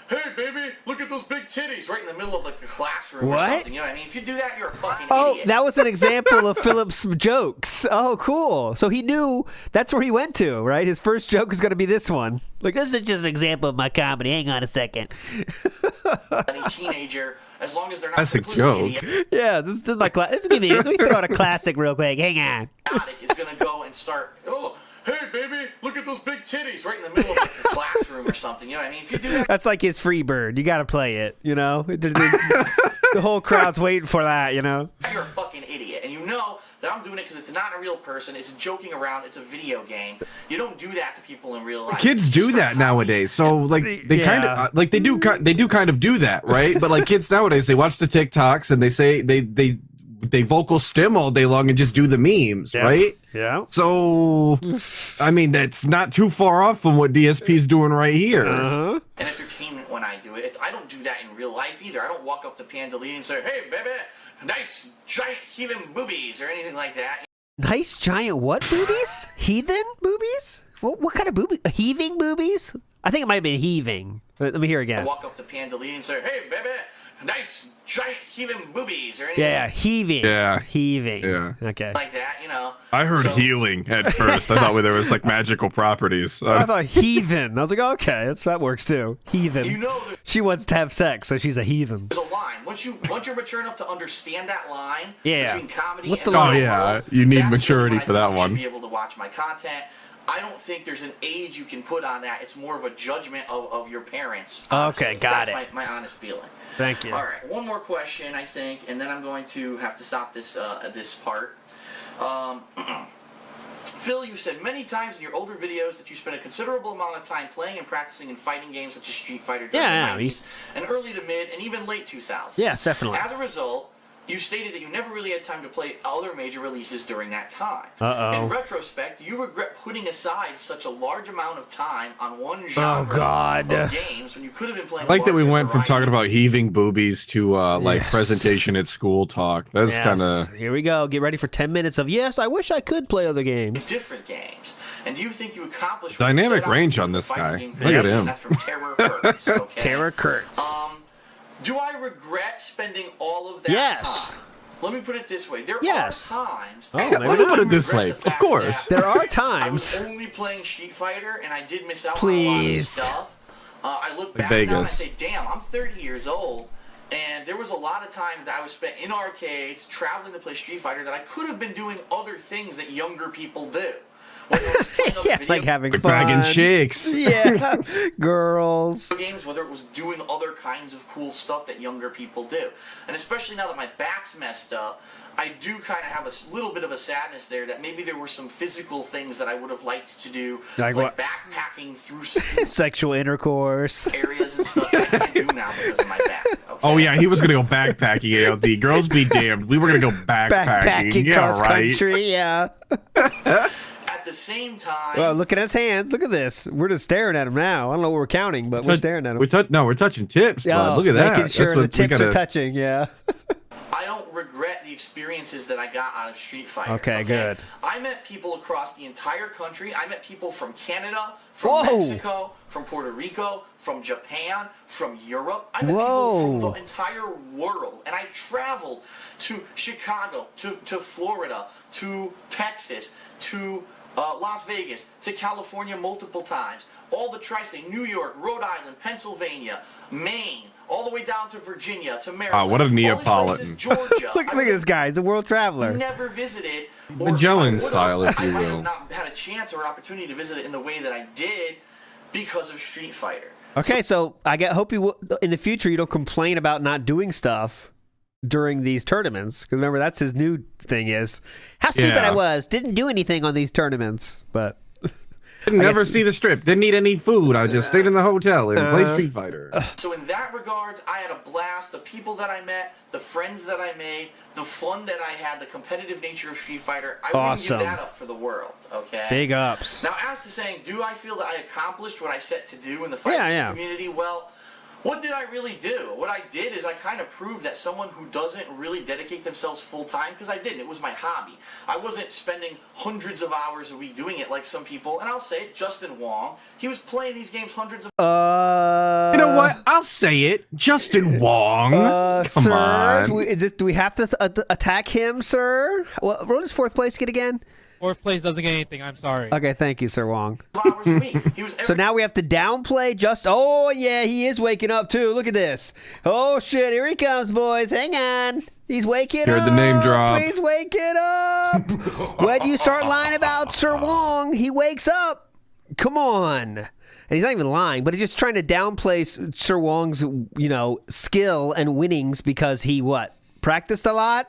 hey, baby, look at those big titties right in the middle of, like, the classroom or something. You know what I mean? If you do that, you're a fucking idiot. Oh, that was an example of Philip's jokes. Oh, cool. So he knew that's where he went to, right? His first joke is going to be this one. Like, this is just an example of my comedy. Hang on a second. Any teenager, as long as they're not that's a joke. Idiot, yeah, this is my class. Let me throw out a classic real quick. Hang on. Is going to go and start, hey, baby, look at those big titties right in the middle of, like, the classroom or something. You know what I mean? If you do that, that's like his free bird. You got to play it, The whole crowd's waiting for that, You're a fucking idiot. And you know that I'm doing it because it's not a real person. It's joking around. It's a video game. You don't do that to people in real life. Kids do that nowadays. So, like, they kind of, like, they do kind of do that, right? But, like, kids nowadays, they watch the TikToks and they say they vocal stim all day long and just do the memes, right? Yeah. So, I mean, that's not too far off from what DSP's doing right here. Uh-huh. And entertainment when I do it. I don't do that in real life either. I don't walk up to Pandalee and say, hey, baby, nice giant heathen boobies or anything like that. Nice giant what boobies? Heathen boobies? What kind of boobies? Heaving boobies? I think it might have been heaving. Let me hear again. I walk up to Pandalee and say, hey, baby, nice giant heathen boobies or anything. Yeah, heaving. Yeah. Heaving. Yeah. Okay. Like that, I heard healing at first. I thought there was, like, magical properties. I thought heathen. I was like, okay, that works too. Heathen. She wants to have sex, so she's a heathen. There's a line. Once you're mature enough to understand that line between comedy What's and the line? Oh, yeah. You need maturity for that one. You should be able to watch my content. I don't think there's an age you can put on that. It's more of a judgment of your parents. Honestly. Okay, got That's my honest feeling. Thank you. All right, one more question, I think, and then I'm going to have to stop this this part. Phil, you said many times in your older videos that you spent a considerable amount of time playing and practicing in fighting games such as Street Fighter during the 90s, and early to mid and even late 2000s. Yes, definitely. As a result, You stated that you never really had time to play other major releases during that time. Uh-oh. In retrospect, you regret putting aside such a large amount of time on one genre of games when you could have been playing. I like that we went from talking about heaving boobies to like presentation at school talk. That's kind of. Here we go. Get ready for 10 minutes of yes. I wish I could play other games. Different games. And do you think you accomplished dynamic range on this guy? Look at him. That's from Terror Kurtz. Okay? Terror Kurtz. Do I regret spending all of that time? Let me put it this way. There are times. Let me put it this way. Of course. There are times. I was only playing Street Fighter, and I did miss out on a lot of stuff. I look back now and I say, damn, I'm 30 years old, and there was a lot of time that I was spent in arcades, traveling to play Street Fighter, that I could have been doing other things that younger people do. Like having fun. Bagging chicks. Yeah. Girls. Games, whether it was doing other kinds of cool stuff that younger people do. And especially now that my back's messed up, I do kind of have a little bit of a sadness there that maybe there were some physical things that I would have liked to do, like backpacking through sexual intercourse areas and stuff that I can't do now because of my back. Okay? Oh yeah, he was gonna go backpacking. ALD, girls be damned. We were gonna go backpacking. Yeah, cross right. Country, yeah. At the same time, well, look at his hands. Look at this. We're just staring at him now. I don't know what we're counting, but we're staring at him. We're touching tips. Bud. Look at that. Making sure the tips are touching. Yeah. I don't regret the experiences that I got out of Street Fighter. Okay, good. I met people across the entire country. I met people from Canada, from Mexico, from Puerto Rico, from Japan, from Europe. I met people from the entire world. And I traveled to Chicago, to Florida, to Texas, to Las Vegas, to California multiple times. All the tri-state, New York, Rhode Island, Pennsylvania, Maine, all the way down to Virginia, to Maryland. Oh, what a Neapolitan. Georgia. Look at this guy. He's a world traveler. Never visited. Magellan style, if you I might will. have not had a chance or an opportunity to visit it in the way that I did because of Street Fighter. Okay, so I hope you in the future you don't complain about not doing stuff during these tournaments, because remember that's his new thing is how stupid I was, didn't do anything on these tournaments, but didn't never see the strip, didn't eat any food, I just stayed in the hotel and played Street Fighter. So in that regard, I had a blast. The people that I met, the friends that I made, the fun that I had, the competitive nature of Street Fighter, I wouldn't give that up for the world. Okay, big ups. Now, as to saying, do I feel that I accomplished what I set to do in the fighting community? Well, what did I really do? What I did is I kind of proved that someone who doesn't really dedicate themselves full time, because I didn't, it was my hobby. I wasn't spending hundreds of hours a week doing it like some people, and I'll say it, Justin Wong, he was playing these games hundreds of You know what? I'll say it. Justin Wong. Come on. Do we have to attack him, sir? What does fourth place get again? Fourth place doesn't get anything. I'm sorry. Okay, thank you, Sir Wong. hours a week. So now we have to downplay Oh, yeah, he is waking up, too. Look at this. Oh, shit. Here he comes, boys. Hang on. He's waking up. Heard the name drop. He's waking up. When you start lying about Sir Wong, he wakes up. Come on. And he's not even lying, but he's just trying to downplay Sir Wong's, skill and winnings because he, practiced a lot?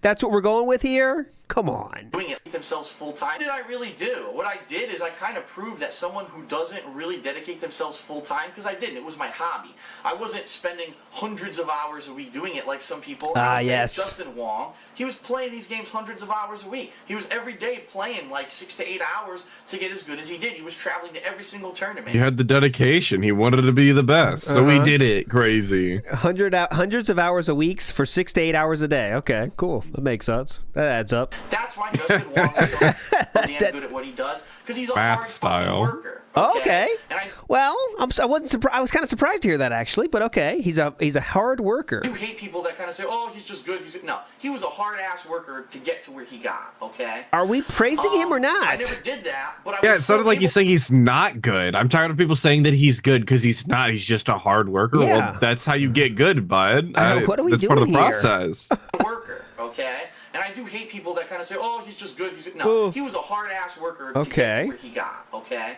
That's what we're going with here? Come on. Doing it themselves full time. What did I really do? What I did is I kind of proved that someone who doesn't really dedicate themselves full time, because I didn't, it was my hobby. I wasn't spending hundreds of hours a week doing it like some people. Yes. Justin Wong, he was playing these games hundreds of hours a week. He was every day playing like 6 to 8 hours to get as good as he did. He was traveling to every single tournament. He had the dedication. He wanted to be the best, so he did it. Crazy. Hundreds of hours a week for 6 to 8 hours a day. Okay, cool. That makes sense. That adds up. That's why Justin Wong is so damn good at what he does, because he's a hard worker. Okay. Well, I wasn't surprised. I was kind of surprised to hear that actually, but okay. He's a hard worker. You hate people that kind of say, "Oh, he's just good." No, he was a hard ass worker to get to where he got. Okay. Are we praising him or not? I never did that, but it sounded like he's saying he's not good. I'm tired of people saying that he's good because he's not. He's just a hard worker. Yeah. Well, that's how you get good, bud. What are we that's doing part of the here? process. Worker. Okay. And I do hate people that kind of say, "Oh, he's just good." No, he was a hard ass worker to get to where he got. Okay.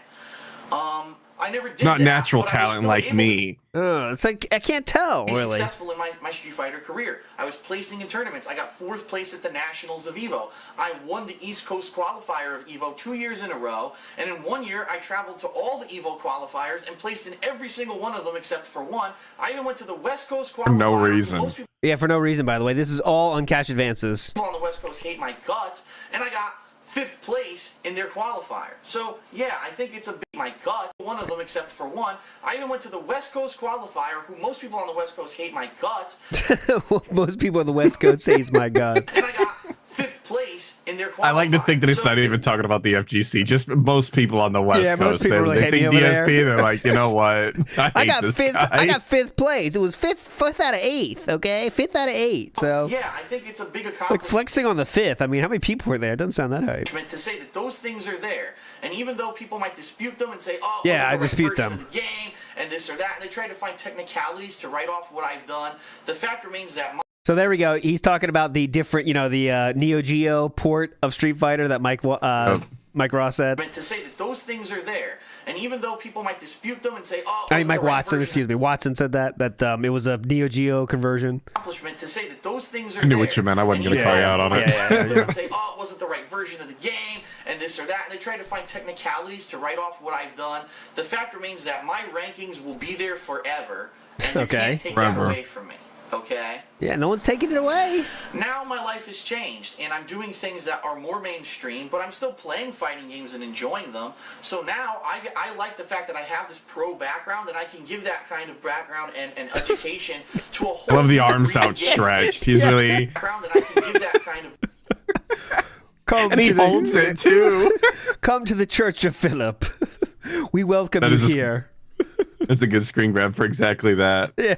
I never did not that, natural but talent like me. It's like I can't tell really. Successful in my Street Fighter career. I was placing in tournaments. I got 4th place at the Nationals of EVO. I won the East Coast qualifier of EVO 2 years in a row, and in 1 year I traveled to all the EVO qualifiers and placed in every single one of them except for one. I even went to the West Coast qualifier. For no reason. Most people Yeah, for no reason, by the way. This is all on cash advances. People on the West Coast hate my guts, and I got 5th place in their qualifier. So, yeah, I think it's a big my guts. One of them, except for one. I even went to the West Coast qualifier, who most people on the West Coast hate my guts. Most people on the West Coast hate my guts. And I got 5th place in their qualifier. I like to think that it's not even talking about the FGC. Just most people on the West Coast. They think DSP. They're like, you know what? I got 5th place. It was 5th out of 8th. Okay, 5th out of 8. So yeah, I think it's a big accomplishment. Like flexing on the 5th. I mean, how many people were there? It doesn't sound that hype. To say that those things are there, and even though people might dispute them and say, "Oh, yeah, I the right dispute version them." Of the game and this or that, and they try to find technicalities to write off what I've done. The fact remains that. So there we go. He's talking about the different, the Neo Geo port of Street Fighter that Mike Ross said. To say that those things are there, and even though people might dispute them and say, "Oh," I mean, Mike Watson, excuse me, Watson said that it was a Neo Geo conversion. To say that those things are I knew what you meant. I wasn't going to call you out on it. Say, "Oh, it wasn't the right version of the game," and this or that, and they try to find technicalities to write off what I've done. The fact remains that my rankings will be there forever, and you can't take that away from me. Okay? Yeah, no one's taking it away. Now my life has changed, and I'm doing things that are more mainstream, but I'm still playing fighting games and enjoying them. So now I like the fact that I have this pro background, and I can give that kind of background and education to a whole... I love the arms outstretched. He's really... Background, and I can give that kind of... And he holds it, too. Come to the Church of Philip. We welcome you here. That's a good screen grab for exactly that. Yeah.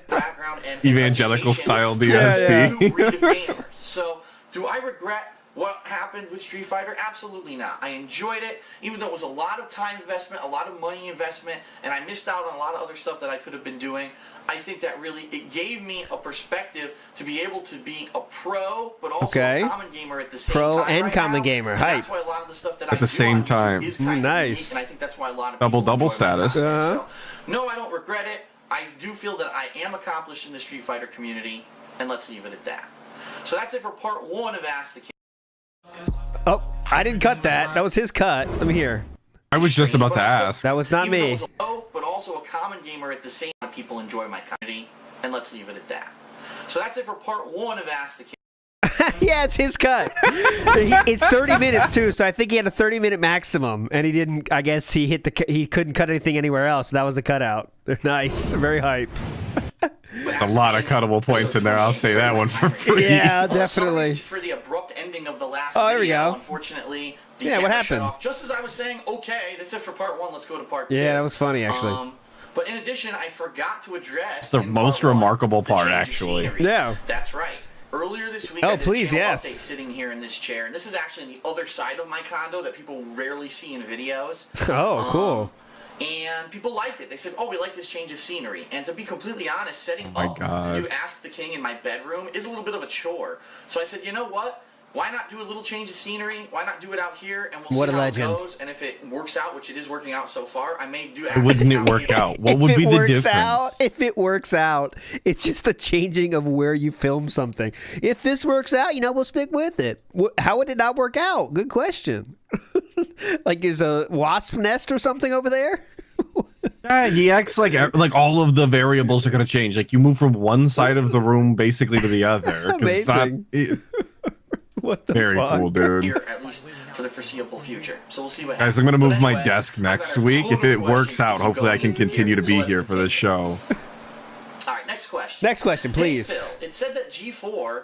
Evangelical style DSP. Yeah. So, do I regret what happened with Street Fighter? Absolutely not. I enjoyed it, even though it was a lot of time investment, a lot of money investment, and I missed out on a lot of other stuff that I could have been doing. I think that really, it gave me a perspective to be able to be a pro, but also a common gamer at the same time. Pro and common gamer. Hype. That's why a lot of the stuff that at the same time. Is kind nice. of unique, and I think that's why a lot of double status. So, no, I don't regret it. I do feel that I am accomplished in the Street Fighter community, and let's leave it at that. So that's it for part 1 of Ask the King. Oh, I didn't cut that. That was his cut. Let me hear. I was just about to ask. That was not me. But also a common gamer at the same time. People enjoy my community, and let's leave it at that. So that's it for part 1 of Ask the King. Yeah, it's his cut. It's 30 minutes too, so I think he had a 30-minute maximum, and he didn't. I guess he couldn't cut anything anywhere else. So that was the cutout. Nice, very hype. A lot of cuttable points in there. I'll say that one for free. Yeah, definitely. For the abrupt ending of the last video, there we go. Unfortunately, what happened? Just as I was saying, okay, that's it for part 1. Let's go to part 2. Yeah, that was funny actually. But in addition, I forgot to address. It's the most remarkable part, actually. Yeah. That's right. Earlier this week, I did a channel update yes. sitting here in this chair, and this is actually on the other side of my condo that people rarely see in videos. Oh, cool. And people liked it. They said, "Oh, we like this change of scenery." And to be completely honest, setting up to do Ask the King in my bedroom is a little bit of a chore. So I said, you know what? Why not do a little change of scenery? Why not do it out here, and we'll see how it goes. And if it works out, which it is working out so far, I may do. Wouldn't it work out? What would be the difference? If it works out, it's just a changing of where you film something. If this works out, we'll stick with it. How would it not work out? Good question. Like, is a wasp nest or something over there? Yeah, he acts like all of the variables are going to change. Like, you move from one side of the room basically to the other. Amazing. What the Very fuck? cool, dude. Here, at least for the foreseeable future. So we'll see what Guys, happens. I'm going to move But my desk next week. If it works out, hopefully I can continue to be here for this show. All right, next question. Next question, please. Hey, Phil, it said that G4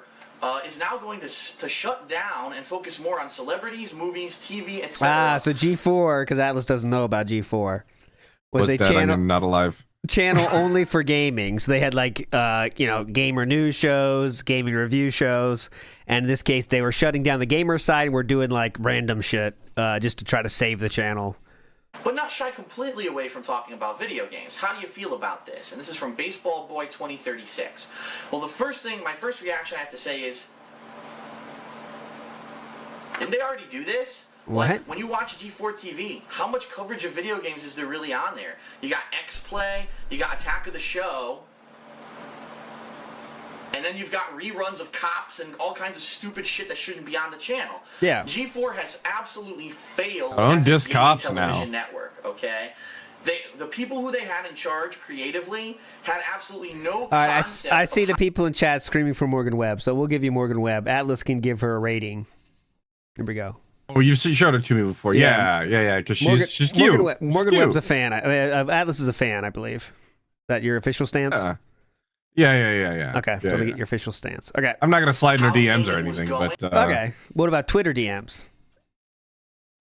is now going to shut down and focus more on celebrities, movies, TV, etc. So G4, because Atlas doesn't know about G4, was a dead, channel I'm not alive. Channel only for gaming. So they had gamer news shows, gaming review shows, and in this case they were shutting down the gamer side and we're doing like random shit just to try to save the channel. But not shy completely away from talking about video games. How do you feel about this? And this is from Baseball Boy 2036. Well, my first reaction I have to say is, didn't they already do this? What? Like, when you watch G4 TV, how much coverage of video games is there really on there? You got X-Play, you got Attack of the Show, and then you've got reruns of Cops and all kinds of stupid shit that shouldn't be on the channel. Yeah. G4 has absolutely failed I don't as diss a Cops television now. network, okay? The people who they had in charge creatively had absolutely no All right, concept. I see the people in chat screaming for Morgan Webb, so we'll give you Morgan Webb. Atlas can give her a rating. Here we go. Oh, you showed it to me before. Yeah, because she's cute. Morgan Webb's a fan. Atlas is a fan, I believe. Is that your official stance? Yeah. Okay, let me get your official stance. Okay. I'm not gonna slide in her DMs or anything, but okay. What about Twitter DMs?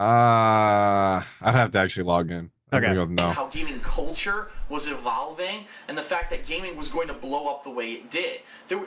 I'd have to actually log in. Okay. How gaming culture was evolving, and the fact that gaming was going to blow up the way it did.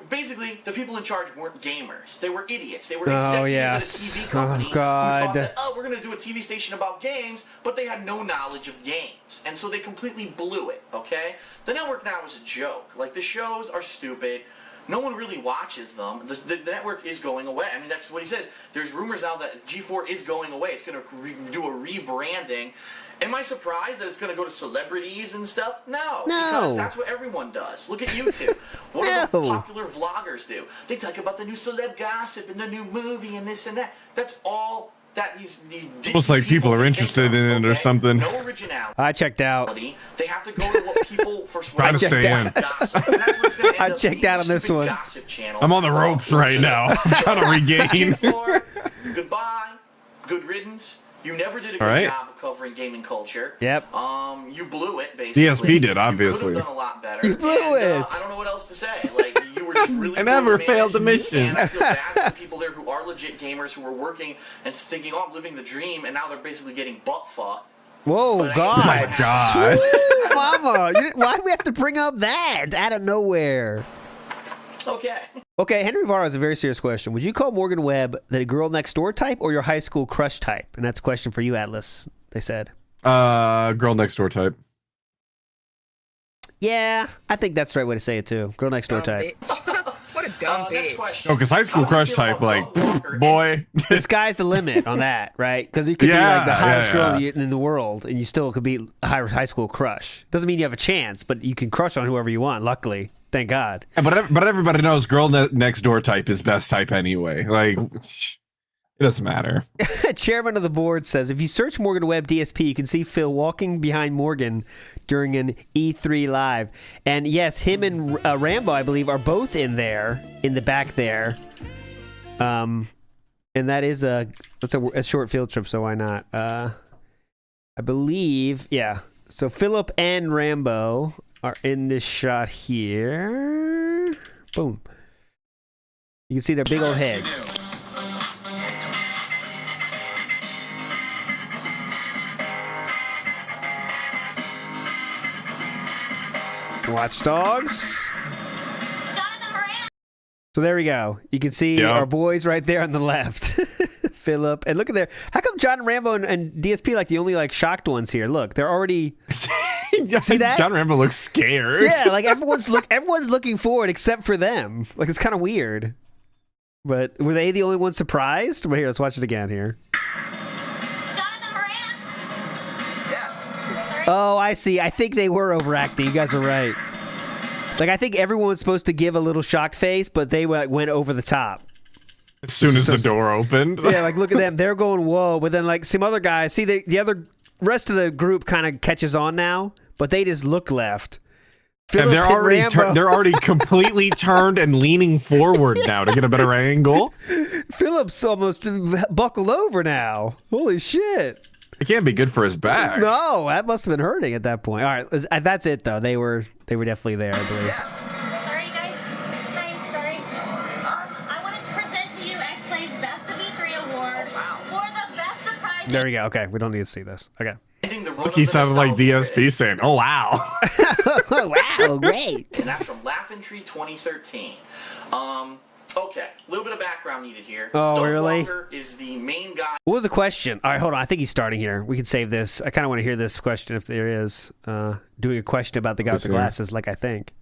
Basically, the people in charge weren't gamers. They were idiots. They were executives at a TV company who thought that, we're going to do a TV station about games, but they had no knowledge of games. And so they completely blew it, okay? The network now is a joke. Like, the shows are stupid. No one really watches them. The network is going away. I mean, that's what he says. There's rumors now that G4 is going away. It's going to do a rebranding. Am I surprised that it's going to go to celebrities and stuff? No. Because that's what everyone does. Look at YouTube. What do the popular vloggers do? They talk about the new celeb gossip and the new movie and this and that. That's all that these almost like people are interested in it or something. No originality. I checked out. They have to go to what people first trying to stay in. I checked out on this one. I'm on the ropes right now. I'm trying to regain. Goodbye. Good riddance. You never did a good job of covering gaming culture. Yep. You blew it, basically. DSP did, obviously. You could have done a lot better. You blew it. I don't know what else to say. Like, you were just really I never failed the mission. And I feel bad for the people there who are legit gamers who were working and thinking, I'm living the dream, and now they're basically getting butt fucked. Whoa, God. Oh, my God. Mama, why do we have to bring up that out of nowhere? Okay, Henry Varro has a very serious question. Would you call Morgan Webb the girl next door type or your high school crush type? And that's a question for you, Atlas, they said. Girl next door type. Yeah, I think that's the right way to say it, too. Girl next door type. What a dumb bitch. Oh, because high school crush type, like, boy. The sky's the limit on that, right? Because you could be like the hottest girl in the world, and you still could be a high school crush. Doesn't mean you have a chance, but you can crush on whoever you want, luckily. Thank God. But everybody knows girl next door type is best type anyway. Like, it doesn't matter. Chairman of the board says, if you search Morgan Webb DSP, you can see Phil walking behind Morgan during an E3 live. And yes, him and Rambo, I believe, are both in there, in the back there. And that is a short field trip, so why not? I believe, yeah. So Philip and Rambo are in this shot here. Boom. You can see their big old heads. Watchdogs. So there we go. You can see our boys right there on the left. Philip. And look at there. How come John Rambo and DSP like the only like shocked ones here? Look, they're already see that? John Rambo looks scared. Yeah, like everyone's looking forward except for them. Like it's kind of weird. But were they the only ones surprised? Well, here, let's watch it again here. Oh, I see. I think they were overacting. You guys are right. Like, I think everyone was supposed to give a little shocked face, but they went over the top. As soon as the door opened. Yeah, like, look at them. They're going, whoa. But then, like, some other guys, see, the other rest of the group kind of catches on now, but they just look left. And they're already completely turned and leaning forward now to get a better angle. Philip's almost buckled over now. Holy shit. It can't be good for his back. No, that must have been hurting at that point. All right, that's it though. They were definitely there, I believe. Sorry guys, I'm sorry. I wanted to present to you X-Play's Best of E3 award for the best surprise. There we go. Okay, we don't need to see this. Okay. He sounded like DSP saying, "Oh wow, wow, great." And that's from Laughing-Tree 2013. Okay, a little bit of background needed here. Oh, Doug really? Walker is the main guy. What was the question? All right, hold on. I think he's starting here. We can save this. I kind of want to hear this question if there is. Doing a question about the guy with the glasses, like I think.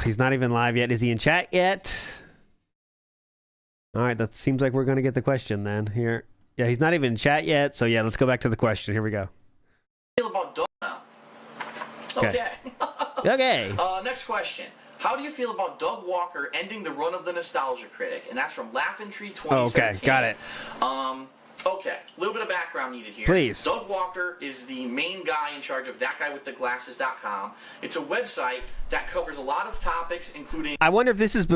He's not even live yet. Is he in chat yet? All right, that seems like we're going to get the question then. Here. Yeah, he's not even in chat yet. So, yeah, let's go back to the question. Here we go. Feel about Doug now. Okay. Okay. Next question. How do you feel about Doug Walker ending the run of the Nostalgia Critic? And that's from Laughing-Tree 2013. Oh, okay, got it. Okay, a little bit of background needed here. Please. Doug Walker is the main guy in charge of thatguywiththeglasses.com. It's a website that covers a lot of topics, including... I wonder if this is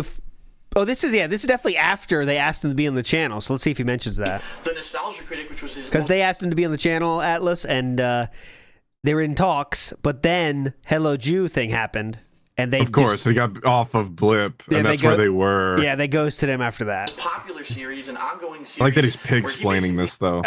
Oh, this is definitely after they asked him to be on the channel. So let's see if he mentions that. The Nostalgia Critic, which was his... Because they asked him to be on the channel, Atlas, and they were in talks, but then Hello Jew thing happened. And they of course, they got off of Blip, and that's where they were. Yeah, they ghosted him after that. Popular series, an ongoing series. I like that he's pig-splaining this, though.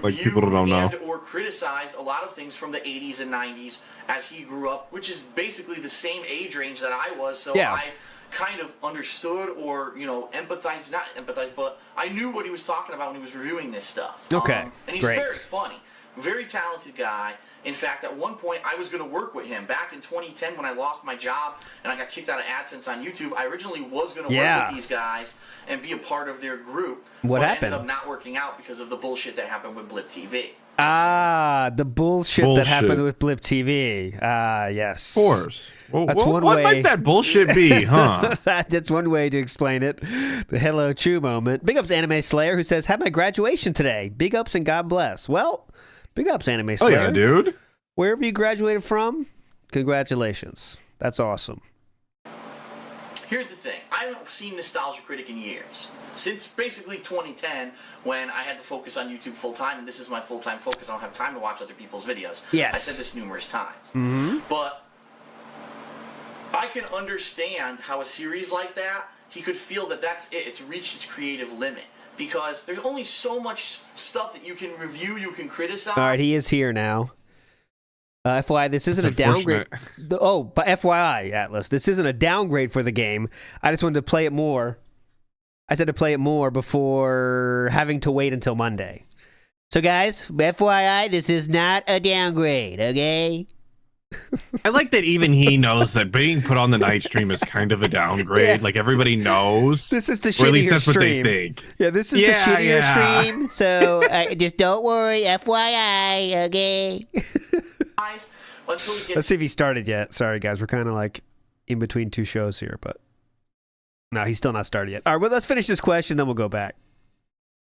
Like, people don't know. Or criticized a lot of things from the 80s and 90s as he grew up, which is basically the same age range that I was, so I kind of understood or, empathized, not empathized, but I knew what he was talking about when he was reviewing this stuff. Okay, and he's very funny, very talented guy. In fact, at one point, I was going to work with him. Back in 2010, when I lost my job and I got kicked out of AdSense on YouTube, I originally was going to work with these guys and be a part of their group. What happened? It ended up not working out because of the bullshit that happened with Blip TV. Ah, the bullshit that happened with Blip TV. Ah, yes. Of course. Well, that's one what way. might that bullshit be, huh? That's one way to explain it. The Hello Chew moment. Big ups to Anime Slayer, who says, had my graduation today. Big ups and God bless. Well, big ups, Anime Slayer. Oh, yeah, dude. Wherever you graduated from, congratulations. That's awesome. Here's the thing. I haven't seen Nostalgia Critic in years. Since basically 2010, when I had to focus on YouTube full-time, and this is my full-time focus, I don't have time to watch other people's videos. Yes. I said this numerous times. Mm-hmm. But I can understand how a series like that, he could feel that that's it. It's reached its creative limit. Because there's only so much stuff that you can review, you can criticize. All right, he is here now. FYI, this isn't a downgrade. But FYI, Atlas, this isn't a downgrade for the game. I just wanted to play it more. I said to play it more before having to wait until Monday. So, guys, FYI, this is not a downgrade, okay? I like that even he knows that being put on the night stream is kind of a downgrade. Like, everybody knows. This is the shittier Or at least that's stream. what they think. Yeah, this is the shittier stream. So, just don't worry, FYI, okay? Let's see if he started yet. Sorry, guys. We're kind of like in between two shows here, but no, he's still not started yet. All right, well, let's finish this question, then we'll go back.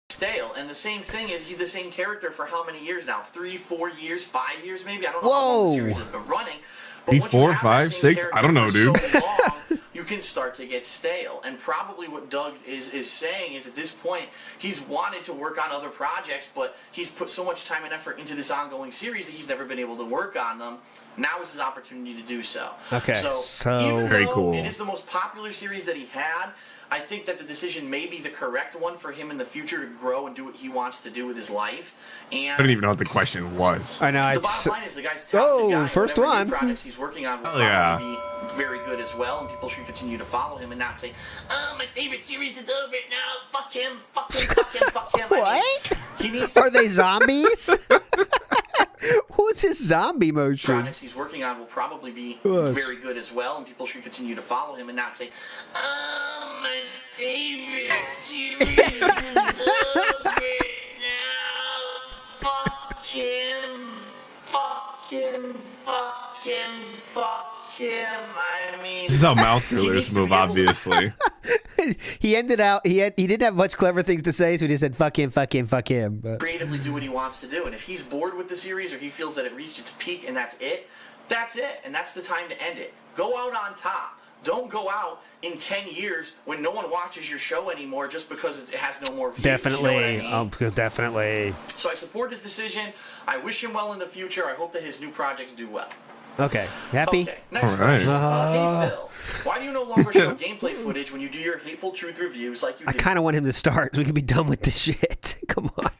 Stale, and the same thing is he's the same character for how many years now? 3, 4 years, 5 years maybe? I don't know how long the series has been running. But 4, 5, 6? I don't know, dude. So long, you can start to get stale. And probably what Doug is saying is at this point, he's wanted to work on other projects, but he's put so much time and effort into this ongoing series that he's never been able to work on them. Now is his opportunity to do so. Okay, so even very though cool. It is the most popular series that he had. I think that the decision may be the correct one for him in the future to grow and do what he wants to do with his life. And I don't even know what the question was. I know. the bottom line is the guy's talented guy. First Whatever one. new projects he's working on will probably be very good as well, and people should continue to follow him and not say, "Oh, my favorite series is over now. Fuck him, fuck him, fuck him, fuck him." What? He needs to Are they zombies? Who's his zombie motion? projects he's working on will probably be very good as well, and people should continue to follow him and not say, "Oh, my favorite series is over now. Fuck him, fuck him, fuck him, fuck him." I mean, This is how mouth drillers move, obviously. He didn't have much clever things to say, so he just said fuck him, fuck him, fuck him. But creatively do what he wants to do, and if he's bored with the series or he feels that it reached its peak and that's it, and that's the time to end it. Go out on top. Don't go out in 10 years when no one watches your show anymore just because it has no more views. definitely, you know what I mean? Definitely. So I support his decision. I wish him well in the future. I hope that his new projects do well. Okay, happy? Okay, next All right. question. Hey Phil, why do you no longer show gameplay footage when you do your Hateful Truth reviews like you I did? kind of want him to start so we can be done with this shit. Come on.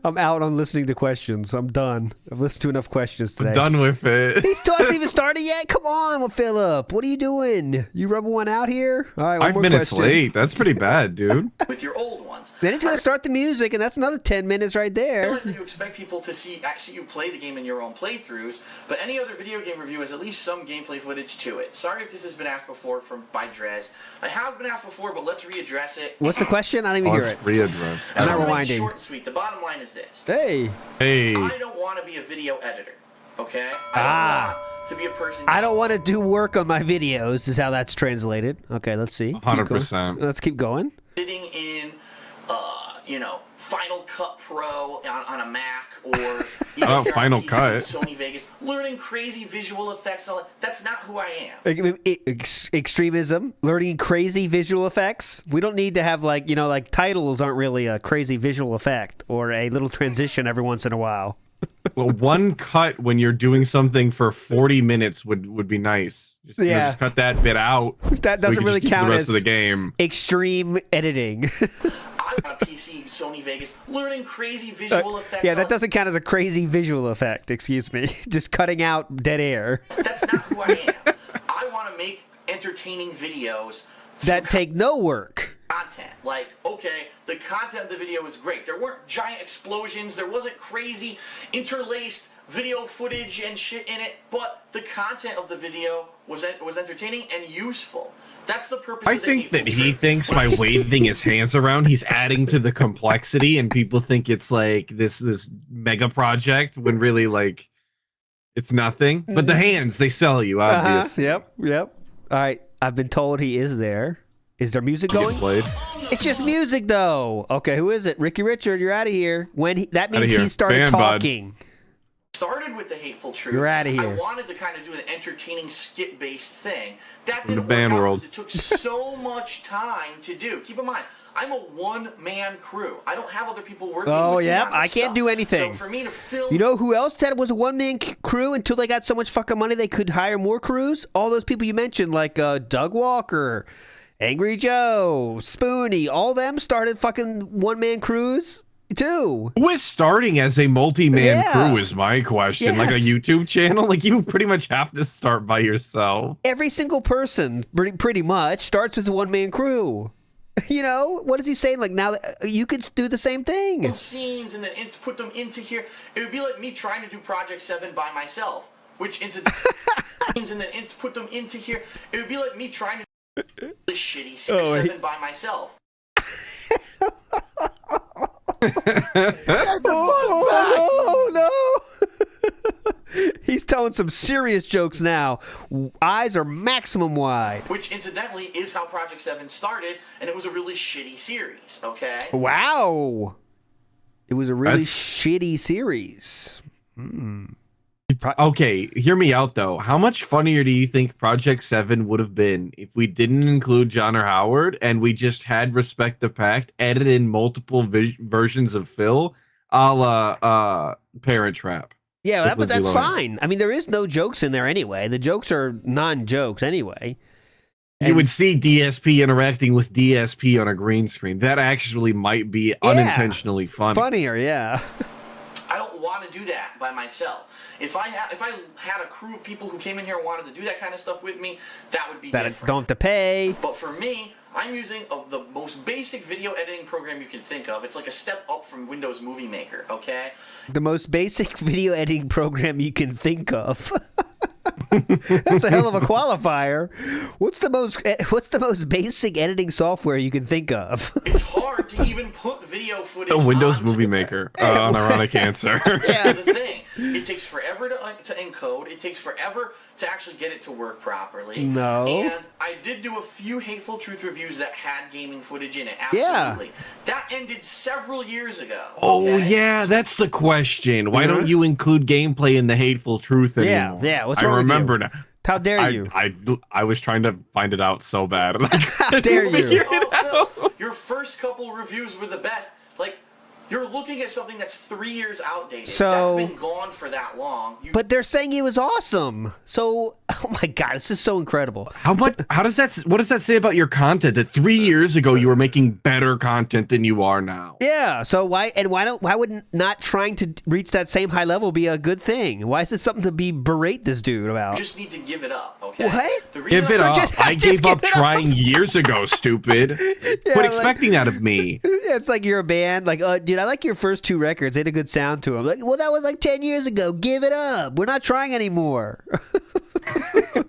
I'm out on listening to questions. I'm done. I've listened to enough questions today. I'm done with it. He still hasn't even started yet? Come on, Philip. What are you doing? You rubbing one out here? All right, 5 minutes late. That's pretty bad, dude. With your old ones. Then he's going to start the music, and that's another 10 minutes right I there. realize that you expect people to see you play the game in your own playthroughs, but any other video game review has at least some gameplay footage to it. Sorry if this has been asked before by Drez. I have been asked before, but let's readdress it. What's the question? I don't even hear Let's it. readdress. I'm not gonna make it rewinding. short and sweet. The bottom line is this. Hey. I don't want to be a video editor, okay? I don't want to be a person... I don't want to do work on my videos, is how that's translated. Okay, let's see. 100%. Let's keep going. sitting in Final Cut Pro on a Mac, or Final Cut, Sony Vegas, learning crazy visual effects. And all that. That's not who I am. Extremism, learning crazy visual effects. We don't need to have like titles aren't really a crazy visual effect or a little transition every once in a while. Well, one cut when you're doing something for 40 minutes would be nice. Just cut that bit out. That doesn't really count the rest as of the game. Extreme editing. I'm on a PC, Sony Vegas, learning crazy visual effects. Yeah, that doesn't count as a crazy visual effect. Excuse me. Just cutting out dead air. That's not who I am. I want to make entertaining videos that take no work. Content. Like, okay, the content of the video was great. There weren't giant explosions. There wasn't crazy interlaced video footage and shit in it, but the content of the video was entertaining and useful. That's the purpose. I think that he thinks by waving his hands around, he's adding to the complexity, and people think it's like this mega project when really like it's nothing. But the hands, they sell you, obviously. Yep. All right, I've been told he is there. Is there music going? Played. It's just music, though. Okay, who is it? Ricky Richard, you're out of here. That means he started talking. Started with the hateful truth. You're out of here. I wanted to kind of do an entertaining skit-based thing. That didn't work out because it took so much time to do. Keep in mind, I'm a one-man crew. I don't have other people working with me on this I can't do anything. So for me to film... You know who else said it was a one-man crew until they got so much fucking money they could hire more crews? All those people you mentioned, like Doug Walker, Angry Joe, Spoonie, all them started fucking one-man crews too. Who is starting as a multi-man crew is my question. Yes. Like a YouTube channel? Like you pretty much have to start by yourself. Every single person pretty much starts with a one-man crew. You know, what is he saying? Like now you could do the same thing. Scenes and then put them into here. It would be like me trying to do Project 7 by myself, which incidentally and then put them into here. It would be like me trying to do this shitty 7 by myself. Oh no! He's telling some serious jokes now. Eyes are maximum wide. Which, incidentally, is how Project 7 started, and it was a really shitty series, okay? Wow! It was a really shitty series. Okay, hear me out, though. How much funnier do you think Project 7 would have been if we didn't include John or Howard, and we just had Respect the Pact, edit in multiple versions of Phil, a la Parent Trap? Yeah, that's fine. I mean, there is no jokes in there anyway. The jokes are non-jokes anyway. You would see DSP interacting with DSP on a green screen. That actually might be unintentionally funny. Funnier, yeah. I don't want to do that by myself. If I had a crew of people who came in here and wanted to do that kind of stuff with me, that would be different. Don't have to pay. But for me, I'm using the most basic video editing program you can think of. It's like a step up from Windows Movie Maker, okay? The most basic video editing program you can think of. That's a hell of a qualifier. What's the most basic editing software you can think of? It's hard to even put video footage on Windows Movie Maker. Unironic answer. Yeah, the thing. It takes forever to encode. It takes forever to actually get it to work properly. No. And I did do a few Hateful Truth reviews that had gaming footage in it. Absolutely. Yeah. That ended several years ago. Oh, yeah, that's the question. Why don't you include gameplay in the Hateful Truth anymore? Yeah, what's wrong with you? I remember now. How dare you? I was trying to find it out so bad. How dare you? Your first couple reviews were the best. Like, you're looking at something that's 3 years outdated. So, that's been gone for that long. But they're saying it was awesome. So, oh my God, this is so incredible. What does that say about your content? That 3 years ago you were making better content than you are now. Yeah. So why would not trying to reach that same high level be a good thing? Why is it something to be berate this dude about? You just need to give it up, okay? What? Give it up. I gave up trying years ago, stupid. Quit expecting that of me. Yeah, it's like you're a band. Like, dude, I like your first 2 records. They had a good sound to them. Like, well, that was like 10 years ago. Give it up. We're not trying anymore.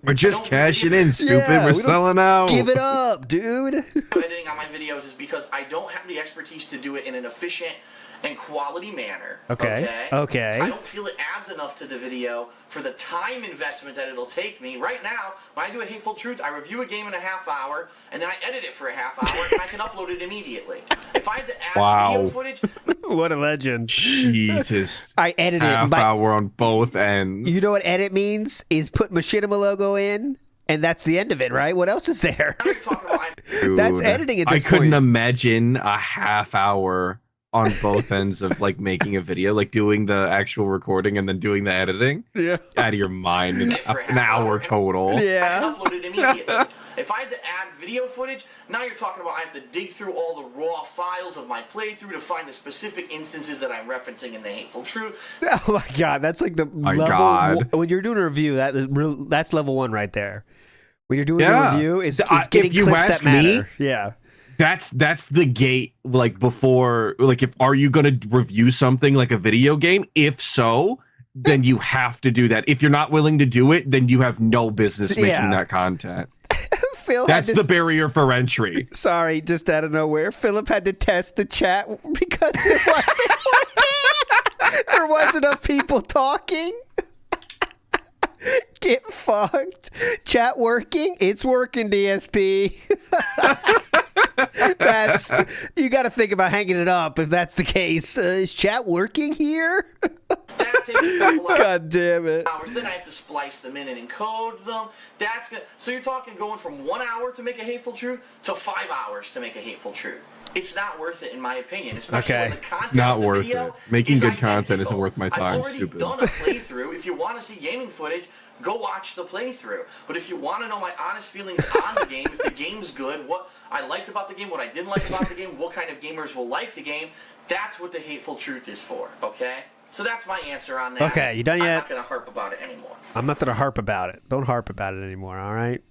We're just cashing in, stupid. Yeah, we're selling out. Give it up, dude. Editing on my videos is because I don't have the expertise to do it in an efficient and quality manner. Okay. I don't feel it adds enough to the video for the time investment that it'll take me. Right now, when I do a Hateful Truth, I review a game in a half hour, and then I edit it for a half hour, and I can upload it immediately. If I had to add video footage... What a legend. Jesus. I edited it. Half hour on both ends. You know what edit means? Is put Machinima logo in, and that's the end of it, right? What else is there? Dude, That's editing at this I couldn't point. imagine a half hour on both ends of like making a video, like doing the actual recording and then doing the editing. Yeah. Out of your mind in an hour total. I can upload it immediately. If I had to add video footage, now you're talking about I have to dig through all the raw files of my playthrough to find the specific instances that I'm referencing in the Hateful Truth. Oh my god, that's like the level. When you're doing a review, that's level 1 right there. When you're doing a review, it's getting if you clips ask that me, matter. Yeah. That's the gate, like before, like if are you going to review something like a video game? If so, then you have to do that. If you're not willing to do it, then you have no business making that content. That's the barrier for entry. Sorry, just out of nowhere, Philip had to test the chat because it wasn't working. There wasn't enough people talking. Get fucked. Chat working? It's working, DSP. You got to think about hanging it up if that's the case. Is chat working here? God damn it. Then I have to splice them in and encode them. So you're talking going from 1 hour to make a Hateful Truth to 5 hours to make a Hateful Truth. It's not worth it in my opinion, especially when the content it's not of the worth video it. Making good identical. content isn't worth my time. I've already Stupid. done a playthrough. If you want to see gaming footage, go watch the playthrough. But if you want to know my honest feelings on the game, if the game's good, what I liked about the game, what I didn't like about the game, what kind of gamers will like the game, that's what the Hateful Truth is for, okay? So that's my answer on that. Okay, you done yet? I'm not going to harp about it anymore. I'm not going to harp about it. Don't harp about it anymore, all right?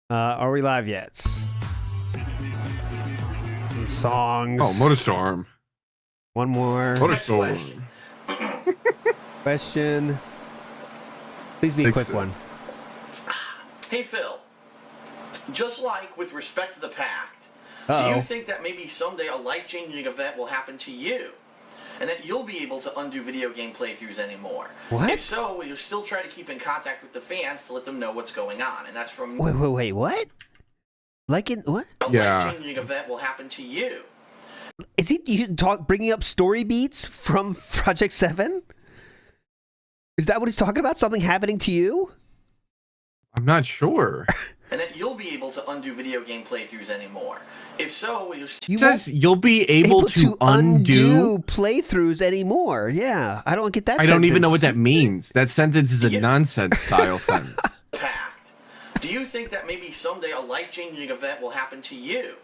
Are we live yet? Songs. Oh, Motorstorm. One more. Motorstorm. Question. Please be a quick one. Hey, Phil. Just like with respect to the Pact, do you think that maybe someday a life-changing event will happen to you? And that you'll be able to undo video game playthroughs anymore? What? If so, will you still try to keep in contact with the fans to let them know what's going on? And that's from... Wait, what? Like in what? A life-changing event will happen to you. Is he bringing up story beats from Project 7? Is that what he's talking about? Something happening to you? I'm not sure. And that you'll be able to undo video game playthroughs anymore. If so, will you... It says you'll be able to undo playthroughs anymore. Yeah, I don't get that. I don't even know what that means. That sentence is a nonsense style sentence. Pact. Do you think that maybe someday a life-changing event will happen to you?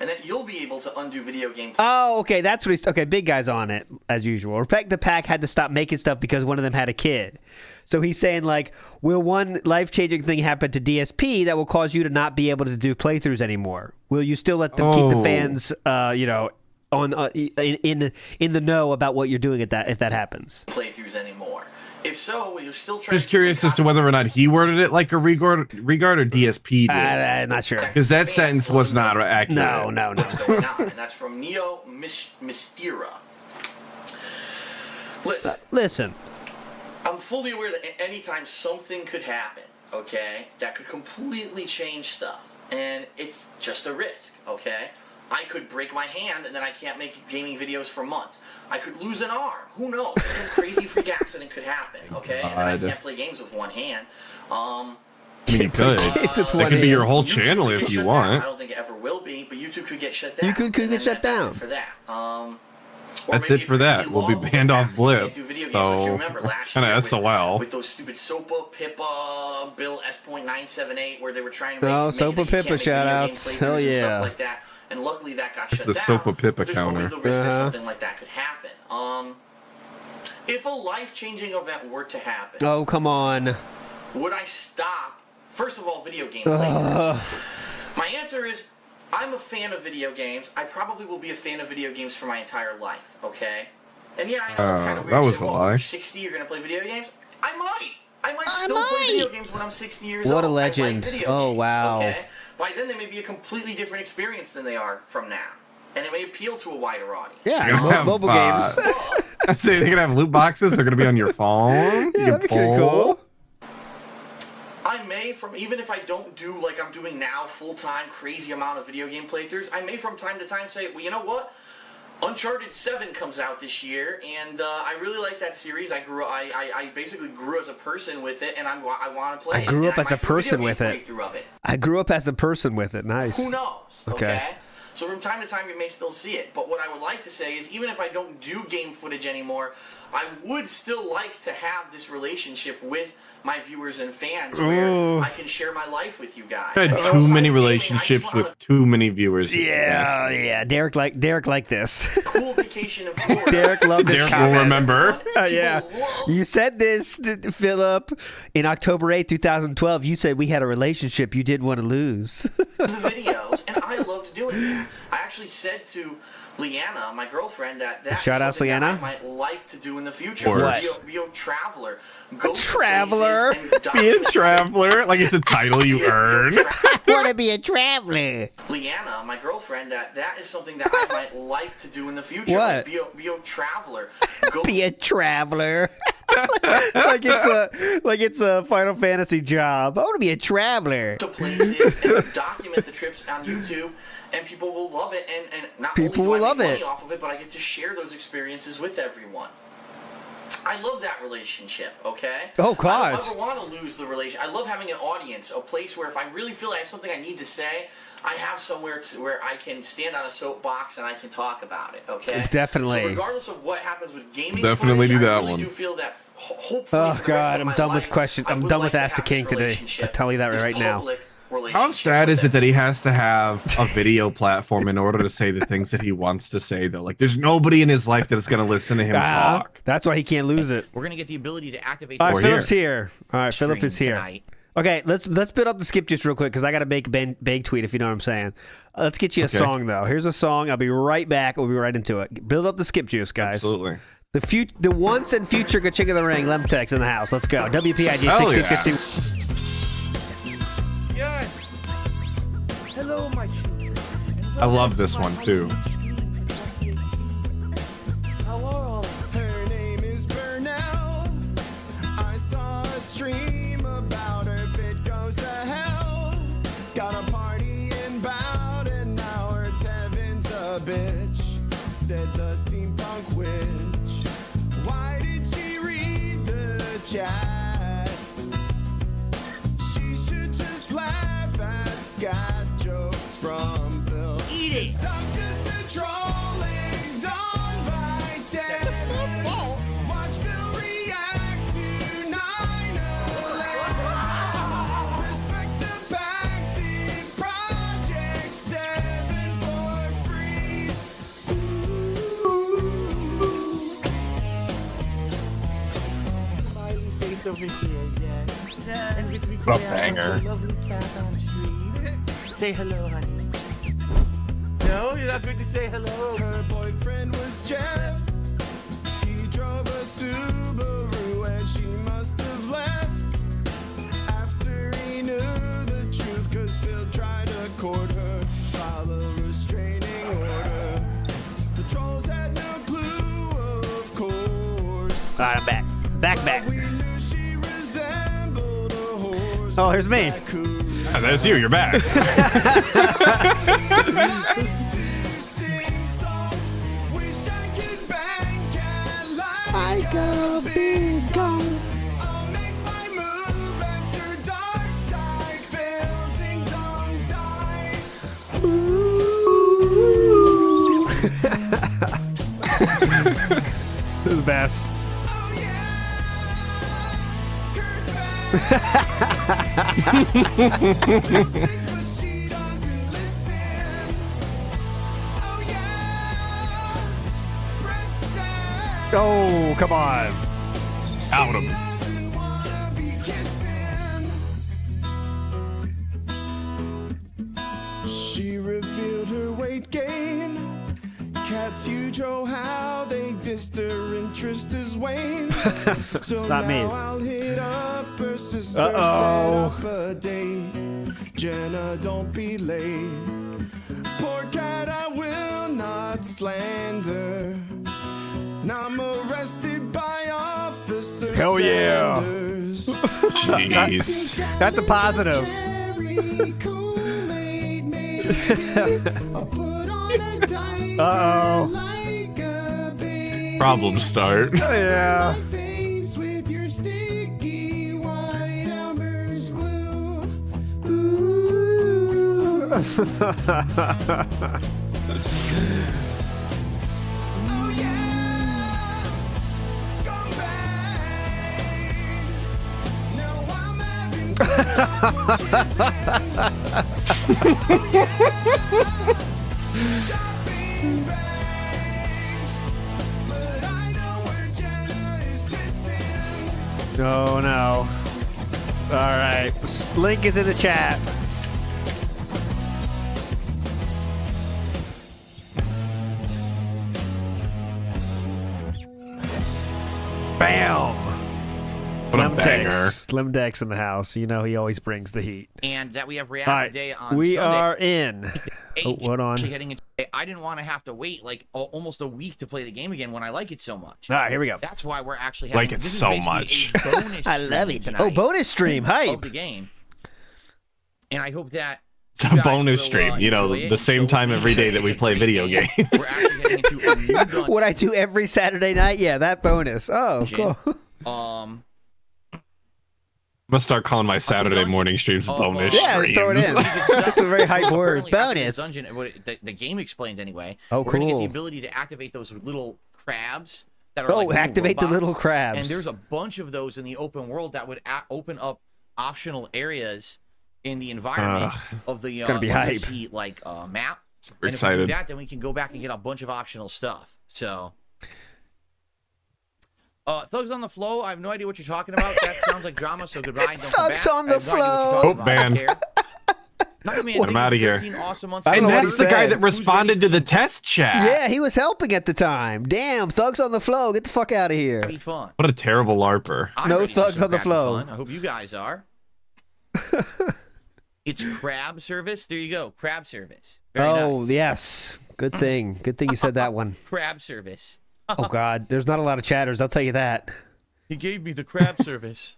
And that you'll be able to undo video game... Oh, okay, that's what he's... Okay, big guy's on it, as usual. Respect the Pack had to stop making stuff because one of them had a kid. So he's saying, like, will one life-changing thing happen to DSP that will cause you to not be able to do playthroughs anymore? Will you still let them keep the fans, you know, on in the know about what you're doing if that happens? Playthroughs anymore. If so, will you still try... Just curious as to whether or not he worded it like a regard or DSP did. I'm not sure. Because that sentence was not accurate. No. And that's from Neo Mystera. Listen. I'm fully aware that at any time something could happen, okay, that could completely change stuff. And it's just a risk, okay? I could break my hand and then I can't make gaming videos for months. I could lose an arm. Who knows? Some crazy freak accident could happen, okay? And then I can't play games with one hand. I mean, you could. That could be your whole channel if you want. I don't think it ever will be, but YouTube could get shut down. You could get shut down. For that. That's it for that. We'll be banned off Blip. So, kind of SOL. With those stupid SOPA, Pippa, Bill S.978, where they were trying to make... Oh, SOPA, Pippa shout-outs. Hell yeah. Stuff like that. And luckily that got shut down. It's the SOPA Pippa counter. There's always the risk that something like that could happen. If a life-changing event were to happen... Oh, come on. Would I stop, first of all, video game playthroughs? My answer is, I'm a fan of video games. I probably will be a fan of video games for my entire life, okay? And yeah, I know it's kind of weird. That was to say, a well, lie. You're 60, you're going to play video games? I might still play video games when I'm 60 years old. What a legend. I like video oh, games, wow. Okay? By then, they may be a completely different experience than they are from now. and it may appeal to a wider audience. Yeah, mobile games. I say they're gonna have loot boxes. They're gonna be on your phone. Yeah, that'd be kinda cool. I may, even if I don't do like I'm doing now, full-time, crazy amount of video game playthroughs, I may from time to time say, well, you know what? Uncharted 7 comes out this year, and I really like that series. I basically grew as a person with it, and I want to play it. I grew up as a person with it. I grew up as a person with it. Nice. Who knows? Okay. So from time to time, you may still see it. But what I would like to say is, even if I don't do game footage anymore, I would still like to have this relationship with my viewers and fans where I can share my life with you guys. I had too many relationships with too many viewers. Yeah. Derek like this. Cool vacation in Florida. Derek loved this Derek comment. will remember. Yeah. You said this, Philip, in October 8th, 2012. You said we had a relationship you didn't want to lose. The videos, and I loved doing it. I actually said to Leanna, my girlfriend, that's shout out something Leanna. that I might like to do in the future. Be a traveler. Go a traveler? Be a traveler? Like it's a title you earn? I want to be a traveler. Leanna, my girlfriend, that is something that I might like to do in the future. What? Be a traveler. Be a traveler. like it's a Final Fantasy job. I want to be a traveler. To places and document the trips on YouTube, and people will love it. And not people only do will I love make it money off of it, but I get to share those experiences with everyone. I love that relationship, okay? Oh, God. I don't ever want to lose the relationship. I love having an audience, a place where if I really feel I have something I need to say, I have somewhere where I can stand on a soapbox and I can talk about it, okay? Definitely. So regardless of what happens with gaming Definitely footage, do that I really one. do feel that hopefully Oh, God, I'm done with question. I'm done with Ask the King today. I'll tell you that right now. How sad is it that he has to have a video platform in order to say the things that he wants to say, though? Like, there's nobody in his life that's going to listen to him talk. That's why he can't lose it. We're going to get the ability to activate. All right, Philip's here. All right, Philip is here. Tonight. Okay, let's build up the skip juice real quick because I got to make a big tweet if you know what I'm saying. Let's get you a song, though. Here's a song. I'll be right back. We'll be right into it. Build up the skip juice, guys. Absolutely. The once and future Ching of the Ring, Lemtex in the house. Let's go. WPIG 6050. Yes. Hello, my children. I love this one, too. How are all? Her name is Burnell. I saw a stream about her. Bit goes to hell. Got a party in Bout, and now her Tevin's a bitch. Said the steampunk witch. Why did she read the chat? She should just laugh at Scott jokes from Phil. Eat it. I'm just a trolling done by 10. Watch Phil react to 9/11. Respect the Bacted Project 7 for free. Smiley face over here, yes. And with me, What a banger. lovely cat on stream. Say hello, honey. No, you're not going to say hello. Her boyfriend was Jeff. He drove a Subaru and she must have left after he knew the truth, cause Phil tried to court her, file a restraining order. The trolls had no clue, of course. All right, I'm back. Back. We knew she resembled a horse. Oh, here's me. Oh, that's you. You're back. I got a big gun. I'll make my move after dark side. Building dong dice. Ooh. This is the best. Oh yeah. She doesn't listen. Oh yeah. Press down. Oh, come on. Out him. Doesn't wanna be kissing. She revealed her weight gain. Cats you Joe how they dissed her interest is waned. So Not me. now I'll hit up her sister, Uh-oh. set up a date. Jenna, don't be late. poor cat I will not slander. Now I'm arrested by Officer Hell yeah. Sanders. Jeez. That's a positive. Uh-oh. Problem start. Yeah. Oh no. All right. Link is in the chat. Bam. What a banger. Slim Deck's in the house. You know he always brings the heat. And that we have All React right. today on We Sunday. are in. Oh, hold on. Actually heading into, I didn't want to have to wait like almost a week to play the game again when I like it so much. All right, here we go. That's why we're actually Like having, it this is so basically much. a bonus I love stream it. tonight Oh, bonus stream. of Hype. the game. And I hope that It's a bonus stream. You know, the same time every day that we play video games. we're actually heading into a new dungeon. What I do every Saturday night? Yeah, that bonus. Oh, cool. I'm gonna start calling my Saturday morning streams bonus Yeah, streams. just throw it in. That's a very hype word. Bonus. Dungeon, the game explained anyway. Oh, we're gonna get the cool. ability to activate those little crabs that are Oh, like little activate the robots. little crabs. And there's a bunch of those in the open world that would open up optional areas in the environment of the gonna be hype. undersea, like map. Super And if we do excited. that, then we can go back and get a bunch of optional stuff. So. Thugs on the Flow, I have no idea what you're talking about. That sounds like drama, so goodbye. Don't come Thugs back. on I the have no idea what you're Flow. talking about. I don't Oh, care. Nightman, I'm outta here. 13 awesome months. I don't And know what that's he the guy said. that responded to the test chat. Yeah, he was helping at the time. Damn, Thugs on the Flow. Get the fuck out of here. Be fun. What a terrible LARPer. I'm No ready for thugs some on the crappy flow. fun. I hope you guys are. It's crab service. There you go. Crab service. Very Oh, nice. yes. Good thing. Good thing you said that one. Crab service. Oh, God. There's not a lot of chatters. I'll tell you that. He gave me the crab service.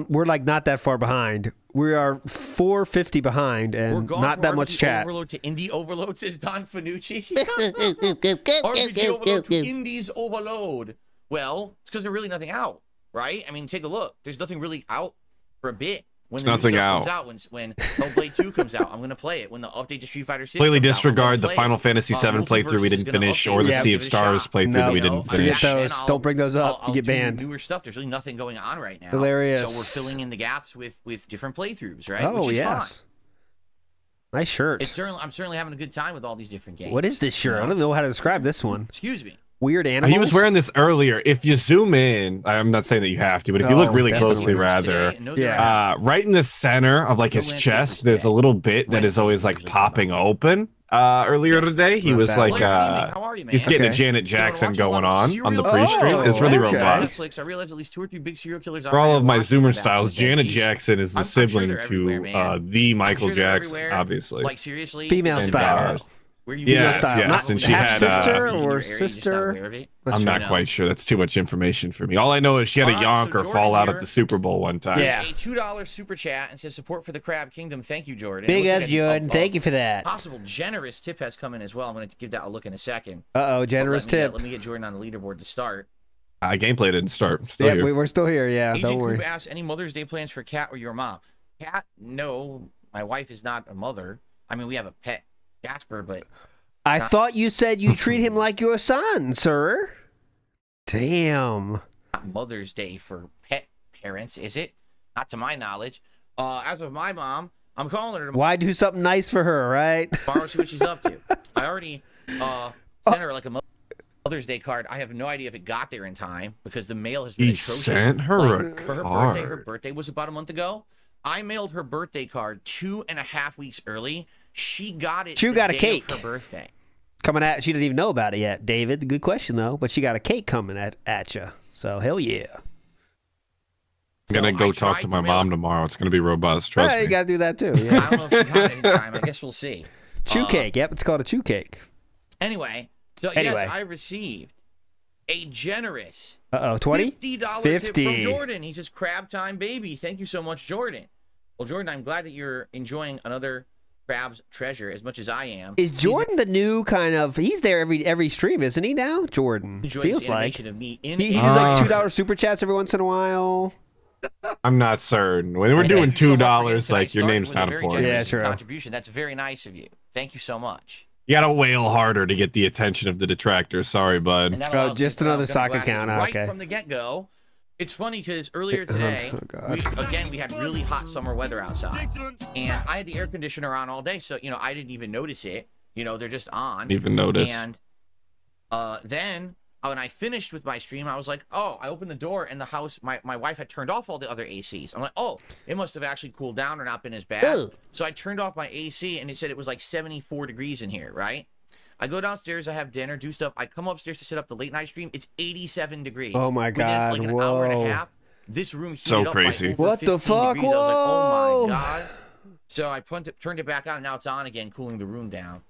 We're like not that far behind. We are 450 behind We're and going not from that much RPG chat. Overload to indie overload, says Don Fanucci. RPG overload to indies overload. Well, it's because there's really nothing out, right? I mean, take a look. There's nothing really out for a bit. When There's the new nothing stuff out. comes out, when Hellblade 2 comes out, I'm going to play it. When the update to Street Fighter 6 Completely comes out, I'm gonna disregard the play Final it. Fantasy VII playthrough we Multiverse is didn't gonna finish update or it. the Yeah, Sea give of it a Stars shot. playthrough that we didn't Forget finish. those. Don't bring those up. You get do banned. Newer stuff. There's really nothing going on right now. Hilarious. So we're filling in the gaps with different playthroughs, right? Oh, Which is yes. fine. Nice shirt. I'm certainly having a good time with all these different games. What is this shirt? I don't even know how to describe this one. Excuse me. Weird animals. He was wearing this earlier. If you zoom in, I'm not saying that you have to, but if you look Oh, really definitely. closely, rather, Yeah. right in the center of like his chest, there's a little bit that is always like popping open. Earlier today, he was like, he's getting a Janet Jackson going on the pre-stream. It's really robust. Netflix, I realized at least 2 or 3 big serial killers. For all of my Zoomer styles, Janet Jackson is the sibling to the Michael Jackson, obviously. Like seriously, Female style. Yes, and she had sister or sister. I'm not quite sure. That's too much information for me. All I know is she had a yonker fall out at the Super Bowl one time. Yeah. A $2 super chat and says support for the Crab Kingdom. Thank you, Jordan. Big It looks up, like Jordan. Thank you for that. Possible generous tip has come in as well. I'm going to give that a look in a second. Uh-oh, generous tip. Let me get Jordan on the leaderboard to start. Gameplay didn't start. Still Yeah, here. we're still here. Yeah, AJ don't worry. Coop asks, any Mother's Day plans for Kat or your mom? Kat, no. My wife is not a mother. I mean, we have a pet, Jasper, but... I thought you said you treat him like your son, sir. Damn. Not Mother's Day for pet parents, is it? Not to my knowledge. As of my mom, I'm calling her tomorrow. Why do something nice for her, right? Tomorrow, see what she's up to. I already sent her like a Mother's Day card. I have no idea if it got there in time because the mail has been He atrocious. sent her Like, a for her card. birthday. Her birthday was about a month ago. I mailed her birthday card 2.5 weeks early. She got it. She the got a day cake. of her birthday. Coming at, she didn't even know about it yet, David. Good question though, but she got a cake coming at you. So hell yeah. I'm gonna go talk to my mom tomorrow. It's gonna be robust. Trust Yeah, me. you gotta do that too. I Yeah. don't know if she got it in time. I guess we'll see. Chew cake. Yep, it's called a chew cake. Anyway, so yes, I received a generous 20? $50 tip from Jordan. He says, crab time, baby. Thank you so much, Jordan. Well, Jordan, I'm glad that you're enjoying another crab's treasure as much as I am. Is Jordan the new kind of... He's there every stream, isn't he now? Jordan. Feels like. Of me he does like $2 super chats every once in a while. I'm not certain. When we're doing $2, like, your name's not important. Yeah, true. Contribution. That's very nice of you. Thank you so much. You gotta wail harder to get the attention of the detractors. Sorry, bud. Oh, just another sock account. Right Okay. from the get-go. It's funny because earlier today, we had really hot summer weather outside, and I had the air conditioner on all day, so I didn't even notice it. They're just on. Didn't even notice. And then when I finished with my stream, I was like, oh, I opened the door, and the house, my wife had turned off all the other ACs. I'm like, oh, it must have actually cooled down or not been as bad. Ugh. So I turned off my AC, and it said it was like 74 degrees in here, right? I go downstairs, I have dinner, do stuff. I come upstairs to set up the late night stream. It's 87 degrees. Oh my God! Within like an hour and a half, this room heated so up crazy. by over What 15 the fuck? degrees. I was like, oh my Whoa. God. So I turned it back on, and now it's on again, cooling the room down.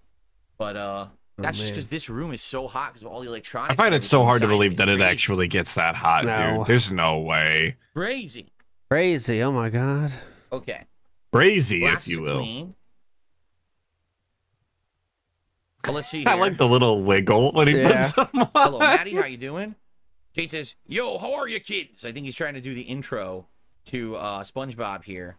But that's just because this room is so hot because of all the electronics. I find it so hard to believe that it actually gets that hot, dude. There's no way. Crazy. Crazy. Oh my God. Okay. Crazy, Glass if you is will. clean. Well, let's see here. I like the little wiggle when he puts them on. Hello, Maddie. How you doing? Jade says, yo, how are you, kids? I think he's trying to do the intro to SpongeBob here.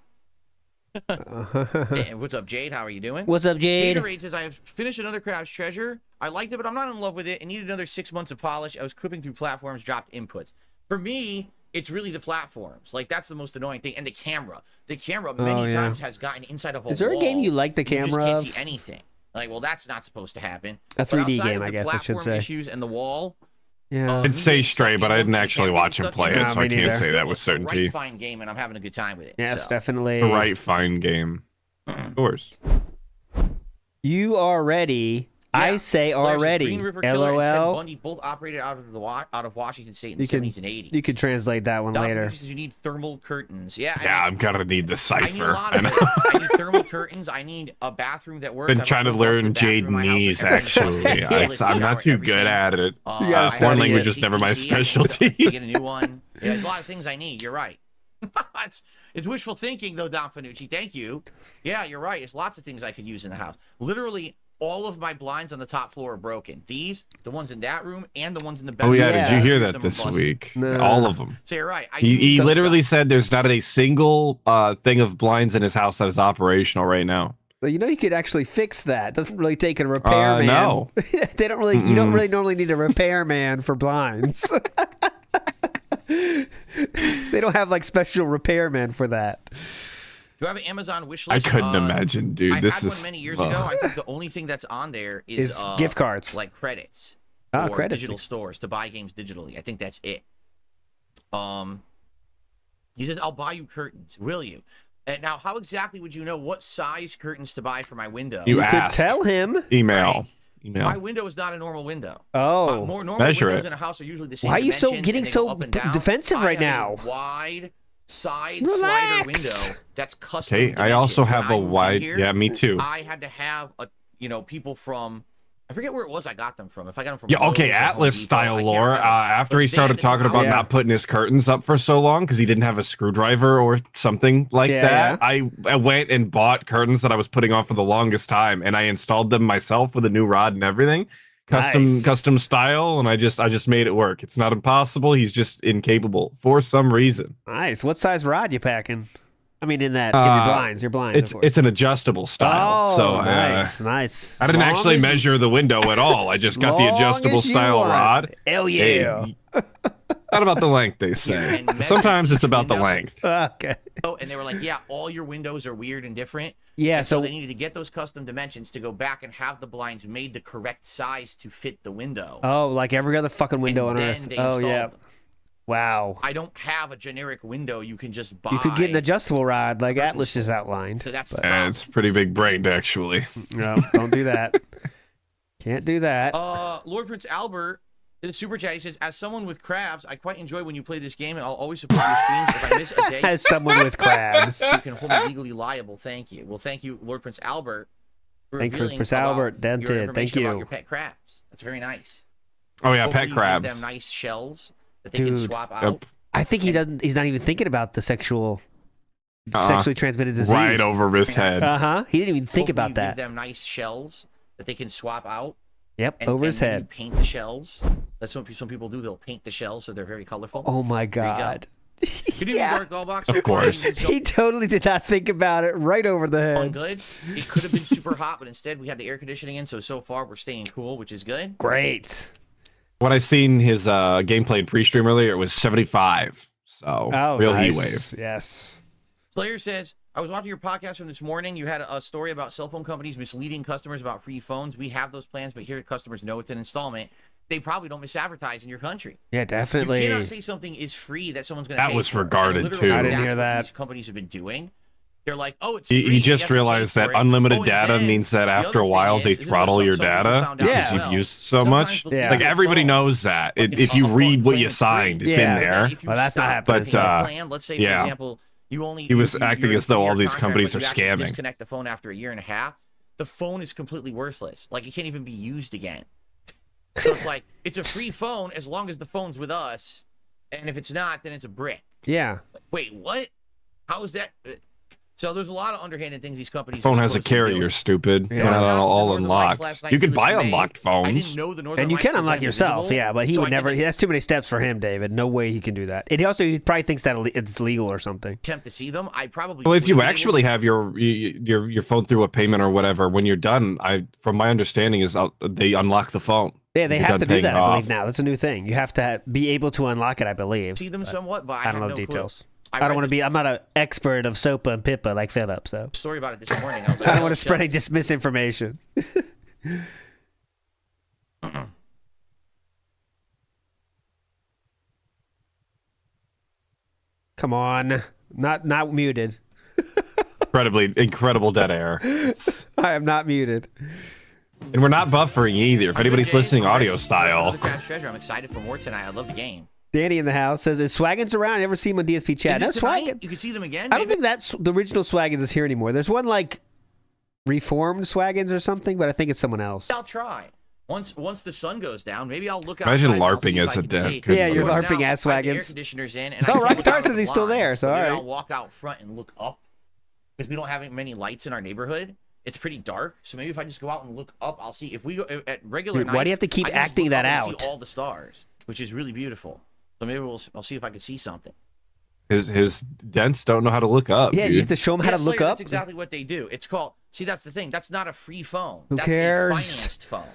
Hey, what's up, Jade? How are you doing? What's up, Jade? Gatorade says, I have finished another Crab's Treasure. I liked it, but I'm not in love with it. It needed another 6 months of polish. I was clipping through platforms, dropped inputs. For me, it's really the platforms. Like, that's the most annoying thing. And the camera. The camera many times has gotten inside of a wall. Is there a game you like the camera You just can't of? see anything. Like, well, that's not supposed to happen. A 3D But outside game, of I the guess I should platform say. Issues and the wall. Yeah. I'd say Stray, but I didn't actually watch him play it, so I can't say that with certainty. Right, fine game, and I'm having a good time with it. Yes, so. definitely. The right fine game. Of course. You are ready. I say already. Green River Killer and Ted LOL. Bundy both operated out of Washington State in the 70s and 80s. You can translate that one later. Says you need thermal curtains. Yeah, I'm gonna need the cipher. I need a lot of things. I need thermal curtains. I need a bathroom that works. Been trying to learn Jadenese, actually. I'm not too good at it. Foreign language is never my specialty. Get a new one. Yeah, there's a lot of things I need. You're right. It's wishful thinking, though, Don Fanucci. Thank you. Yeah, you're right. There's lots of things I could use in the house. Literally, all of my blinds on the top floor are broken. These, the ones in that room, and the ones in the bedroom. Oh, yeah. Did you hear that this week? No. All of them. So you're right. He literally said there's not a single thing of blinds in his house that is operational right now. Well, you could actually fix that. It doesn't really take a repairman. No. They don't really. You don't really normally need a repairman for blinds. They don't have like special repairmen for that. Do you have an Amazon wish list? I couldn't imagine, dude. This is many years ago. I think the only thing that's on there is gift cards, like credits, or credits. Digital stores to buy games digitally. I think that's it. He said, "I'll buy you curtains. Will you?" And now, how exactly would you know what size curtains to buy for my window? You could tell him. Email. My window is not a normal window. Oh, more normal measure windows it. in a house are usually the same. Why are you dimensions, getting and they so go up and down. defensive right now? A wide side Relax. slider window that's custom. Okay, I also have a wide. Here, Yeah, me too. I had to have people from. I forget where it was I got them from. If I got them from. Yeah, okay, Lowe's or Home Atlas Depot, style I can't lore. remember. After he started talking about not putting his curtains up for so long because he didn't have a screwdriver or something like that, I went and bought curtains that I was putting on for the longest time, and I installed them myself with a new rod and everything, custom style, and I just made it work. It's not impossible. He's just incapable for some reason. Nice. What size rod you packing? I mean, in your blinds. Your blinds. It's an adjustable style. Oh, so nice. I didn't actually measure the window at all. I just got the adjustable style rod. Hell yeah. Hey, not about the length, they say. Sometimes it's about the length. Okay. Oh, and they were like, yeah, all your windows are weird and different. Yeah, and so so they needed to get those custom dimensions to go back and have the blinds made the correct size to fit the window. Oh, like every other fucking window on then Earth. they Oh, installed yeah. them. Wow. I don't have a generic window you can just buy. You could get an adjustable rod like Atlas just outlined. So that's it's pretty big brained, actually. No, don't do that. Can't do that. Lord Prince Albert in the super chat, he says, as someone with crabs, I quite enjoy when you play this game, and I'll always support your streams. If I miss a day, as someone with crabs, you can hold me legally liable. Thank you. Well, thank you, Lord Prince Albert. Thank you for Salbert. Dented. Thank you. About your pet crabs. That's very nice. Oh yeah, Hopefully pet crabs. Give them nice shells that they can swap out. Yep. I think he doesn't. He's not even thinking about the sexually transmitted disease. Right over his head. He didn't even think about that. Give them nice shells that they can swap out. Yep, over his head. Paint the shells. That's what some people do. They'll paint the shells so they're very colorful. Oh my god. Of course. He totally did not think about it. Right over the head. Good. It could have been super hot, but instead we had the air conditioning in, so far we're staying cool, which is good. Great. When I seen his gameplay in pre-stream earlier, it was 75. So real heat wave. Yes. Slayer says, I was watching your podcast from this morning. You had a story about cell phone companies misleading customers about free phones. We have those plans, but here customers know it's an installment. They probably don't misadvertise in your country. Yeah, definitely. You cannot say something is free that someone's going to pay That was for. regarded too. I didn't hear that. These companies have been doing. They're like, oh, it's free. You just realized that unlimited data means that after a while they throttle your data because you've used so much. Like everybody knows that. If you read what you signed, it's in there. Well, that's not happening. But let's say, for example, he was acting as though all these companies are scamming. Disconnect the phone after a year and a half. The phone is completely worthless. Like it can't even be used again. So it's like it's a free phone as long as the phone's with us, and if it's not, then it's a brick. Yeah. Wait, what? How is that? So there's a lot of underhanded things these companies. The phone has a carrier, stupid. Yeah. They're not all unlocked. You can buy unlocked phones. And you can unlock yourself, but he would never. That's too many steps for him, David. No way he can do that. And he probably thinks that it's legal or something. Attempt to see them. I probably. Well, if you actually have your phone through a payment or whatever, when you're done, from my understanding is they unlock the phone. Yeah, they have to do that. I believe now that's a new thing. You have to be able to unlock it. I believe. See them somewhat, but I don't know the details. I don't want to be. I'm not an expert of SOPA and PIPA like Philip. So story about it this morning. I was like, I don't want to spread any misinformation. Come on, not muted. Incredible dead air. I am not muted. And we're not buffering either. If anybody's listening audio style. I'm excited for more tonight. I love the game. Danny in the house says, "Is Swaggins around? I never see him on DSP chat." No, Swaggins. You can see them again. I don't think that's the original Swaggins is here anymore. There's one like reformed Swaggins or something, but I think it's someone else. I'll try. Once the sun goes down, maybe I'll look out. Imagine LARPing as a dead. Yeah, you're LARPing as Swaggins. Air conditioners in. And Rockstar says he's still there, so all right. I'll walk out front and look up because we don't have many lights in our neighborhood. It's pretty dark, so maybe if I just go out and look up, I'll see. If we go at regular nights, why do you have to keep acting that out? See all the stars, which is really beautiful. So maybe I'll see if I can see something. His dents don't know how to look up. Yeah, dude. you have to show them how to look up. That's exactly what they do. It's called. See, that's the thing. That's not a free phone. Who that's cares? A financed phone.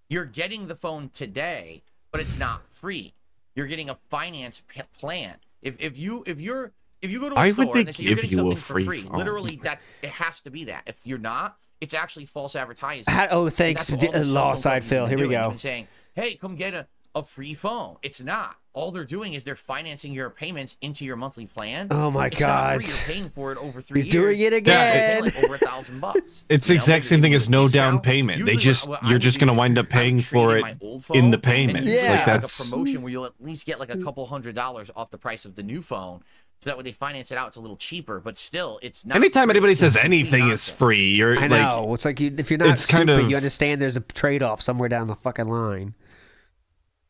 You're getting the phone today, but it's not free. You're getting a finance plan. If you go to a store and they say you're getting something for free, literally that it has to be that. If you're not, it's actually false advertising. Thanks, Law Side Phil. Here we go. Saying, hey, come get a free phone. It's not. All they're doing is they're financing your payments into your monthly plan. Oh my God! Not free. You're paying for it over 3 years. He's doing it again. Like over $1,000. It's the exact same thing as no down payment. You're just going to wind up paying for it in the payments. Yeah, like that's like a promotion where you'll at least get like a couple $100s off the price of the new phone. So that when they finance it out, it's a little cheaper, but still, it's not. Anytime anybody says anything is free, you're I know. It's like if you're not stupid, you understand there's a trade-off somewhere down the fucking line.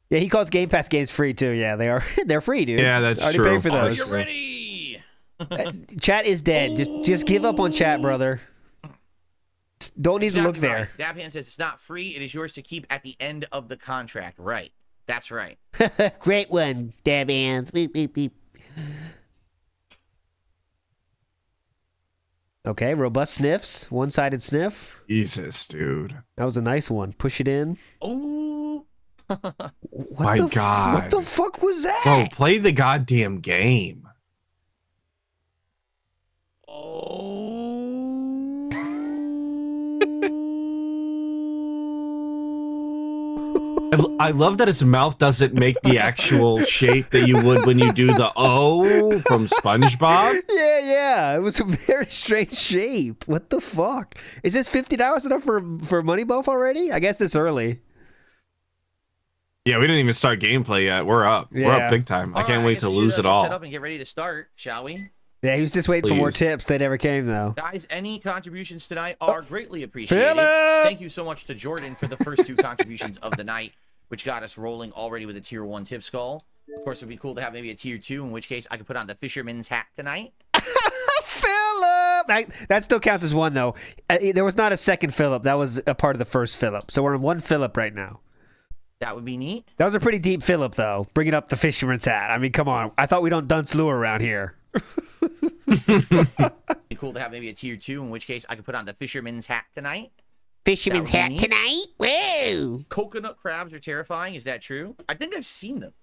Yeah, he calls Game Pass games free too. Yeah, they are. They're free, dude. Yeah, that's already true. Paid for those. Are you ready? Chat is dead. Just give up on chat, brother. Don't need to look there. Dabhan says it's not free. It is yours to keep at the end of the contract. Right. That's right. Great one, Dabhan. Beep beep beep. Okay, robust sniffs. One-sided sniff. Jesus, dude. That was a nice one. Push it in. Oh. My God. What the fuck was that? Bro, play the goddamn game. I love that his mouth doesn't make the actual shape that you would when you do the O from SpongeBob. Yeah. It was a very strange shape. What the fuck? Is this $50 enough for Money Buff already? I guess it's early. Yeah, we didn't even start gameplay yet. We're up. Yeah. We're up big time. I can't wait to lose it all. Set up and get ready to start, shall we? Yeah, he was just waiting for more tips. They never came, though. Guys, any contributions tonight are greatly appreciated. Phillip! Thank you so much to Jordan for the first 2 contributions of the night, which got us rolling already with a tier 1 tip skull. Of course, it would be cool to have maybe a tier 2, in which case I could put on the fisherman's hat tonight. Phillip! That still counts as 1, though. There was not a second Phillip. That was a part of the first Phillip. So we're on 1 Phillip right now. That would be neat. That was a pretty deep Phillip, though. Bringing up the fisherman's hat. I mean, come on. I thought we don't dunce lure around here. Be cool to have maybe a tier 2, in which case I could put on the fisherman's hat tonight. Fisherman's hat tonight? Whoa! Coconut crabs are terrifying. Is that true? I think I've seen them.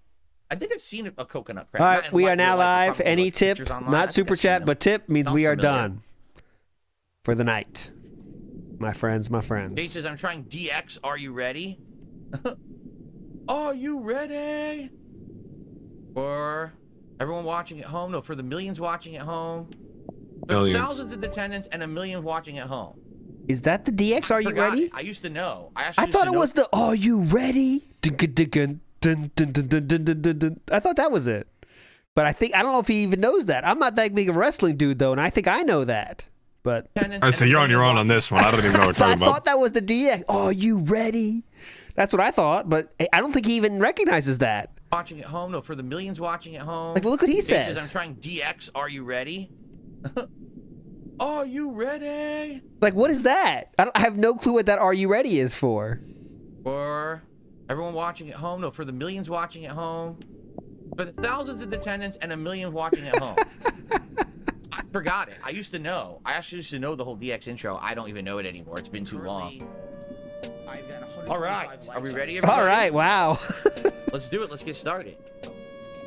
I think I've seen a coconut crab. All right, we are now live. Any tip, not super chat, but tip means we are done for the night. My friends, my friends. Jay says, I'm trying DX. Are you ready? Are you ready? For everyone watching at home? No, for the millions watching at home. For thousands in attendance and a million watching at home. Is that the DX? Are you ready? I used to know. I thought it was the Are you ready? I thought that was it. But I don't know if he even knows that. I'm not that big of a wrestling dude, though, and I think I know that. But I say you're on your own on this one. I don't even know what you're talking about. I thought that was the DX. Are you ready? That's what I thought, but I don't think he even recognizes that. Watching at home? No, for the millions watching at home. Like, look what he says. He says, I'm trying DX. Are you ready? Are you ready? Like, what is that? I have no clue what that Are You Ready is for. For everyone watching at home? No, for the millions watching at home. For the thousands in attendance and a million watching at home. I forgot it. I used to know. I actually used to know the whole DX intro. I don't even know it anymore. It's been too long. All right. Are we ready, everybody? All right. Wow. Let's do it. Let's get started.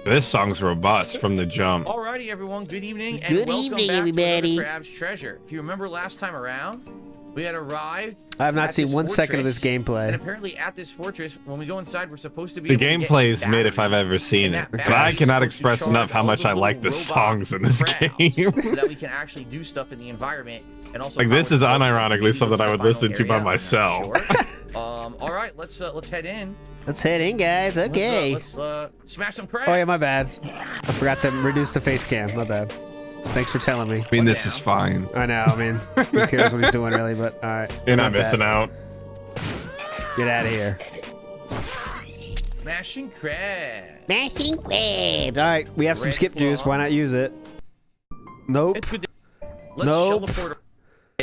This song's robust from the jump. Alrighty, everyone. Good evening, and welcome back everybody. to Crab's Treasure. If you remember last time around, we had arrived. I have not seen 1 second of this gameplay. And apparently, at this fortress, when we go inside, we're supposed to be. The gameplay is mid if I've ever seen it, but I cannot express enough how much I like the songs in this game. So that we can actually do stuff in the environment, and also like this is unironically something I would listen to by myself. All right, let's head in. Let's head in, guys. Okay. Let's smash some crabs. Oh yeah, my bad. I forgot to reduce the face cam. My bad. Thanks for telling me. I mean, this is fine. I know. I mean, who cares what he's doing, really? But all right. You're not missing out. Get out of here. Smashing crabs. Smashing crabs. All right, we have some skip juice. Why not use it? Nope. Let's shell the portal.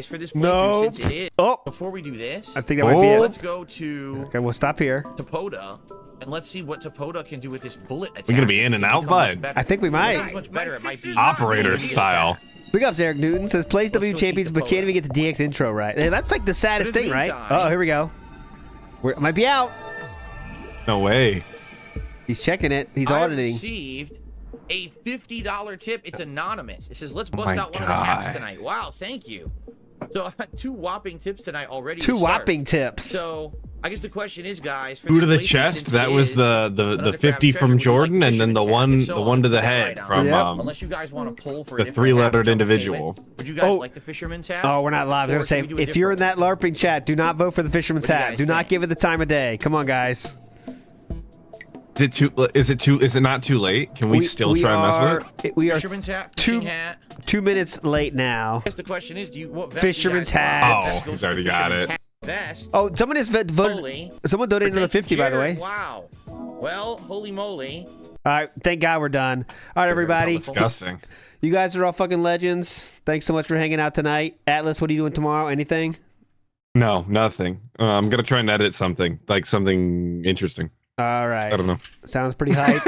For this playthrough, since it is. Oh. Before we do this, I think that might be it. Let's go to. Okay, we'll stop here. Topoda, and let's see what Topoda can do with this bullet attack. We're gonna be in and out, bud. I think we might. Much better. It might be Operator style. Big ups, Eric Newton says plays W champions, but can't even get the DX intro right. Hey, that's like the saddest thing, right? Oh, here we go. I might be out. No way. He's checking it. He's auditing. I received a $50 tip. It's anonymous. It says, "Let's bust out one of the hats tonight." Wow, thank you. So I had 2 whopping tips tonight already. 2 whopping tips. So I guess the question is, guys, Boot to the chest. That was the 50 from Jordan, and then the one to the head from unless you guys want to pull for the 3-lettered individual. Would you guys like the fisherman's hat? Oh, we're not live. I was gonna say, if you're in that LARPing chat, do not vote for the fisherman's hat. Do not give it the time of day. Come on, guys. Is it not too late? Can we still try and mess with it? We are fisherman's hat, 2 minutes late now. I guess the question is, what vest fisherman's hat. Oh, he's already got it. Vest. Oh, someone is voted. Someone donated another 50, by the way. Wow. Well, holy moly. All right, thank God we're done. All right, everybody. Disgusting. You guys are all fucking legends. Thanks so much for hanging out tonight. Atlas, what are you doing tomorrow? Anything? No, nothing. I'm gonna try and edit something interesting. All right. I don't know. Sounds pretty hype.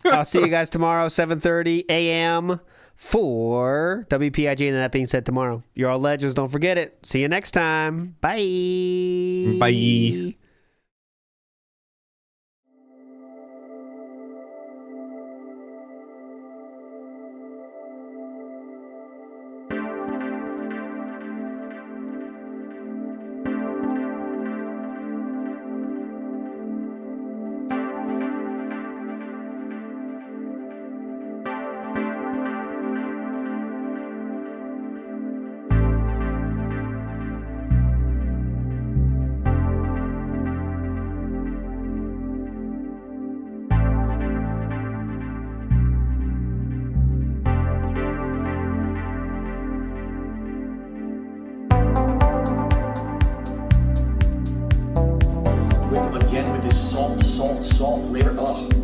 I'll see you guys tomorrow, 7:30 a.m. for WPIG. And that being said, tomorrow, you're all legends. Don't forget it. See you next time. Bye. Bye. salt flavor. Ugh.